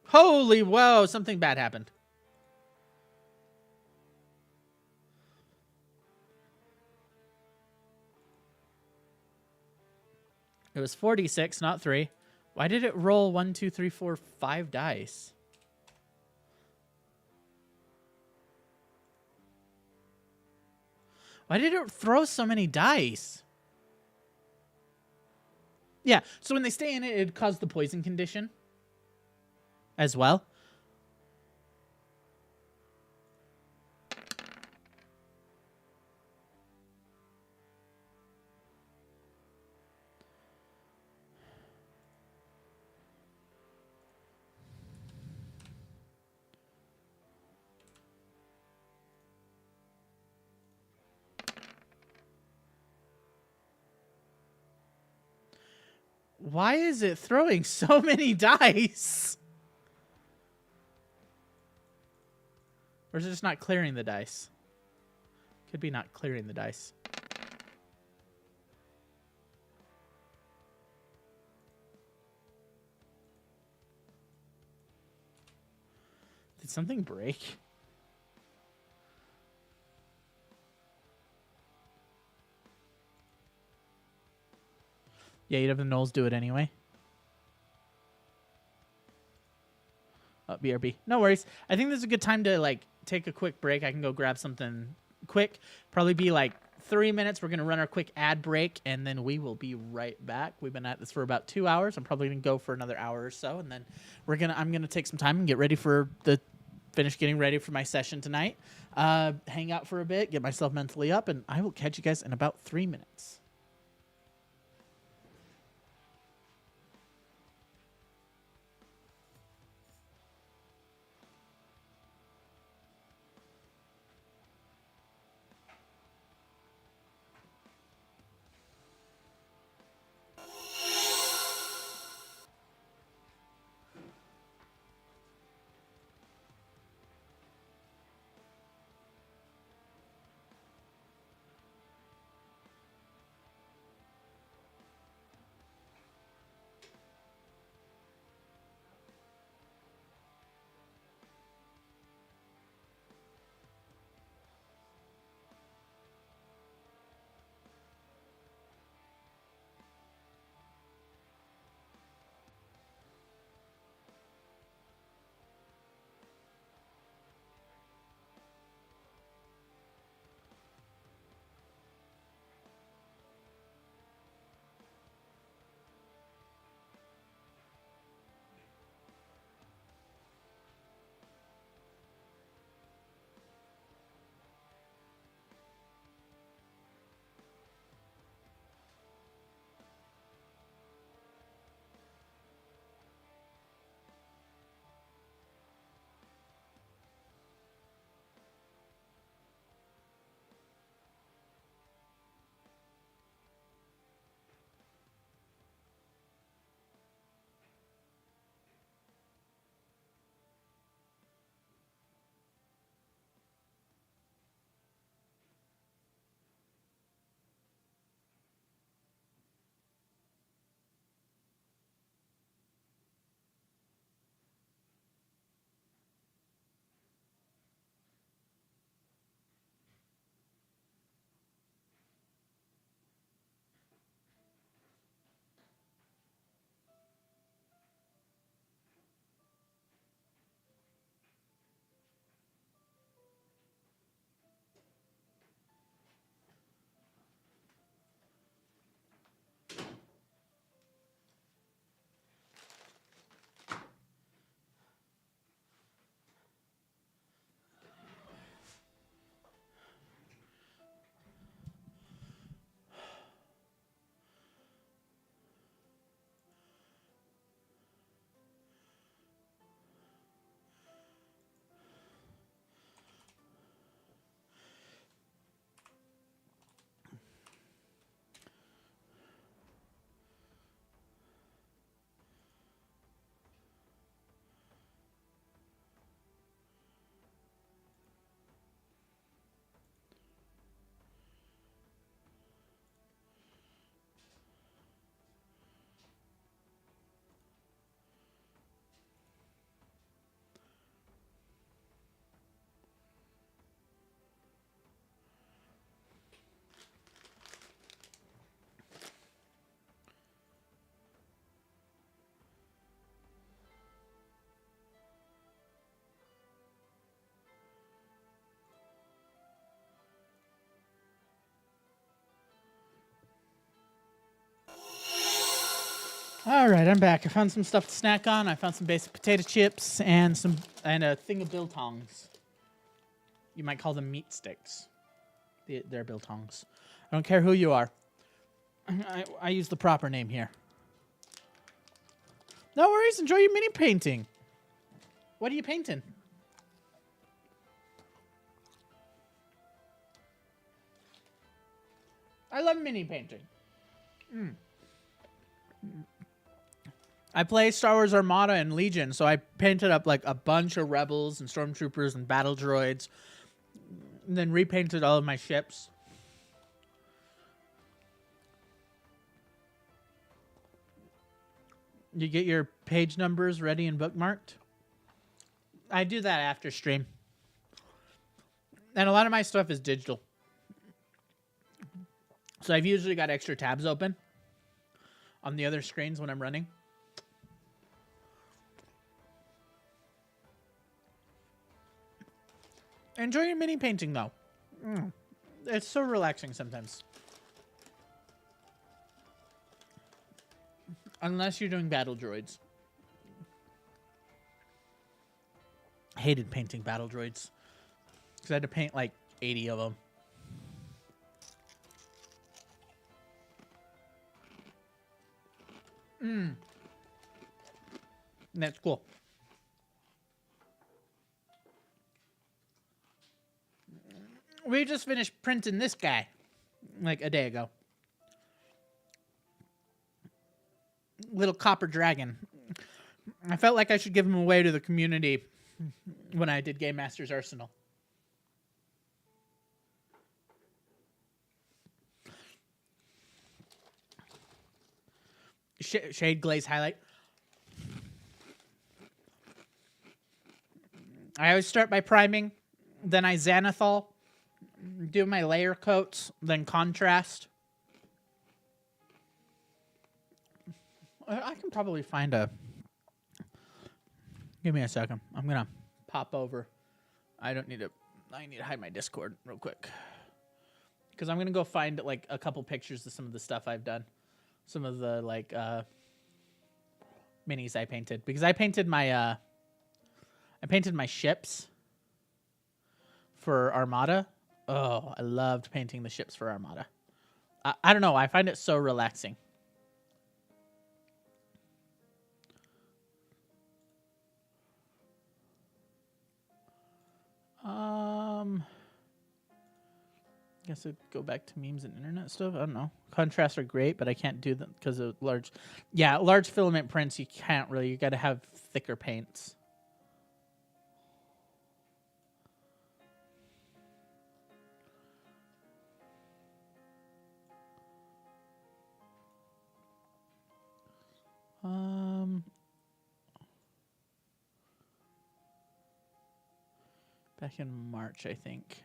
Holy whoa, something bad happened. It was 46, not 3. Why did it roll 1, 2, 3, 4, 5 dice? Why did it throw so many dice? Yeah, so when they stay in it, it caused the poison condition as well. Why is it throwing so many dice? Or is it just not clearing the dice? Could be not clearing the dice. Did something break? Yeah, you'd have the Knowles do it anyway. BRB. No worries. I think this is a good time to like take a quick break. I can go grab something quick. Probably be like 3 minutes. We're gonna run our quick ad break, and then we will be right back. We've been at this for about 2 hours. I'm probably gonna go for another hour or so, and then I'm gonna take some time and get ready for finish getting ready for my session tonight. Hang out for a bit, get myself mentally up, and I will catch you guys in about 3 minutes. All right, I'm back. I found some stuff to snack on. I found some basic potato chips and a thing of biltongs. You might call them meat sticks. They're biltongs. I don't care who you are. I use the proper name here. No worries. Enjoy your mini painting. What are you painting? I love mini painting. I play Star Wars Armada and Legion, so I painted up like a bunch of rebels and stormtroopers and battle droids, and then repainted all of my ships. You get your page numbers ready and bookmarked? I do that after stream. And a lot of my stuff is digital. So I've usually got extra tabs open on the other screens when I'm running. Enjoy your mini painting, though. It's so relaxing sometimes. Unless you're doing battle droids. Hated painting battle droids. Because I had to paint like 80 of them. That's cool. We just finished printing this guy like a day ago. Little copper dragon. I felt like I should give him away to the community when I did Game Master's Arsenal. Shade glaze highlight. I always start by priming, then I Xanathol, do my layer coats, then contrast. I can probably find a... Give me a second. I'm going to pop over. I need to hide my Discord real quick. Because I'm going to go find like a couple pictures of some of the stuff I've done. Some of the like minis I painted. Because I painted my ships for Armada. Oh, I loved painting the ships for Armada. I don't know. I find it so relaxing. I guess I'd go back to memes and internet stuff. I don't know. Contrasts are great, but I can't do them because of large... Yeah, large filament prints, you can't really. You got to have thicker paints. Back in March, I think.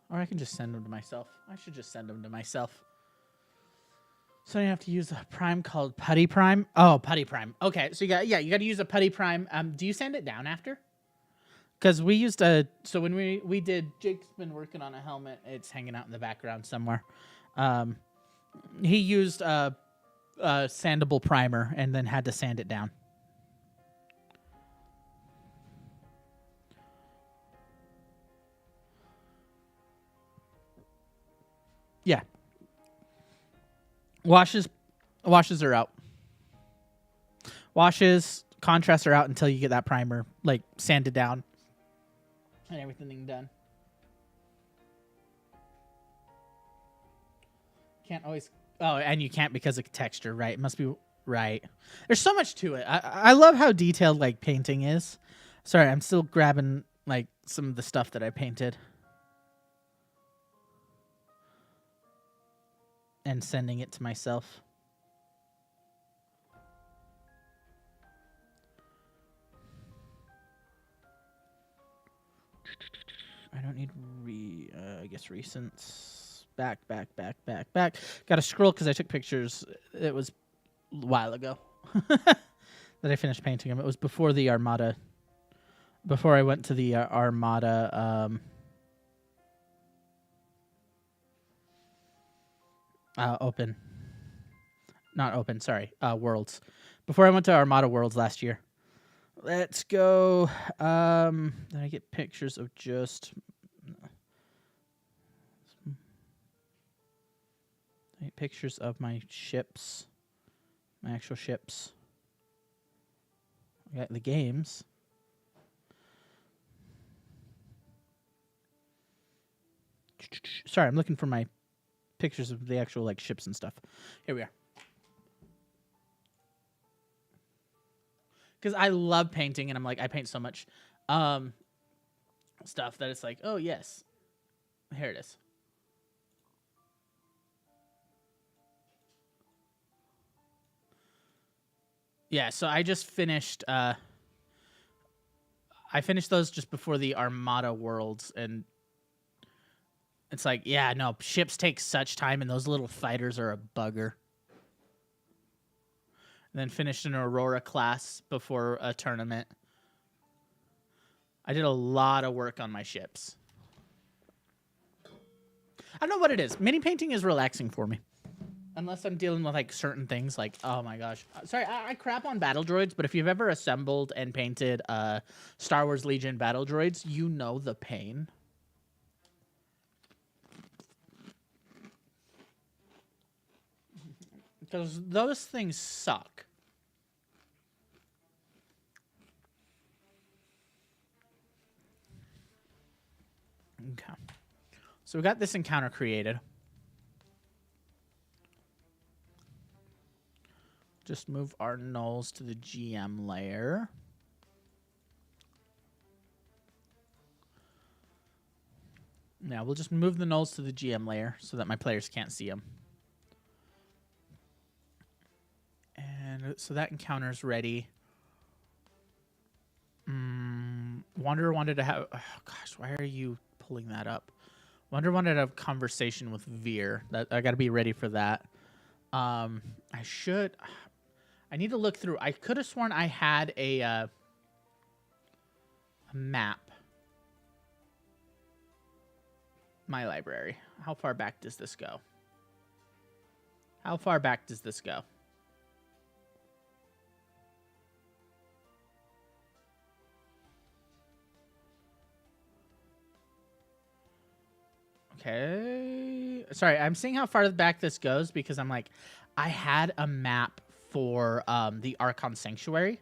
Or I can just send them to myself. I should just send them to myself. So you have to use a prime called Putty Prime. Oh, Putty Prime. Okay, so you got to use a Putty Prime. Do you sand it down after? Because we used so when we did, Jake's been working on a helmet. It's hanging out in the background somewhere. He used a sandable primer and then had to sand it down. Yeah. Washes are out. Washes, contrasts are out until you get that primer like sanded down and everything done. Can't always... Oh, and you can't because of texture, right? It must be... Right. There's so much to it. I love how detailed like painting is. Sorry, I'm still grabbing like some of the stuff that I painted. And sending it to myself. I don't need I guess recents. Back. Got to scroll because I took pictures. It was a while ago that I finished painting them. It was before the Armada. Before I went to the Armada open. Not open, sorry. Worlds. Before I went to Armada Worlds last year. Let's go. Then I get pictures of just... I get pictures of my ships. My actual ships. I got the games. Sorry, I'm looking for my pictures of the actual like ships and stuff. Here we are. because I love painting, and I'm like, I paint so much stuff that it's like, oh yes, here it is. Yeah, so I just finished. I finished those just before the Armada Worlds, and it's like, yeah, no, ships take such time, and those little fighters are a bugger. And then finished an Aurora class before a tournament. I did a lot of work on my ships. I don't know what it is. Mini painting is relaxing for me. Unless I'm dealing with like certain things, like, oh my gosh. Sorry, I crap on battle droids, but if you've ever assembled and painted Star Wars Legion battle droids, you know the pain. Because those things suck. Okay. So we got this encounter created. Just move our nulls to the GM layer. Now we'll just move the nulls to the GM layer so that my players can't see them. And so that encounter's ready. Wanderer wanted to have... Oh gosh, why are you pulling that up? Wanderer wanted to have a conversation with Veer. I got to be ready for that. I need to look through. I could have sworn I had a map. My library. How far back does this go? How far back does this go? Okay. Sorry, I'm seeing how far back this goes because I'm like, I had a map for the Archon Sanctuary.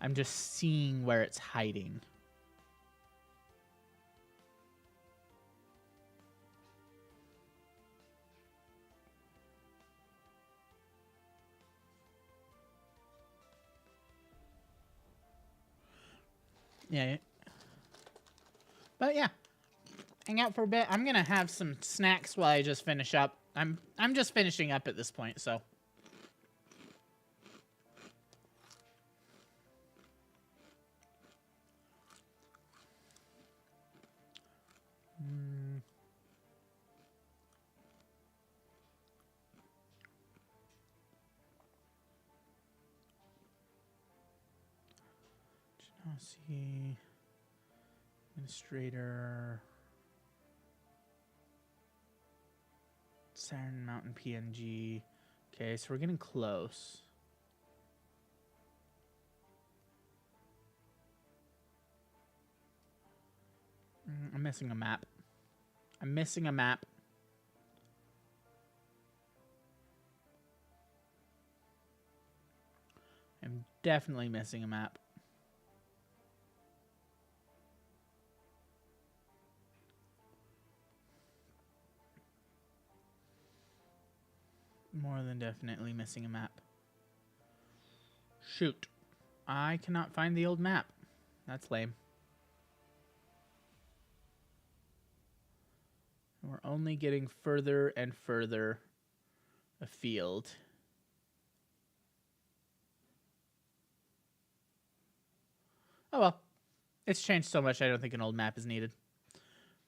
I'm just seeing where it's hiding. Yeah. But yeah. Hang out for a bit. I'm gonna have some snacks while I just finish up. I'm just finishing up at this point, so. See, administrator, Saturn Mountain PNG. Okay, so we're getting close. I'm missing a map. I'm missing a map. I'm definitely missing a map. More than definitely missing a map. Shoot. I cannot find the old map. That's lame. We're only getting further and further afield. Oh well. It's changed so much I don't think an old map is needed.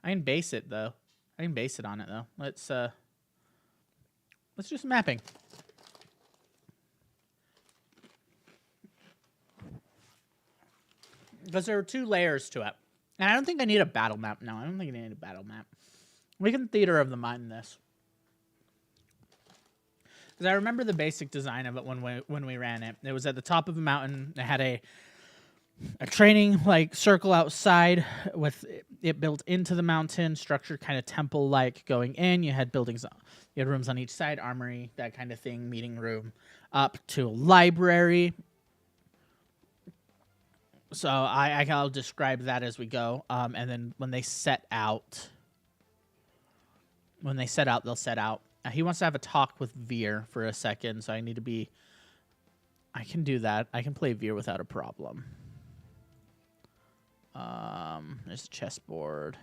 I can base it though. I can base it on it though. Let's do some mapping. Because there are 2 layers to it. And I don't think I need a battle map. No, I don't think I need a battle map. We can theater of the mind this. Because I remember the basic design of it when we ran it. It was at the top of a mountain. It had a training like circle outside with it built into the mountain, structured kind of temple-like going in. You had buildings, you had rooms on each side, armory, that kind of thing, meeting room, up to a library. So I'll describe that as we go. And then when they set out, they'll set out. He wants to have a talk with Veer for a second, so I need to be I can do that. I can play Veer without a problem. There's a chessboard.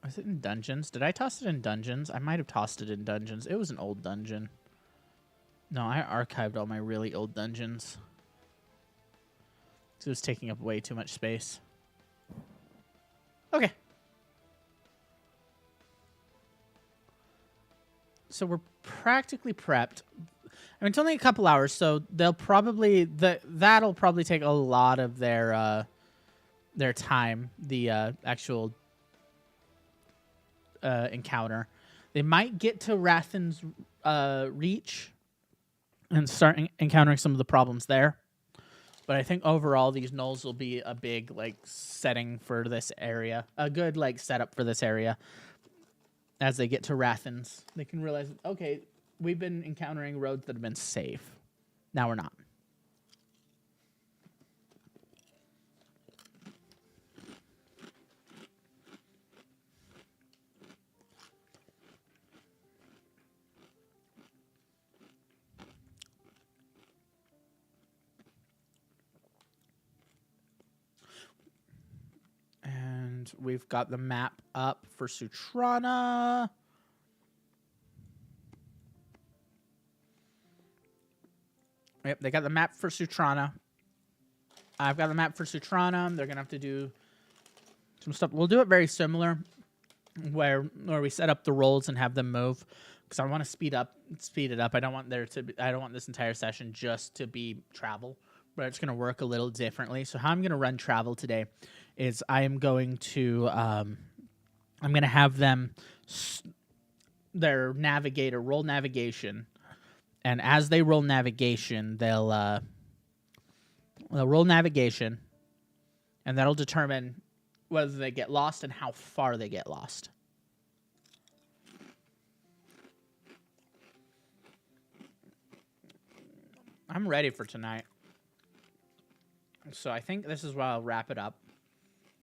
Was it in dungeons? Did I toss it in dungeons? I might have tossed it in dungeons. It was an old dungeon. No, I archived all my really old dungeons. It was taking up way too much space. Okay. So we're practically prepped. I mean, it's only a couple hours, so they'll probably that'll probably take a lot of their time. The actual encounter. They might get to Rathan's Reach and start encountering some of the problems there. But I think overall these gnolls will be a big setting for this area. A good setup for this area. As they get to Rathan's, they can realize, okay, we've been encountering roads that have been safe. Now we're not. And we've got the map up for Sutrana. Yep, they got the map for Sutrana. I've got the map for Sutrana. They're going to have to do some stuff. We'll do it very similar where we set up the roles and have them move because I want to speed it up. I don't want this entire session just to be travel, but it's going to work a little differently. So how I'm going to run travel today is I am going to have them their navigator roll navigation, and as they roll navigation, they'll roll navigation, and that'll determine whether they get lost and how far they get lost. I'm ready for tonight. So I think this is where I'll wrap it up.